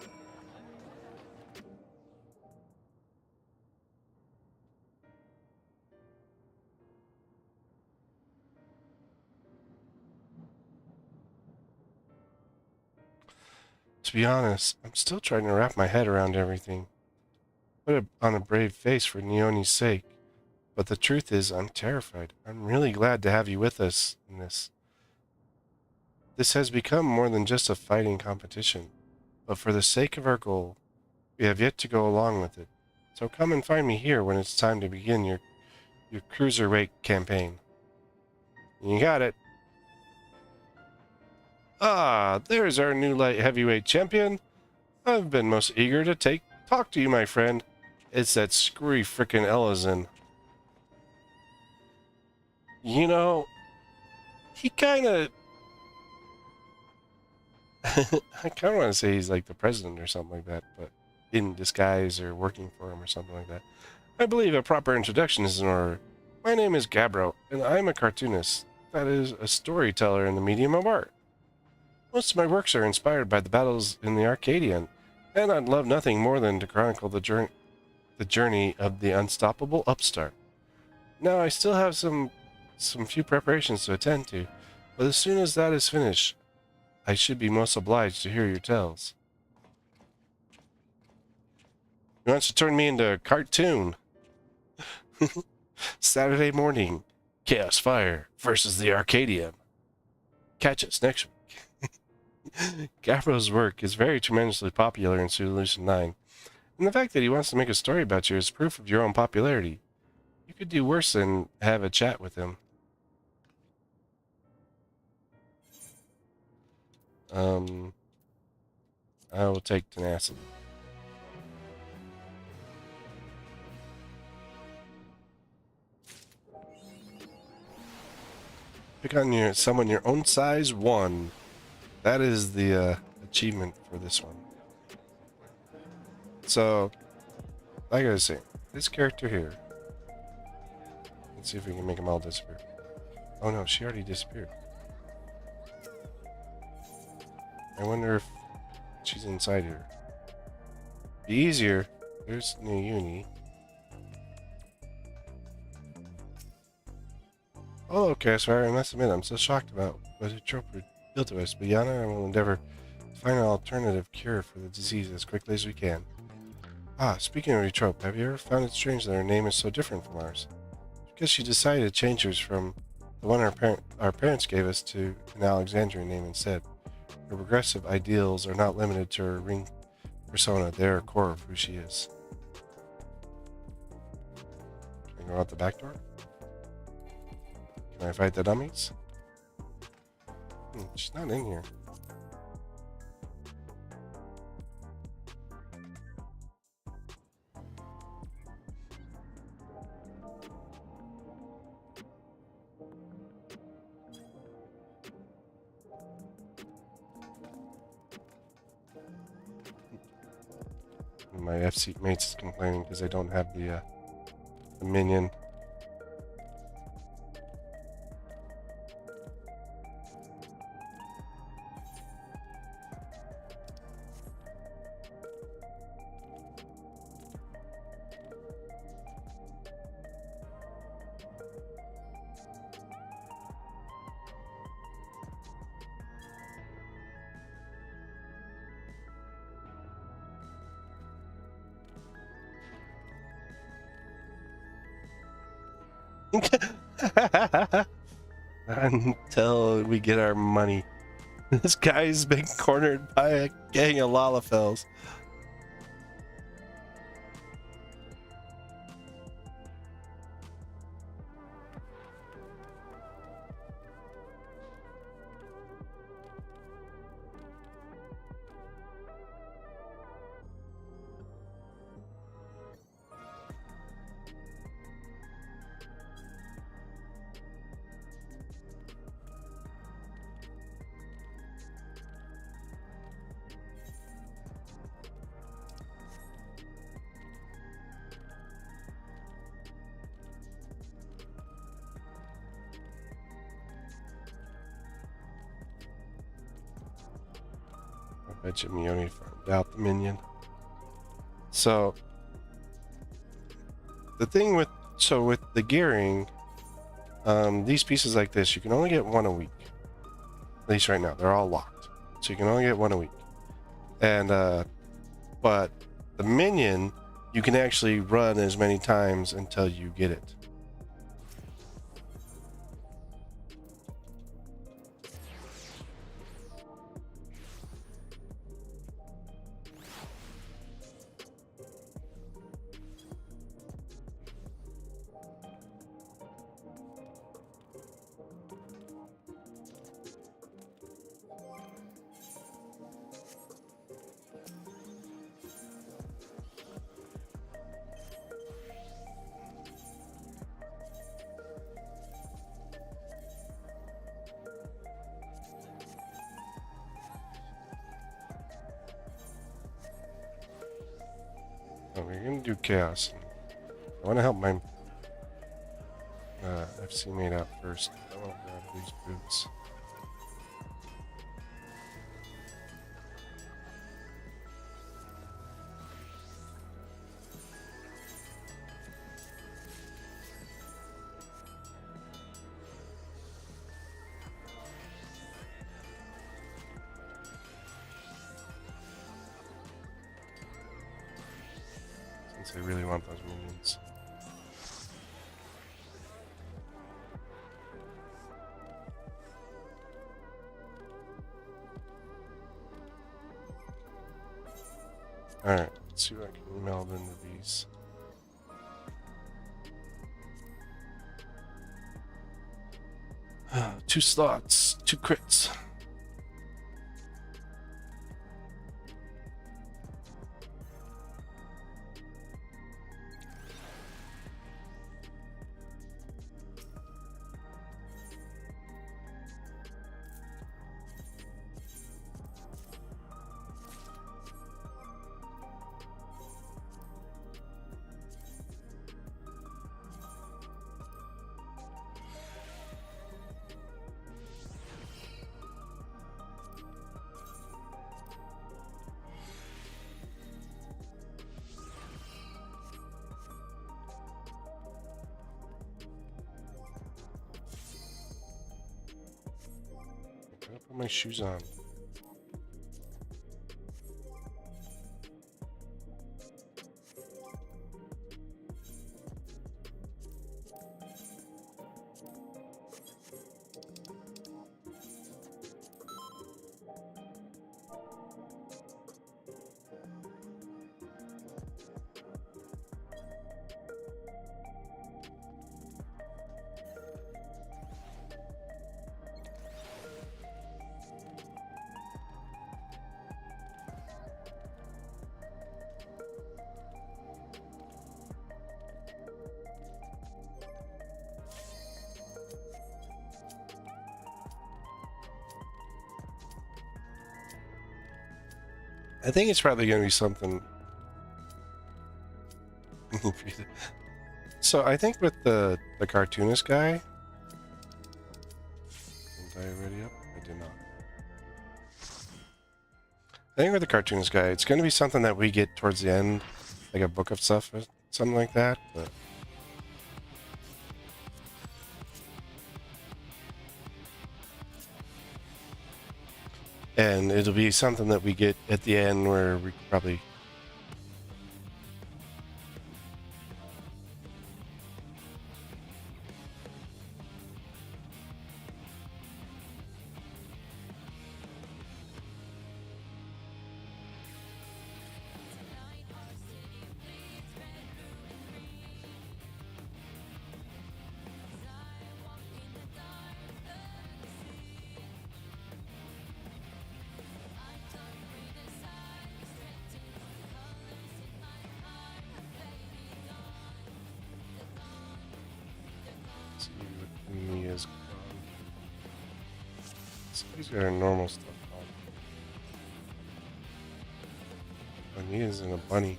Speaker 1: To be honest, I'm still trying to wrap my head around everything. Put on a brave face for Neoni's sake. But the truth is, I'm terrified. I'm really glad to have you with us in this. This has become more than just a fighting competition. But for the sake of our goal, we have yet to go along with it. So come and find me here when it's time to begin your cruiserweight campaign. You got it. Ah, there's our new light heavyweight champion. I've been most eager to talk to you, my friend. It's that screwy frickin' Ellison. You know, he kind of... I kind of want to say he's like the president or something like that, but in disguise or working for him or something like that. I believe a proper introduction is in order. My name is Gabbro, and I'm a cartoonist. That is, a storyteller in the medium of art. Most of my works are inspired by the battles in the Arcadion, and I'd love nothing more than to chronicle the journey of the unstoppable upstart. Now, I still have some few preparations to attend to, but as soon as that is finished, I should be most obliged to hear your tales. He wants to turn me into a cartoon. Saturday morning, Chaos Fire versus the Arcadion. Catch us next week. Gabbro's work is very tremendously popular in Solution 9, and the fact that he wants to make a story about you is proof of your own popularity. You could do worse than have a chat with him. I will take tenacity. Pick on someone your own size 1. That is the achievement for this one. So, I gotta say, this character here. Let's see if we can make them all disappear. Oh no, she already disappeared. I wonder if she's inside here. Be easier. There's New Uni. Oh, okay, sorry, I must admit, I'm so shocked about what a trope revealed to us. But Yana, I will endeavor to find an alternative cure for the disease as quickly as we can. Ah, speaking of Eutrope, have you ever found it strange that her name is so different from ours? Because she decided to change hers from the one our parents gave us to an Alexandrian name instead. Her progressive ideals are not limited to her ring persona, they're a core of who she is. Can I go out the back door? Can I fight the dummies? She's not in here. My FC mates is complaining because I don't have the minion. Until we get our money. This guy's been cornered by a gang of Lalafels. I bet you Mione farmed out the minion. So the thing with the gearing, these pieces like this, you can only get one a week. At least right now, they're all locked, so you can only get one a week. And but the minion, you can actually run as many times until you get it. Oh, we're gonna do chaos. I want to help my FC mate out first. I want to grab these boots. Since I really want those minions. Alright, let's see what I can meld into these. Two slots, 2 crits. Gotta put my shoes on. I think it's probably going to be something. So I think with the cartoonist guy. Did I already up? I did not. I think with the cartoonist guy, it's going to be something that we get towards the end, like a book of stuff or something like that. But and it'll be something that we get at the end where we probably. Mia's gone. So he's got our normal stuff on. Oh, Mia's in a bunny.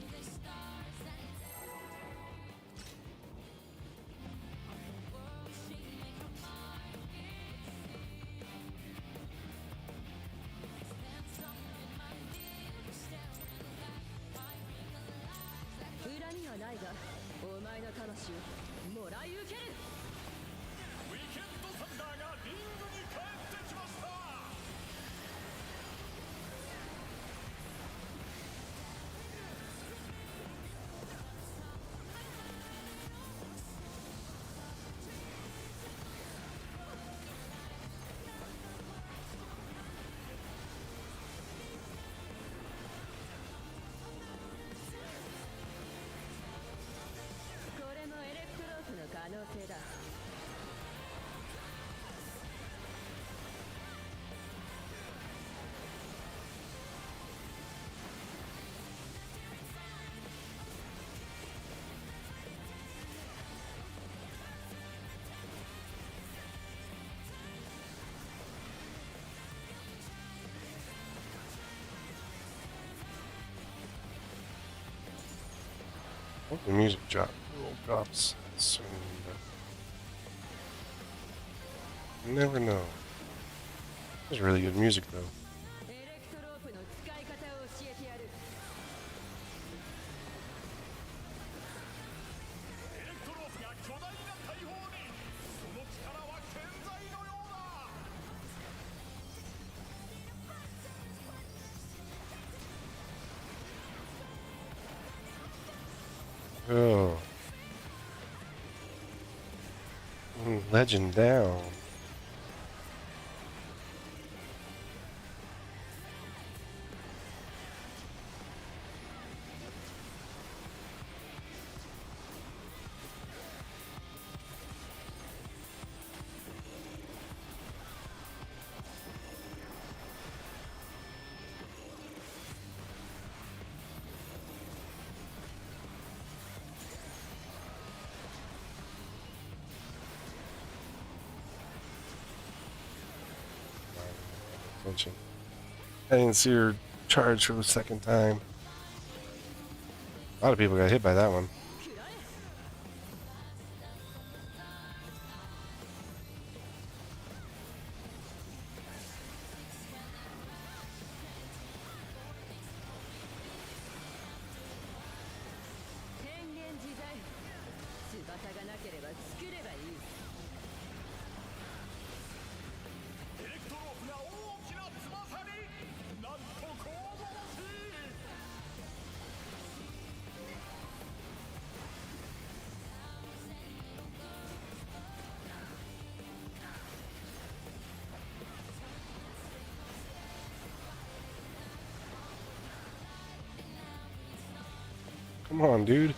Speaker 1: Hope the music drops soon, but you never know. It's really good music though. Oh. Legend down. Attention. I didn't see her charge for the second time. A lot of people got hit by that one. Come on, dude.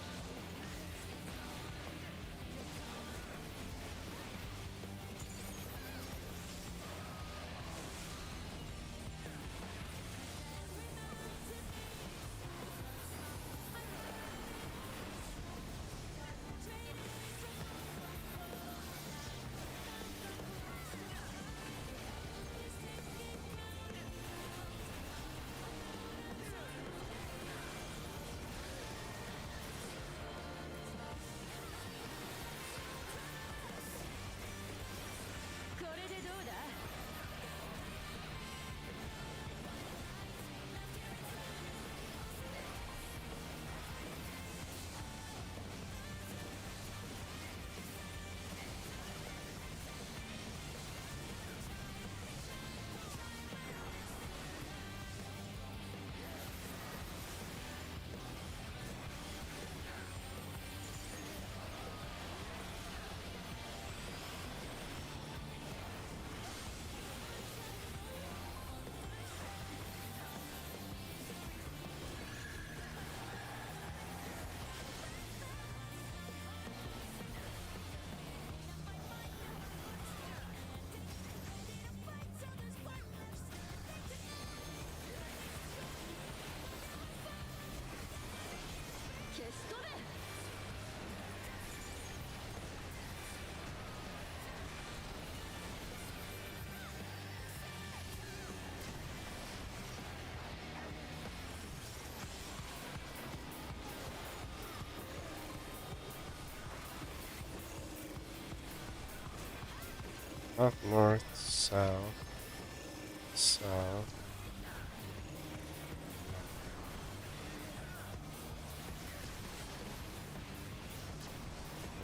Speaker 1: Up, north, south, south.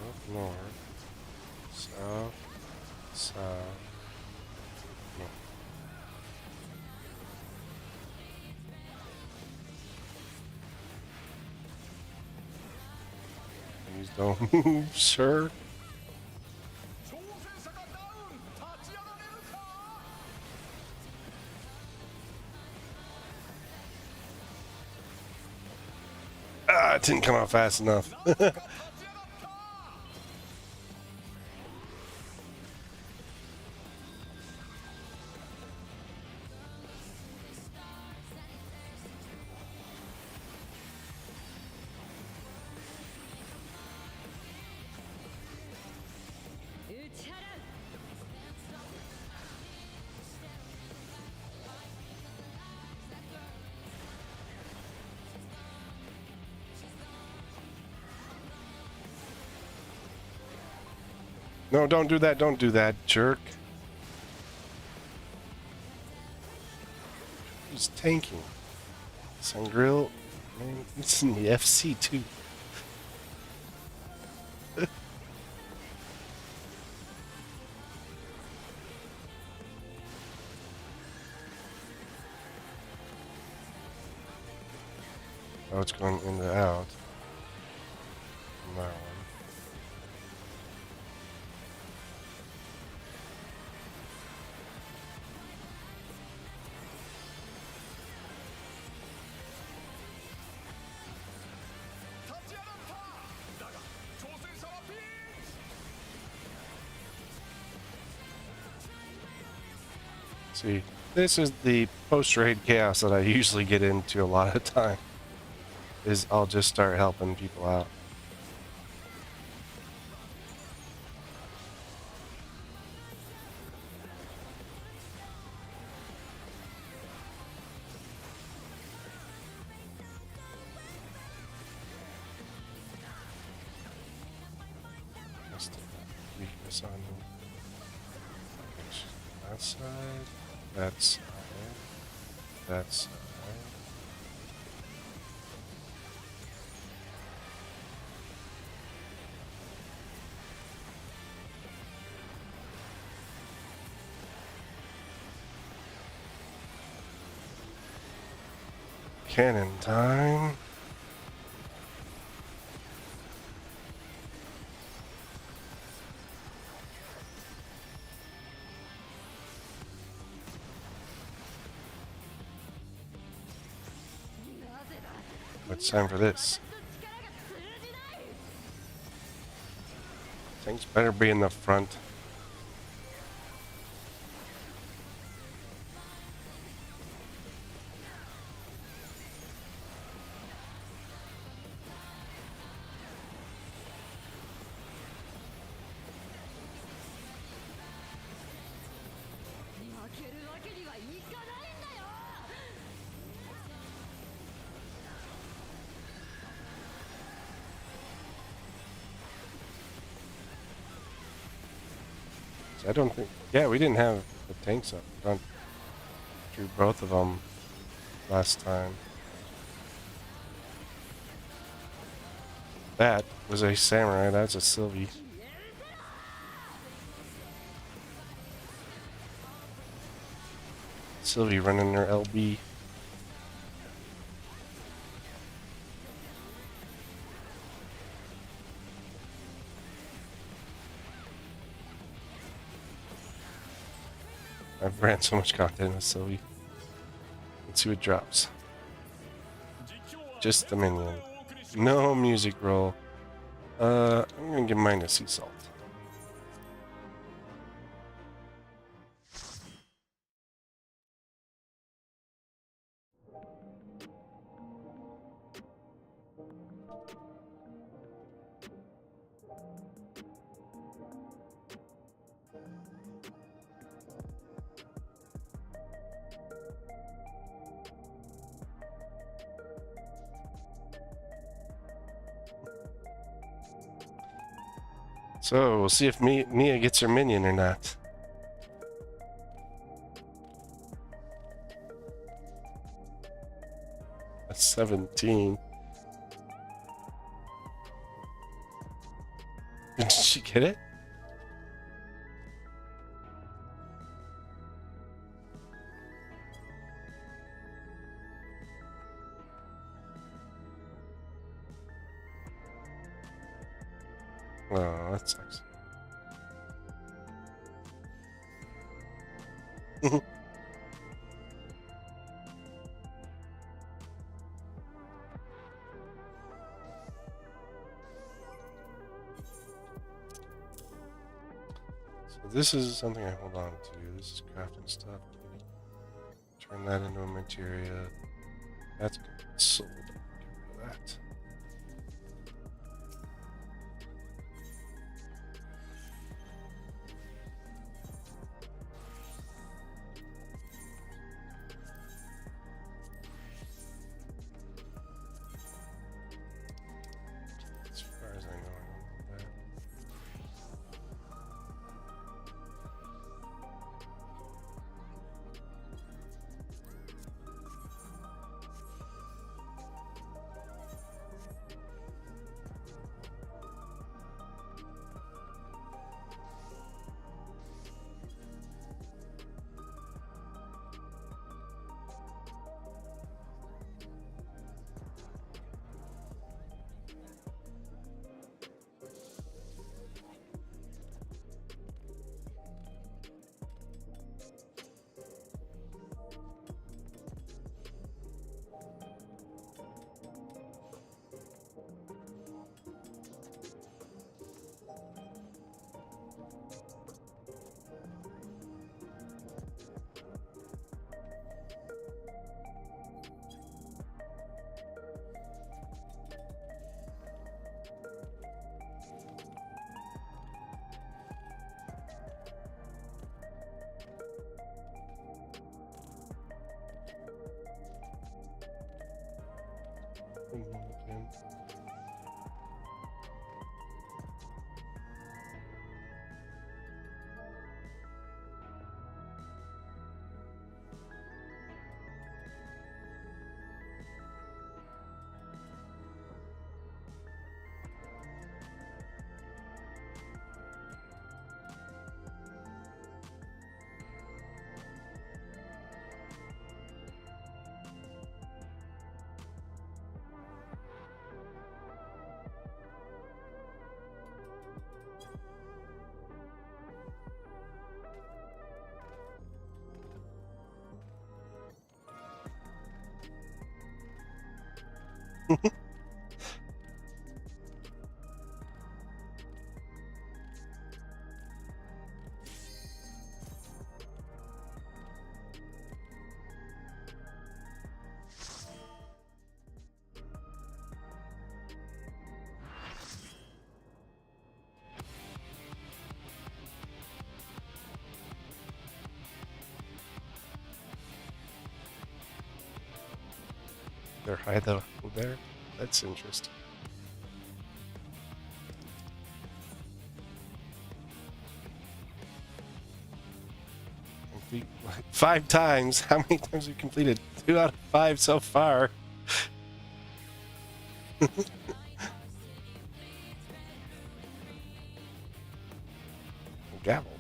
Speaker 1: Up, north, south, south, north. Please don't move, sir. Ah, it didn't come out fast enough. No, don't do that. Don't do that, jerk. Who's tanking? Sangrill? Man, it's in the FC too. Oh, it's going in and out. That one. See, this is the post-raid chaos that I usually get into a lot of the time. Is I'll just start helping people out. Just weakness on that side, that side, that side. Cannon time. It's time for this. Tanks better be in the front. I don't think... Yeah, we didn't have the tanks up front. Drew both of them last time. That was a samurai. That's a Sylvie. Sylvie running her LB. I've ran so much content with Sylvie. Let's see what drops. Just the minion. No music roll. I'm gonna give mine a sea salt. So, we'll see if Mia gets her minion or not. That's 17. Did she get it? Oh, that sucks. So this is something I hold on to. This is crafting stuff. Turn that into a materia. That's gonna get sold. Get rid of that. As far as I know, I don't know that. They're high though there. That's interesting. Complete like 5 times. How many times have we completed? 2 out of 5 so far. Gavel.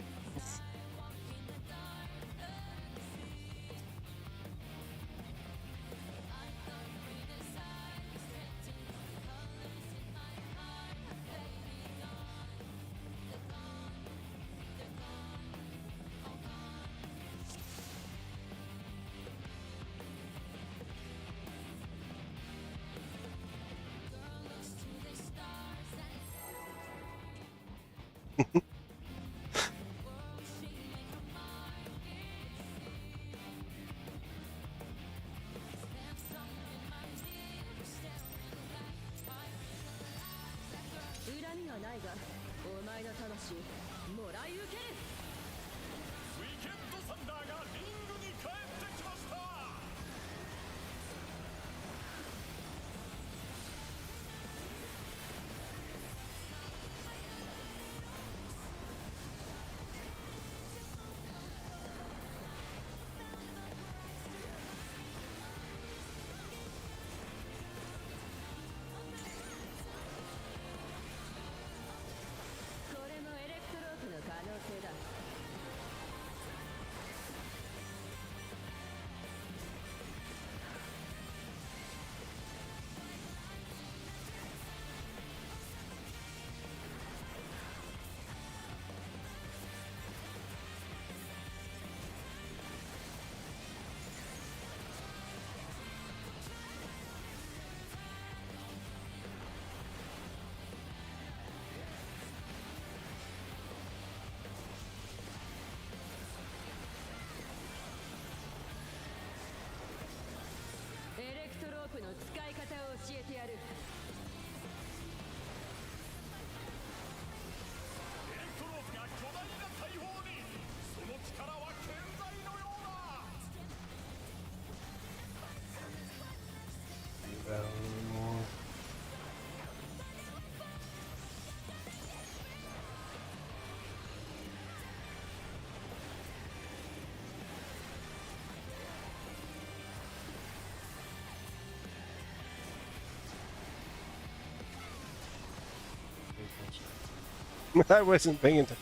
Speaker 1: I wasn't paying attention.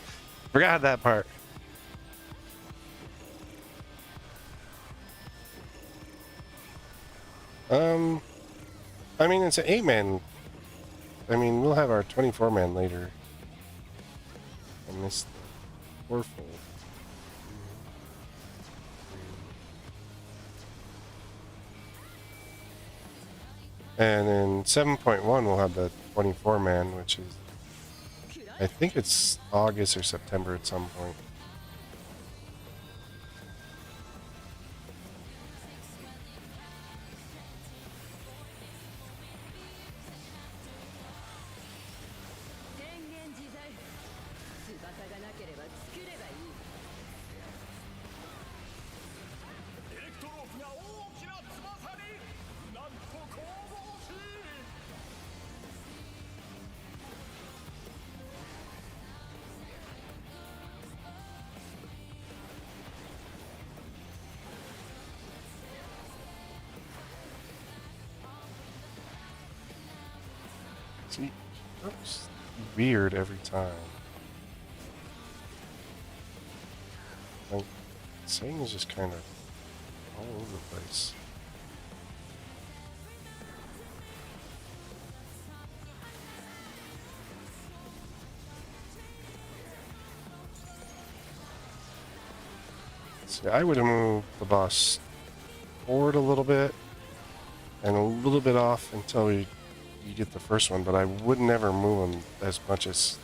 Speaker 1: Forgot that part. I mean, it's an 8-man. I mean, we'll have our 24-man later. I missed the 4-fold. And in 7.1, we'll have the 24-man, which is, I think it's August or September at some point. See, looks weird every time. Like, Satan is just kind of all over the place. See, I would have moved the boss forward a little bit and a little bit off until you get the first one, but I would never move him as much as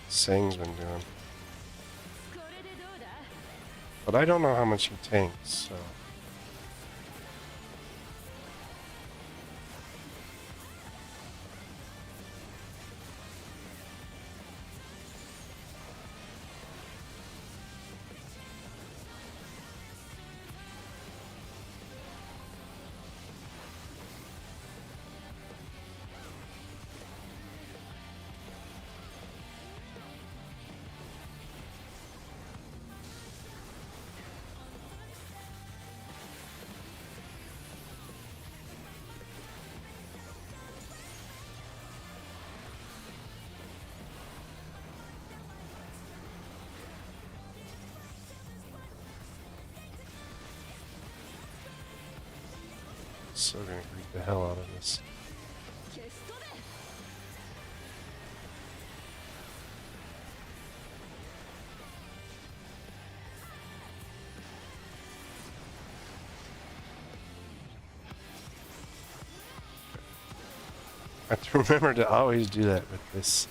Speaker 1: Sang's been doing. But I don't know how much he tanks, so... So gonna beat the hell out of this. I have to remember to always do that with this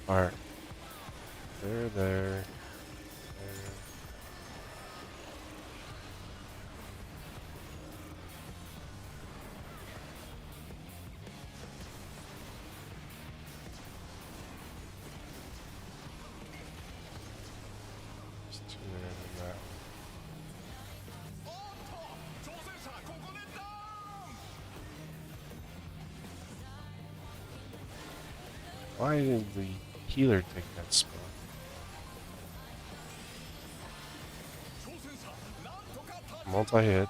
Speaker 1: part. There. Just two there and that. Why did the healer take that spot? Multi-hit.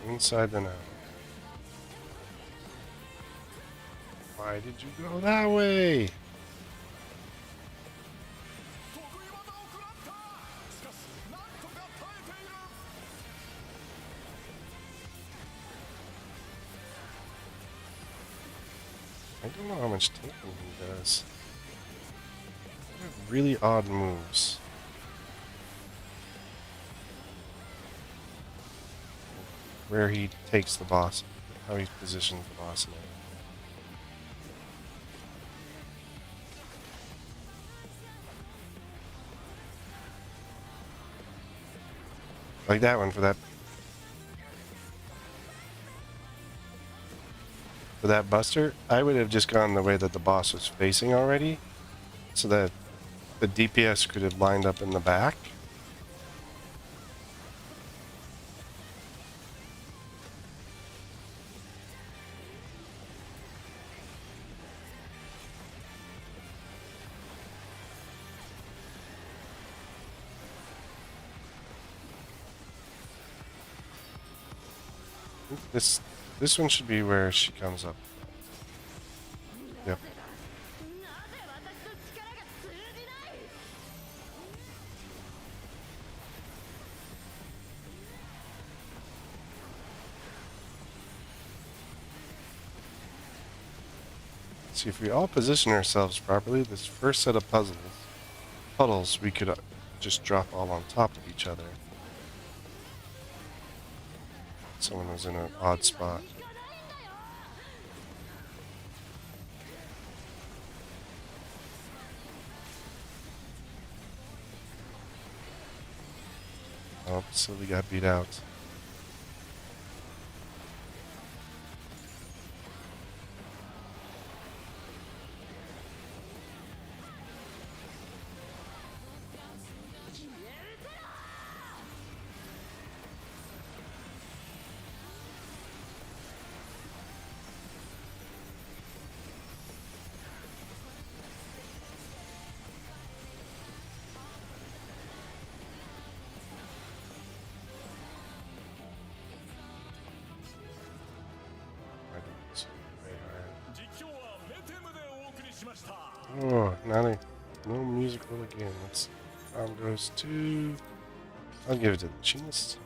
Speaker 1: Inside the net. Why did you go that way? I don't know how much taking he does. They have really odd moves. Where he takes the boss, how he positions the boss in it. Like that one for that buster, I would have just gone the way that the boss was facing already, so that the DPS could have lined up in the back. This one should be where she comes up. Yep. See, if we all position ourselves properly, this first set of puddles, we could just drop all on top of each other. Someone was in an odd spot. Oh, so we got beat out. Oh, no musical again. Let's goes to. I'll give it to the machinist.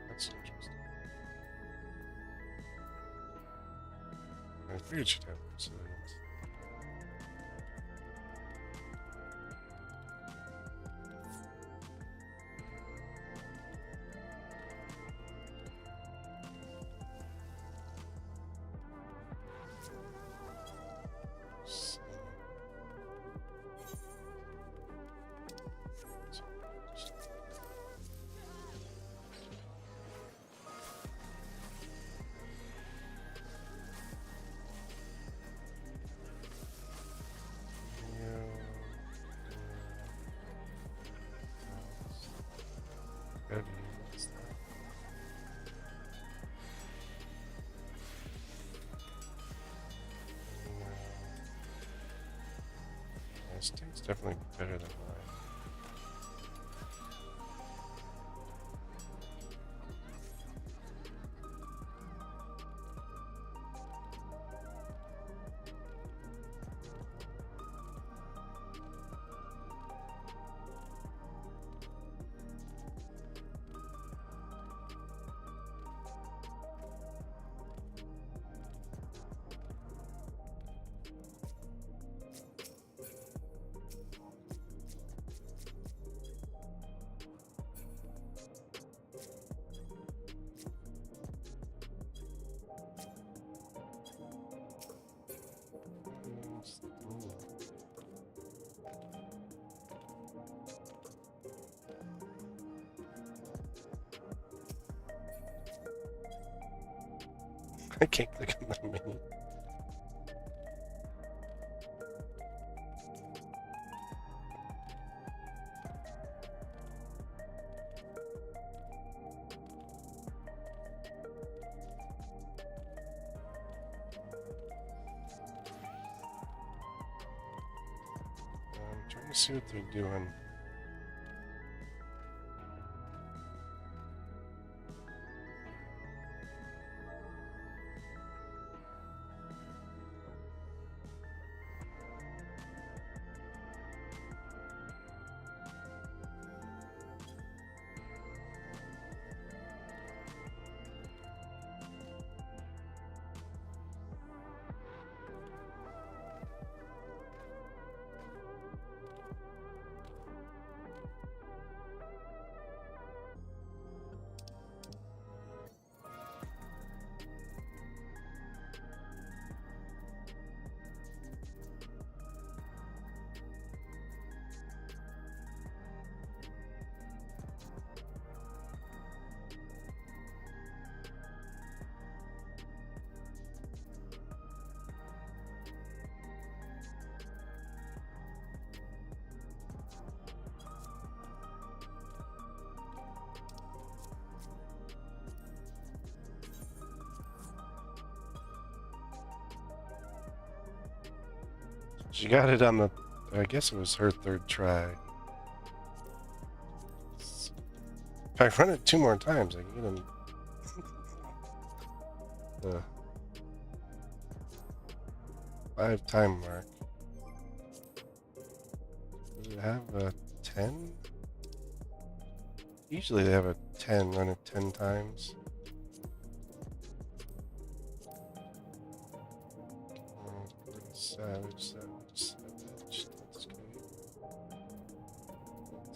Speaker 1: That's interesting. I figured she'd have civilians. This thing's definitely better than mine. I can't click on that menu. I'm trying to see what they're doing. She got it on the, I guess it was her third try. If I run it 2 more times, I can get him. The 5-time mark. Does it have a 10? Usually they have a 10, run it 10 times. Savage. Let's go.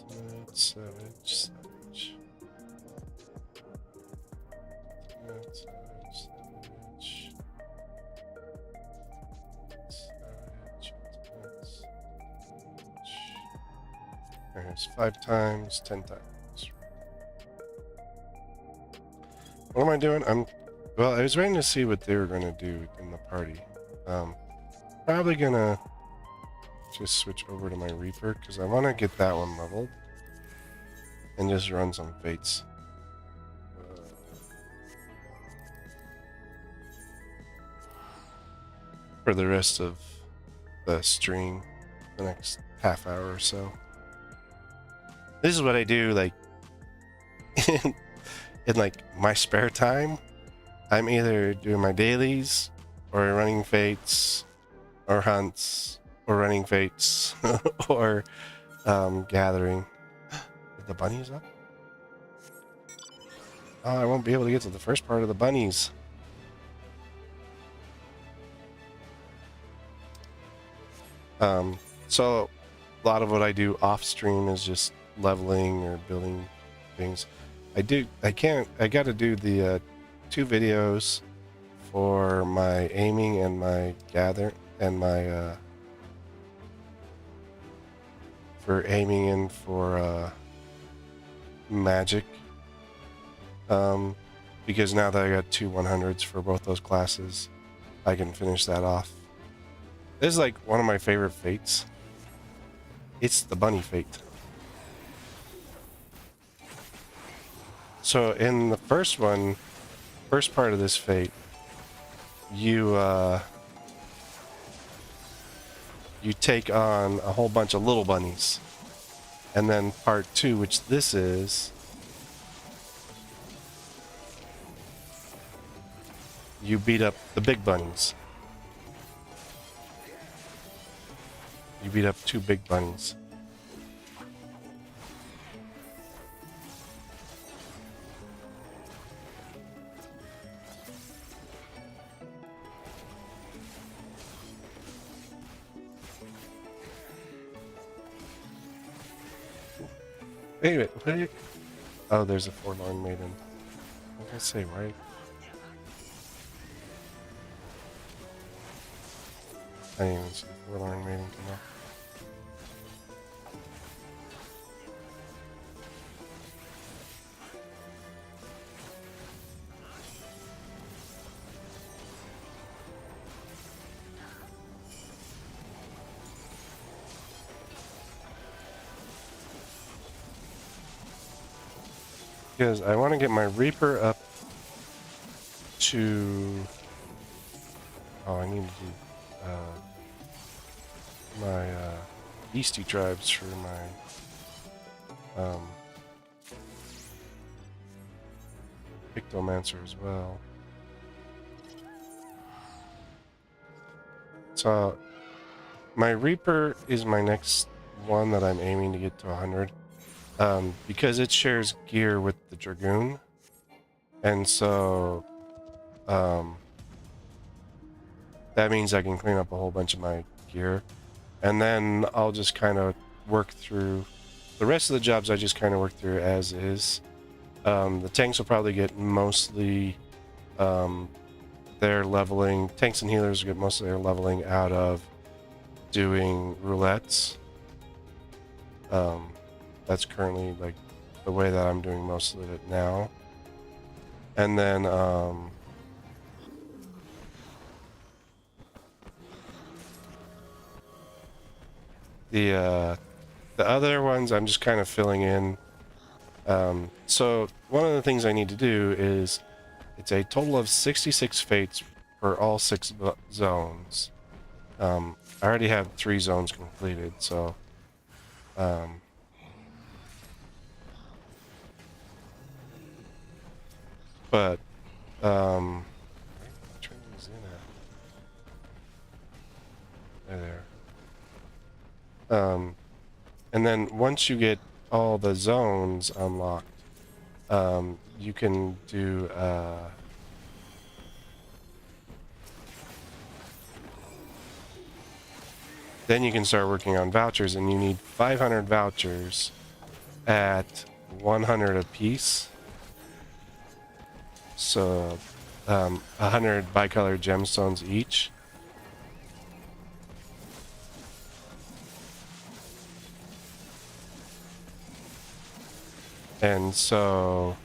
Speaker 1: Ultimate Savage. Ultimate Savage. There's 5 times, 10 times. What am I doing? Well, I was waiting to see what they were going to do in the party. Probably gonna just switch over to my Reaper because I want to get that one leveled and just run some fates. For the rest of the stream, the next half hour or so. This is what I do, like, in like my spare time. I'm either doing my dailies or running fates or hunts or running fates or gathering. The bunnies up? Oh, I won't be able to get to the first part of the bunnies. So a lot of what I do off stream is just leveling or building things. I gotta do the 2 videos for my aiming and my gather and my for aiming and for magic, because now that I got 2 100s for both those classes, I can finish that off. This is like one of my favorite fates. It's the bunny fate. So in the first part of this fate, you take on a whole bunch of little bunnies. And then part 2, which this is, you beat up the big bunnies. You beat up 2 big bunnies. Wait a minute, what are you? Oh, there's a forlorn maiden. What did I say, right? I didn't even see the forlorn maiden come up. Because I want to get my Reaper up to... Oh, I need to do my Beastie tribes for my Pictomancer as well. So my Reaper is my next one that I'm aiming to get to 100. Because it shares gear with the Dragoon, and so that means I can clean up a whole bunch of my gear, and then I'll just kind of work through the rest of the jobs. I just kind of work through as is. The tanks will probably get mostly their leveling. Tanks and healers will get most of their leveling out of doing roulettes. That's currently like the way that I'm doing most of it now. And then the other ones I'm just kind of filling in. So one of the things I need to do is, it's a total of 66 fates for all 6 zones. I already have 3 zones completed, so but training's in there. And then once you get all the zones unlocked, you can do then you can start working on vouchers, and you need 500 vouchers at 100 apiece. So 100 bicolored gemstones each. And so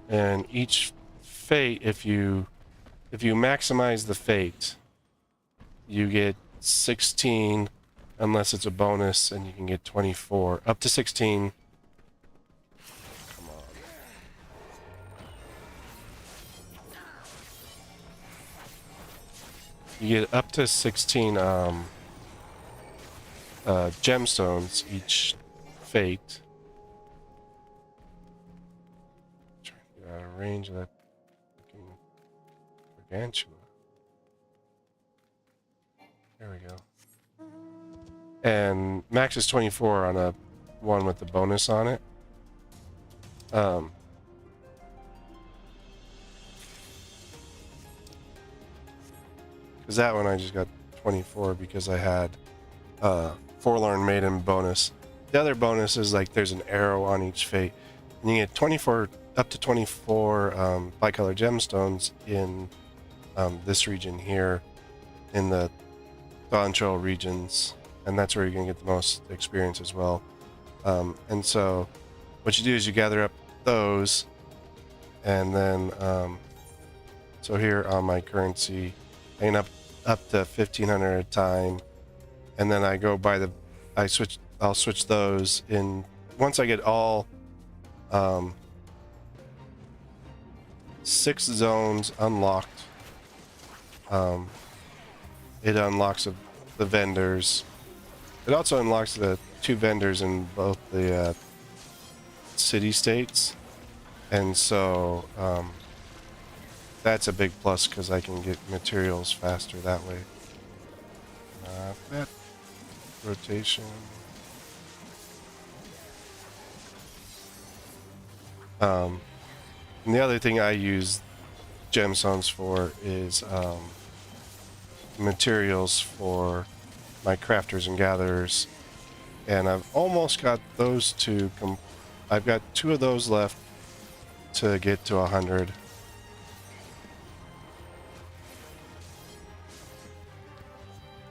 Speaker 1: and each fate, if you maximize the fate, you get 16 unless it's a bonus, and you can get 24 up to 16. Come on. You get up to 16 gemstones each fate. Trying to get out of range of that gargantua. There we go. And max is 24 on a one with the bonus on it. Because that one I just got 24 because I had Forlorn Maiden bonus. The other bonus is like there's an arrow on each fate, and you get 24 up to 24 bicolor gemstones in this region here, in the DawnTrail regions, and that's where you're gonna get the most experience as well. And so what you do is you gather up those, and then so here on my currency, I end up to 1,500 at a time, and then I go by the I'll switch those in once I get all 6 zones unlocked. It unlocks the vendors. It also unlocks the 2 vendors in both the city states, and so that's a big plus because I can get materials faster that way. That rotation. And the other thing I use gemstones for is materials for my crafters and gatherers, and I've almost got those 2. I've got 2 of those left to get to 100.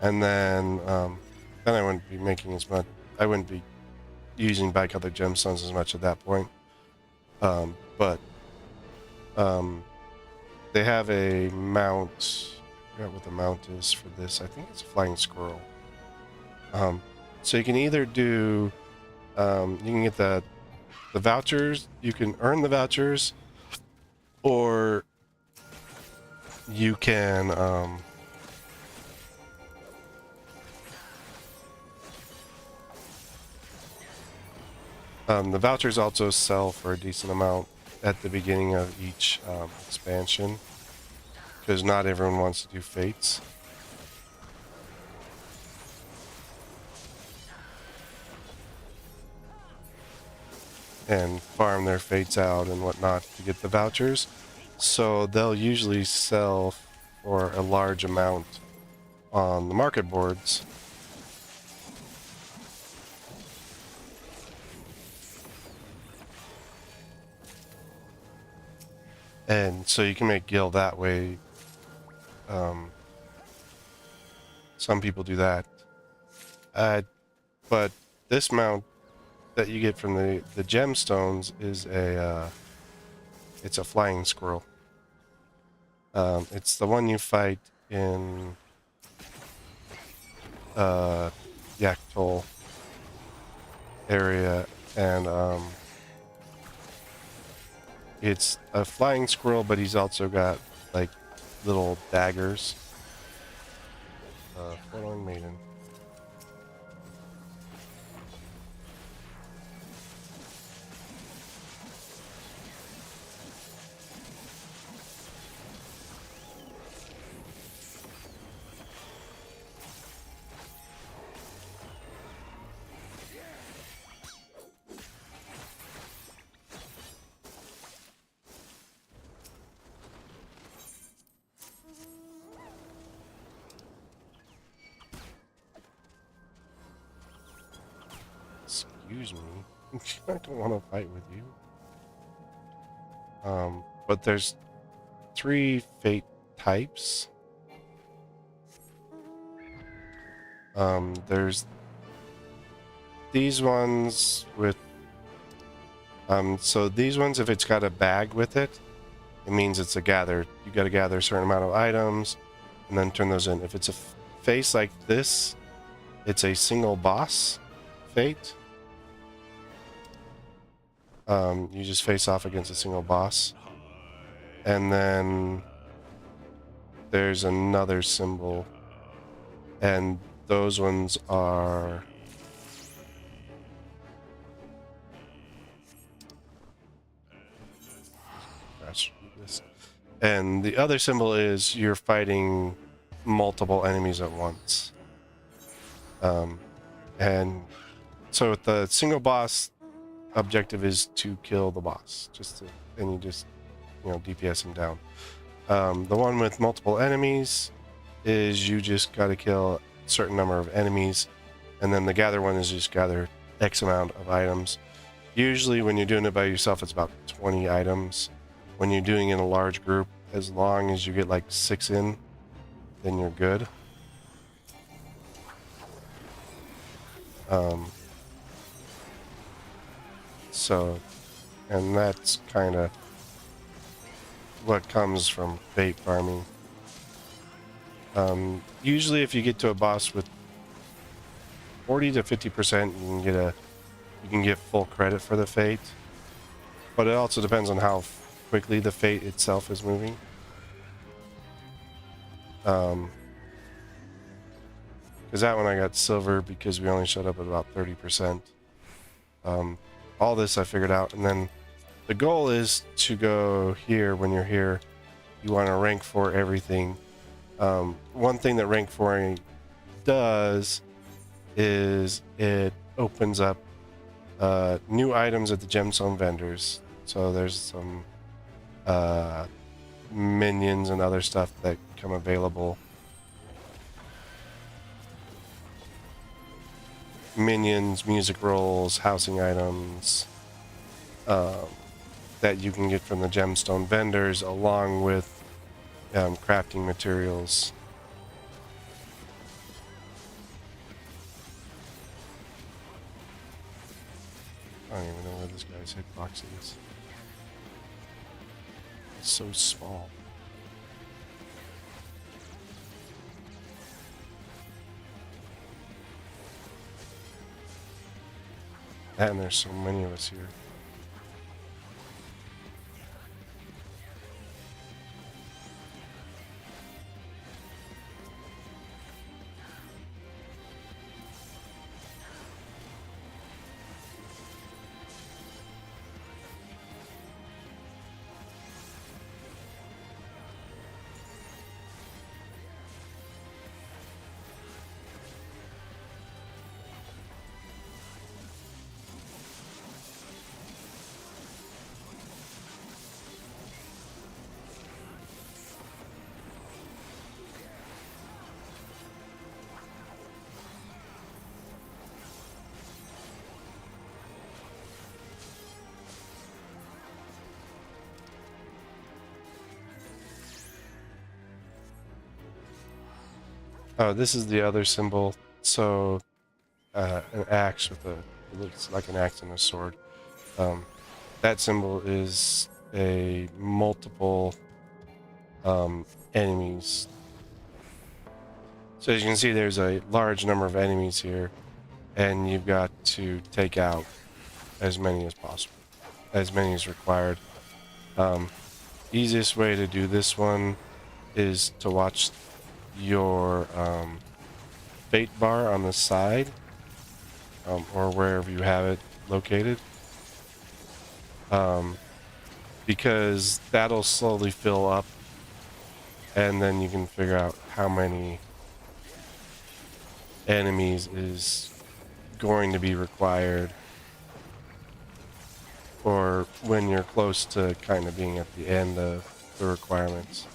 Speaker 1: And then I wouldn't be making as much. I wouldn't be using bicolored gemstones as much at that point. But they have a mount. I forgot what the mount is for this. I think it's a flying squirrel. So you can either do, you can get the vouchers. You can earn the vouchers, or you can the vouchers also sell for a decent amount at the beginning of each expansion, because not everyone wants to do fates. And farm their fates out and whatnot to get the vouchers. So they'll usually sell for a large amount on the market boards. And so you can make gil that way. Some people do that. But this mount that you get from the gemstones is it's a flying squirrel. It's the one you fight in Yaktol area, and It's a flying squirrel, but he's also got like little daggers. Following maiden. Excuse me. I don't want to fight with you. But there's 3 fate types. There's these ones with so these ones, if it's got a bag with it, it means it's a gather. You got to gather a certain amount of items and then turn those in. If it's a face like this, it's a single boss fate. You just face off against a single boss. And then there's another symbol, and those ones are and the other symbol is you're fighting multiple enemies at once. And so with the single boss, objective is to kill the boss, and you just DPS him down. The one with multiple enemies is you just got to kill a certain number of enemies, and then the gather one is just gather X amount of items. Usually when you're doing it by yourself, it's about 20 items. When you're doing it in a large group, as long as you get like 6 in, then you're good. And that's kind of what comes from bait farming. Usually if you get to a boss with 40 to 50%, you can get full credit for the fate. But it also depends on how quickly the fate itself is moving. Because that one I got silver because we only showed up at about 30%. All this I figured out, and then the goal is to go here. When you're here, you want to rank 4 everything. One thing that rank 4 does is it opens up new items at the gemstone vendors. So there's some minions and other stuff that come available. Minions, music rolls, housing items that you can get from the gemstone vendors, along with crafting materials. I don't even know where this guy's hitbox is. It's so small. And there's so many of us here. Oh, this is the other symbol. So, an axe with it looks like an axe and a sword. That symbol is a multiple enemies. So as you can see, there's a large number of enemies here, and you've got to take out as many as possible, as many as required. Easiest way to do this one is to watch your fate bar on the side, or wherever you have it located, because that'll slowly fill up, and then you can figure out how many enemies is going to be required, or when you're close to kind of being at the end of the requirements.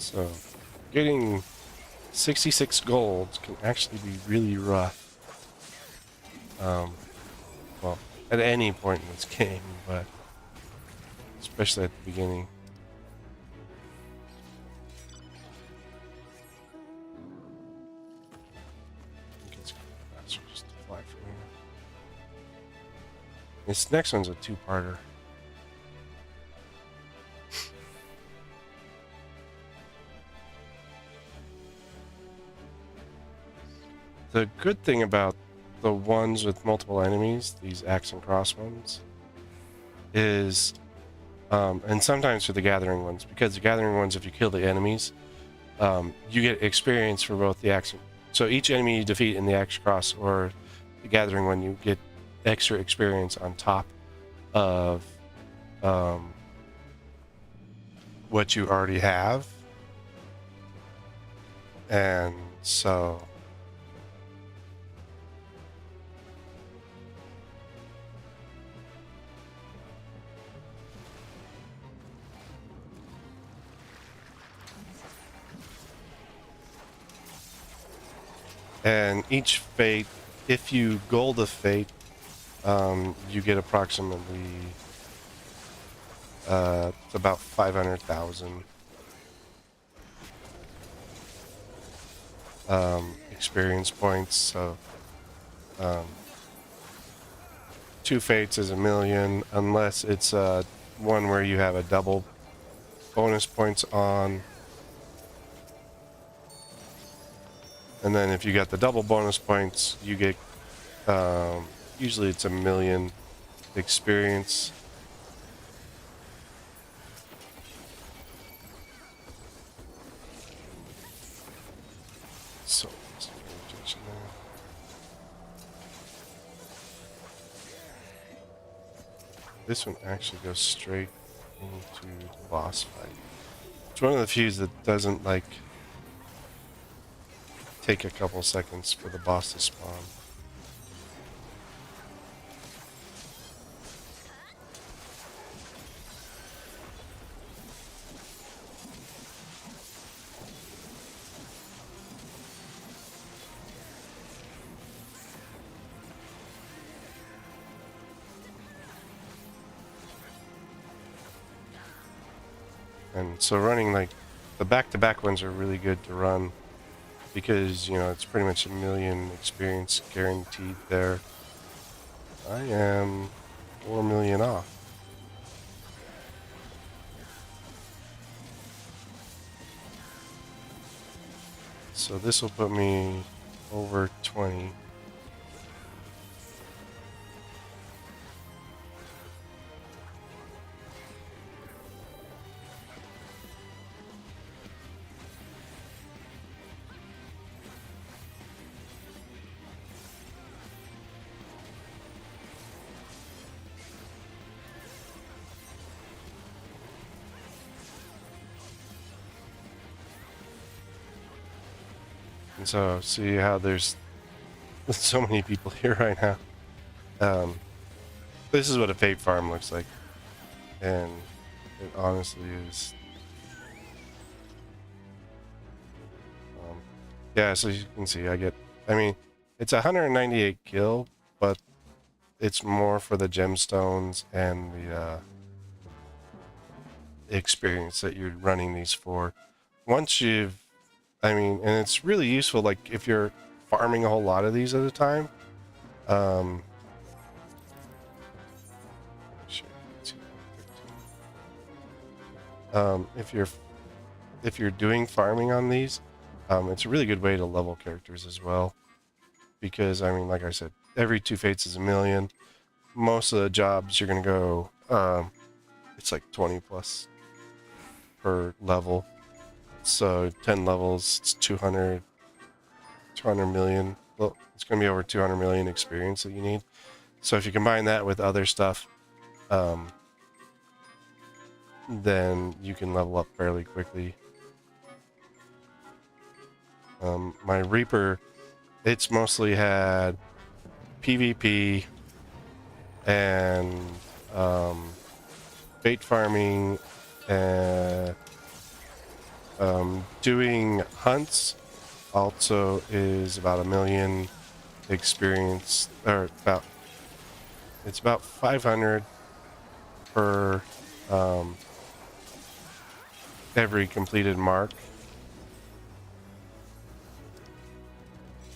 Speaker 1: So, getting 66 golds can actually be really rough. Well, at any point in this game, but especially at the beginning. I think it's faster just to fly from here. This next one's a two-parter. The good thing about the ones with multiple enemies, these axe and cross ones, is, and sometimes for the gathering ones, because the gathering ones, if you kill the enemies, you get experience for both the axe. So each enemy you defeat in the axe cross or the gathering one, you get extra experience on top of what you already have. And so and each fate, if you gold a fate, you get approximately about 500,000 experience points. So 2 fates is 1,000,000, unless it's one where you have a double bonus points on. And then if you got the double bonus points, you get, usually it's 1,000,000 experience. So, attention there. This one actually goes straight into the boss fight. It's one of the few that doesn't, like, take a couple seconds for the boss to spawn. And so running, like, the back-to-back ones are really good to run, because, you know, it's pretty much 1,000,000 experience guaranteed there. I am 4,000,000 off. So this will put me over 20. And so see how there's so many people here right now. This is what a fate farm looks like, and it honestly is. Yeah, so you can see I mean, it's 198 gil, but it's more for the gemstones and the experience that you're running these for. Once you've, I mean, and it's really useful, like, if you're farming a whole lot of these at a time. If you're doing farming on these, it's a really good way to level characters as well. Because, I mean, like I said, every 2 fates is 1,000,000. Most of the jobs you're going to go, it's like 20 plus per level. So 10 levels, it's 200 million. Well, it's going to be over 200 million experience that you need. So if you combine that with other stuff, then you can level up fairly quickly. My Reaper, it's mostly had PvP and bait farming and doing hunts also is about 1,000,000 experience, or it's about 500 per every completed mark.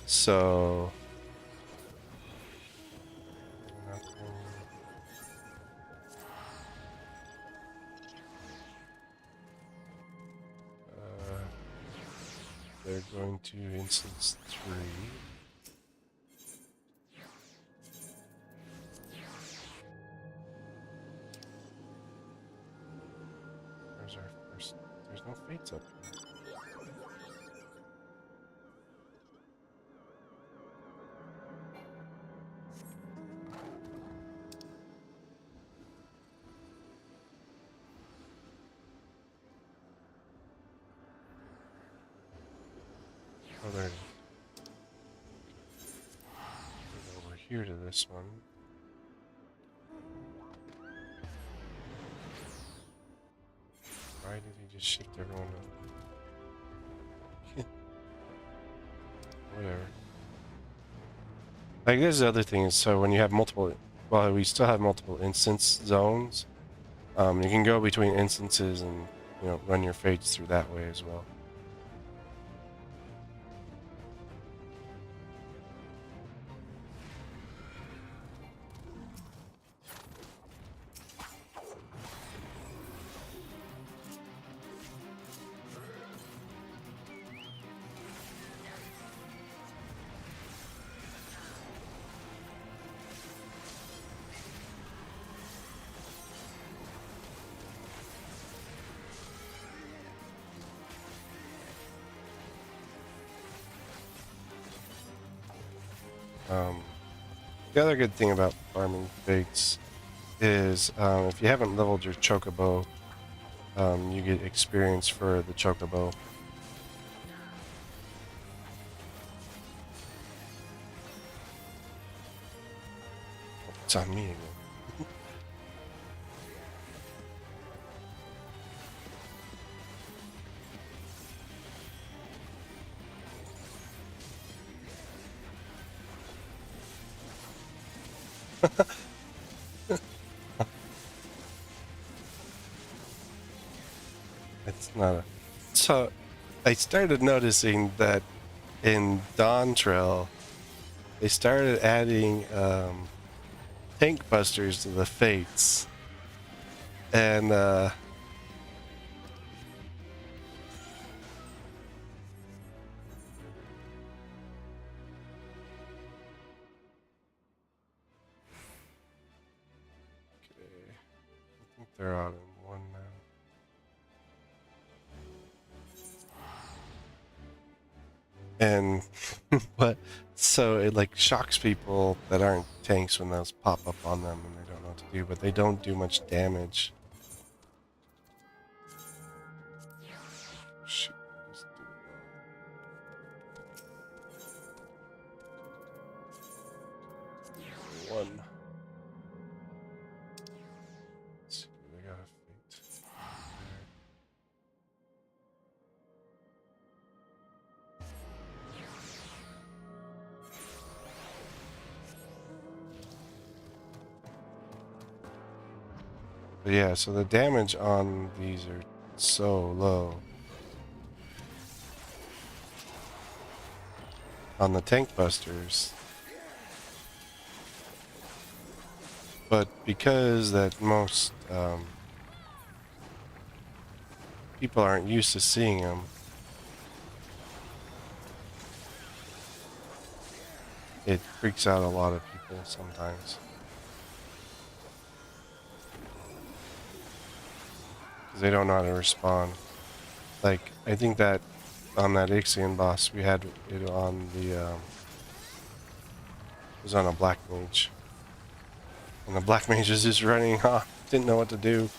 Speaker 1: So they're going to instance 3. Where's our first? There's no fates up here. Oh, there it is. Go over here to this one. Why did he just shift everyone up? Whatever. Like, this is the other thing is, so when you have multiple, well, we still have multiple instance zones. You can go between instances and, you know, run your fates through that way as well. The other good thing about farming fates is if you haven't leveled your chocobo, you get experience for the chocobo. It's on me again. It's not a... So, I started noticing that in DawnTrail, they started adding tank busters to the fates. And, they're out in one now. And but so it like shocks people that aren't tanks when those pop up on them and they don't know what to do, but they don't do much damage. Shoot, just do it. One. But yeah, so the damage on these are so low. On the tank busters. But because that most people aren't used to seeing them, it freaks out a lot of people sometimes. Because they don't know how to respond. Like, I think that on that Ixion boss, we had it on the, it was on a Black Mage. And the Black Mage was just running off, didn't know what to do.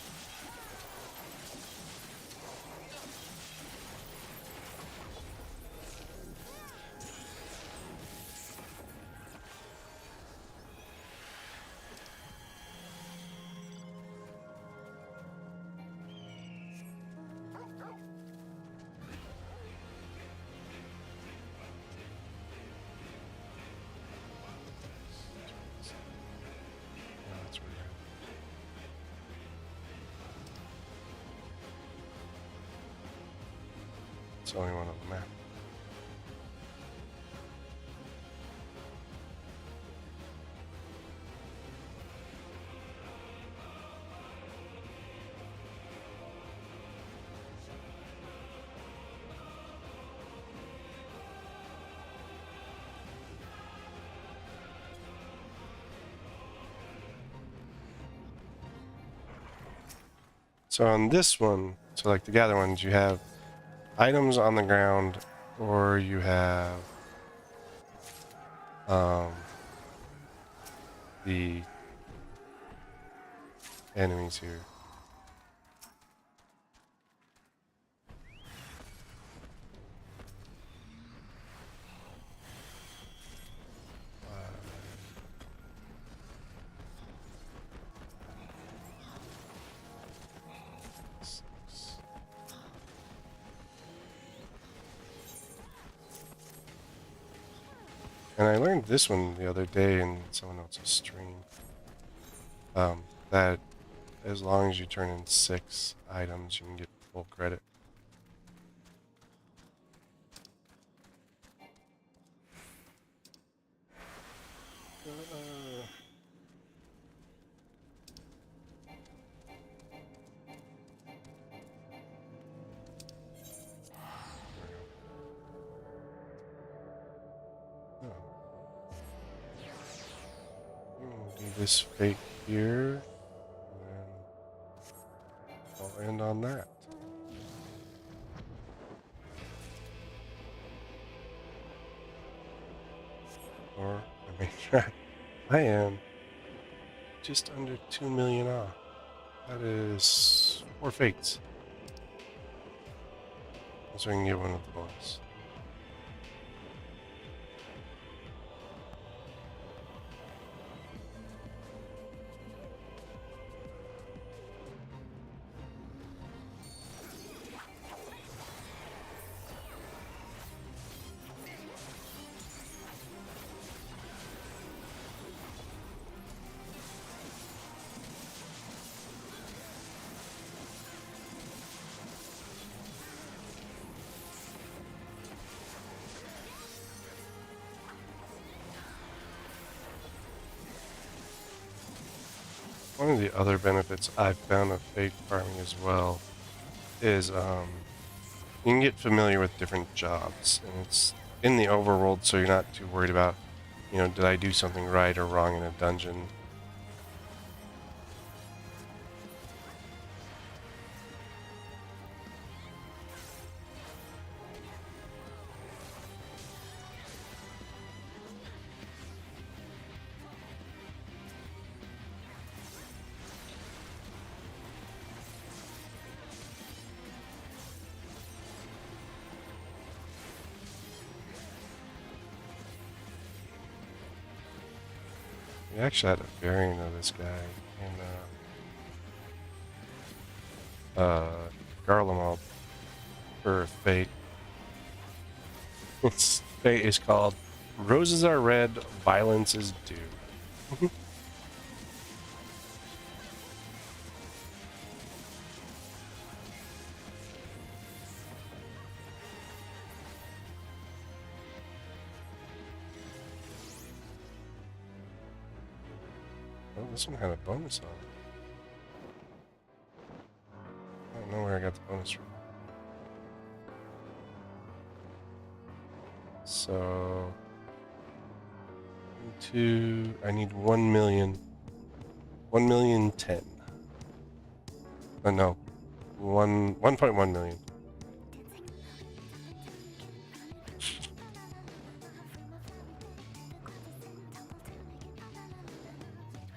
Speaker 1: It's the only one on the map. So on this one, so like the gather ones, you have items on the ground, or you have the enemies here. And I learned this one the other day in someone else's stream. That as long as you turn in 6 items, you can get full credit. Do this fake here, and then I'll end on that. Or I may try. I am just under 2 million off. That is 4 fakes. So I can get one of the bonus. One of the other benefits I've found of fake farming as well is you can get familiar with different jobs, and it's in the overworld, so you're not too worried about, you know, did I do something right or wrong in a dungeon. We actually had a variant of this guy in Garlemald for Fate. Its fate is called Roses Are Red, Violence is Due. Oh, this one had a bonus on it. I don't know where I got the bonus from. So, I need 1 million. 1,000,010. Oh, no. 1.1 million.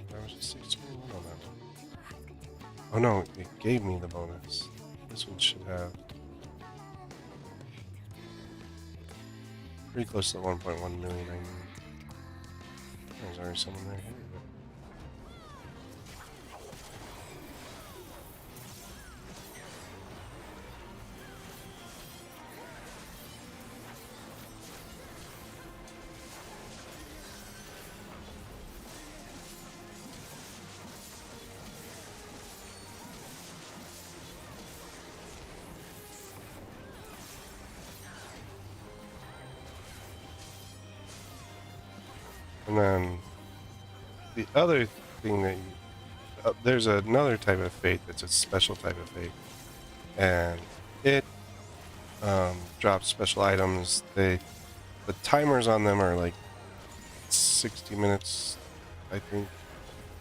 Speaker 1: That was just 621 on that one. Oh no, it gave me the bonus. This one should have. Pretty close to the 1.1 million I need. There's already someone right here. And then the other thing that there's another type of fate that's a special type of fate, and it drops special items. The timers on them are like 60 minutes, I think,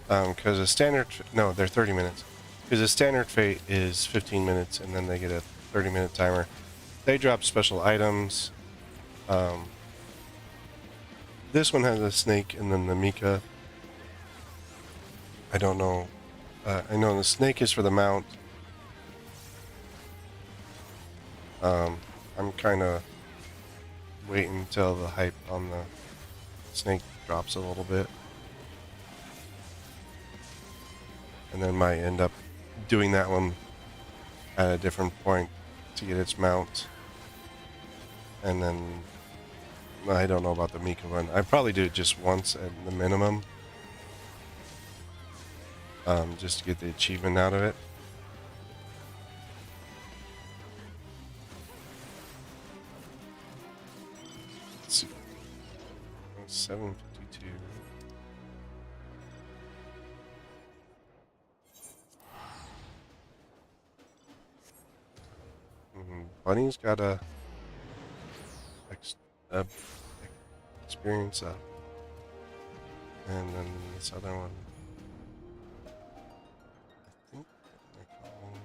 Speaker 1: because a standard no, they're 30 minutes, because a standard fate is 15 minutes, and then they get a 30-minute timer. They drop special items. This one has a snake, and then the Mika. I don't know. I know the snake is for the mount. I'm kind of waiting until the hype on the snake drops a little bit, and then might end up doing that one at a different point to get its mount. And then I don't know about the Mika one. I'd probably do it just once at the minimum, just to get the achievement out of it. Let's see. 752. Bunny's got a experience up, and then this other one, I think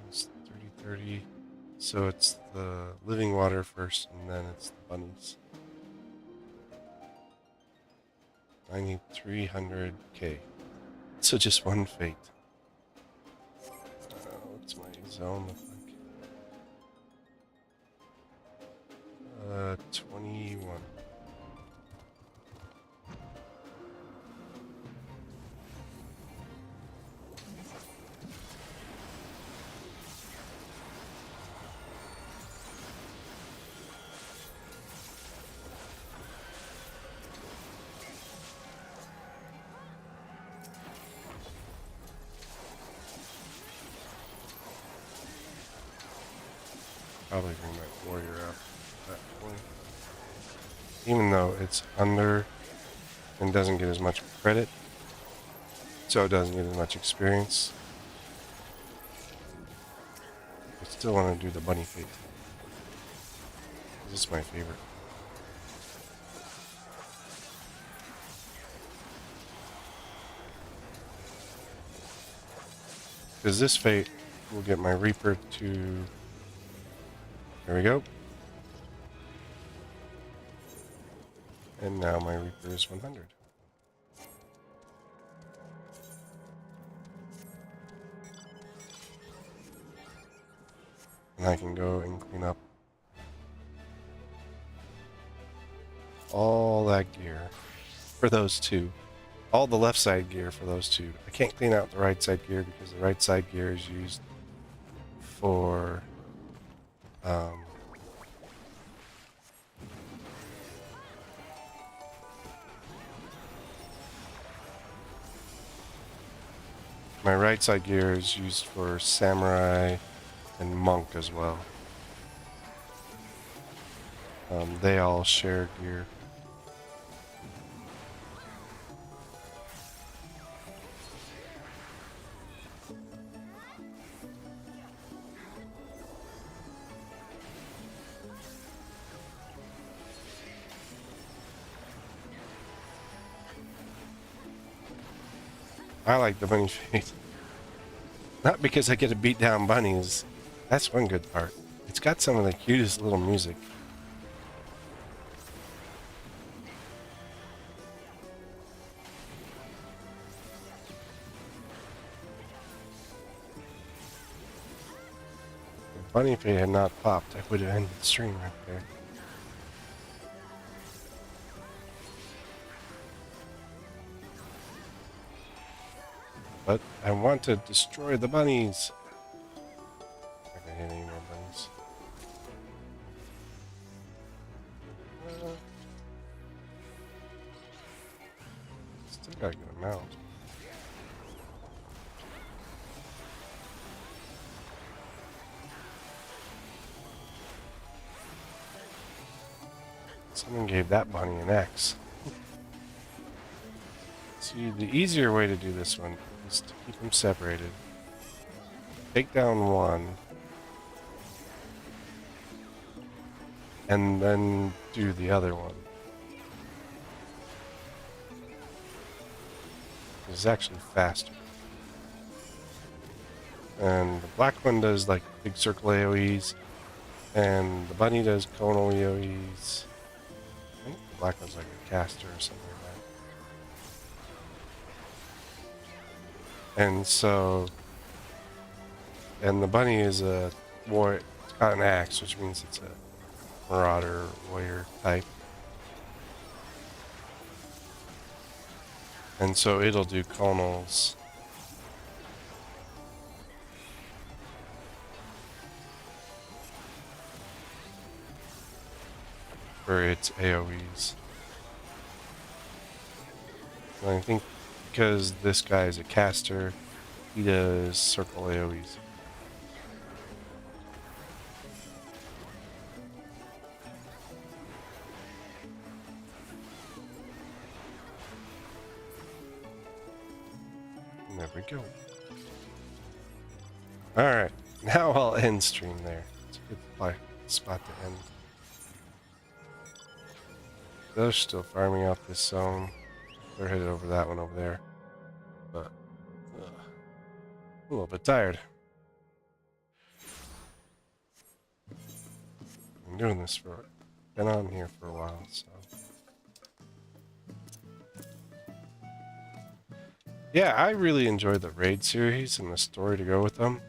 Speaker 1: it's 30-30. So it's the living water first, and then it's the bunnies. I need 300k. So just one fate. What's my zone look like? 21. Probably bring my warrior up at that point. Even though it's under and doesn't get as much credit, so it doesn't get as much experience, I still want to do the bunny fate. This is my favorite. Because this fate will get my Reaper to... There we go. And now my Reaper is 100. And I can go and clean up all that gear for those two. All the left side gear for those two. I can't clean out the right side gear because the right side gear is used for my right side gear is used for samurai and monk as well. They all share gear. I like the bunny face. Not because I get to beat down bunnies. That's one good part. It's got some of the cutest little music. If bunny face had not popped, I would have ended the stream right there. But I want to destroy the bunnies. I'm not gonna hit any more bunnies. Still gotta get them out. Someone gave that bunny an X. See, the easier way to do this one is to keep them separated. Take down one. And then do the other one. It's actually faster. And the black one does like big circle AoEs. And the bunny does conal AoEs. I think the black one's like a caster or something like that. And so, and the bunny is a warrior. It's got an axe, which means it's a marauder warrior type. And so it'll do conals. For its AoEs. And I think because this guy is a caster, he does circle AoEs. And there we go. Alright, now I'll end stream there. It's a good spot to end. They're still farming out this zone. They're headed over that one over there. But a little bit tired. I'm doing this for been on here for a while, so yeah, I really enjoyed the raid series and the story to go with them.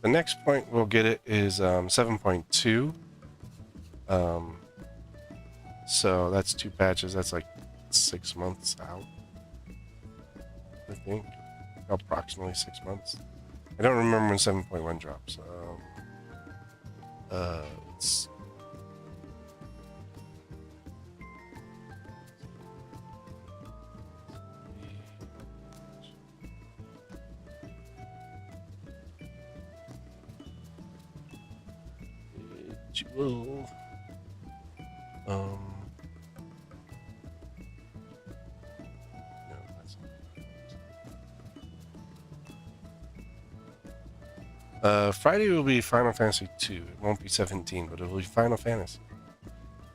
Speaker 1: The next point we'll get it is 7.2. So that's 2 patches. That's like 6 months out, I think. Approximately 6 months. I don't remember when 7.1 drops. It's it will Friday will be Final Fantasy 2. It won't be 17, but it will be Final Fantasy.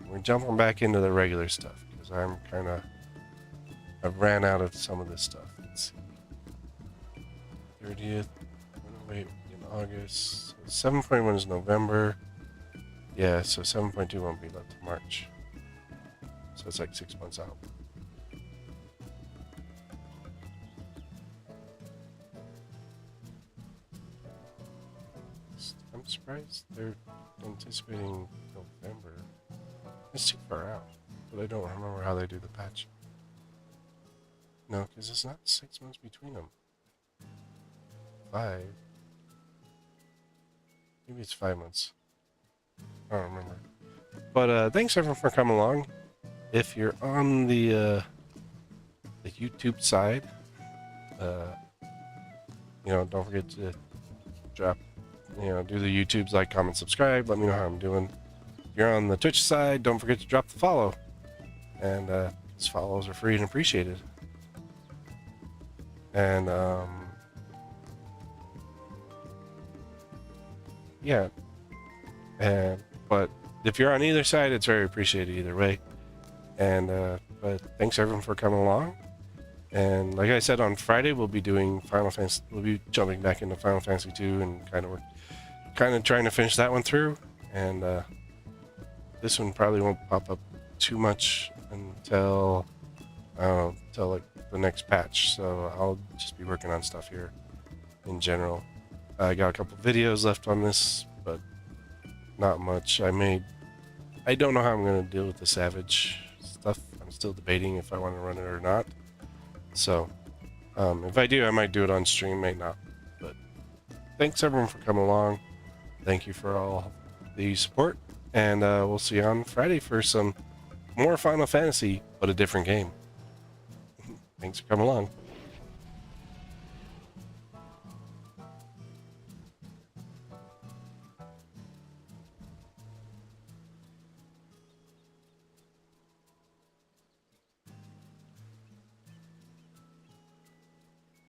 Speaker 1: We're jumping back into the regular stuff because I've ran out of some of this stuff. Let's see. 30th. Wait, in August. So 7.1 is November. Yeah, so 7.2 won't be left till March. So it's like 6 months out. I'm surprised they're anticipating November. It's too far out, but I don't remember how they do the patch. No, because it's not 6 months between them. 5. Maybe it's 5 months. I don't remember. But thanks everyone for coming along. If you're on the YouTube side, don't forget to drop, do the YouTubes, like, comment, subscribe. Let me know how I'm doing. If you're on the Twitch side, don't forget to drop the follow. And these follows are free and appreciated. And yeah. But if you're on either side, it's very appreciated either way. And but thanks everyone for coming along. And like I said, on Friday we'll be doing Final Fantasy. We'll be jumping back into Final Fantasy 2 and kind of trying to finish that one through. And this one probably won't pop up too much until like the next patch. So I'll just be working on stuff here in general. I got a couple videos left on this, but not much. I don't know how I'm going to deal with the Savage stuff. I'm still debating if I want to run it or not. So, if I do, I might do it on stream, may not. But thanks everyone for coming along. Thank you for all the support. And we'll see you on Friday for some more Final Fantasy, but a different game. Thanks for coming along.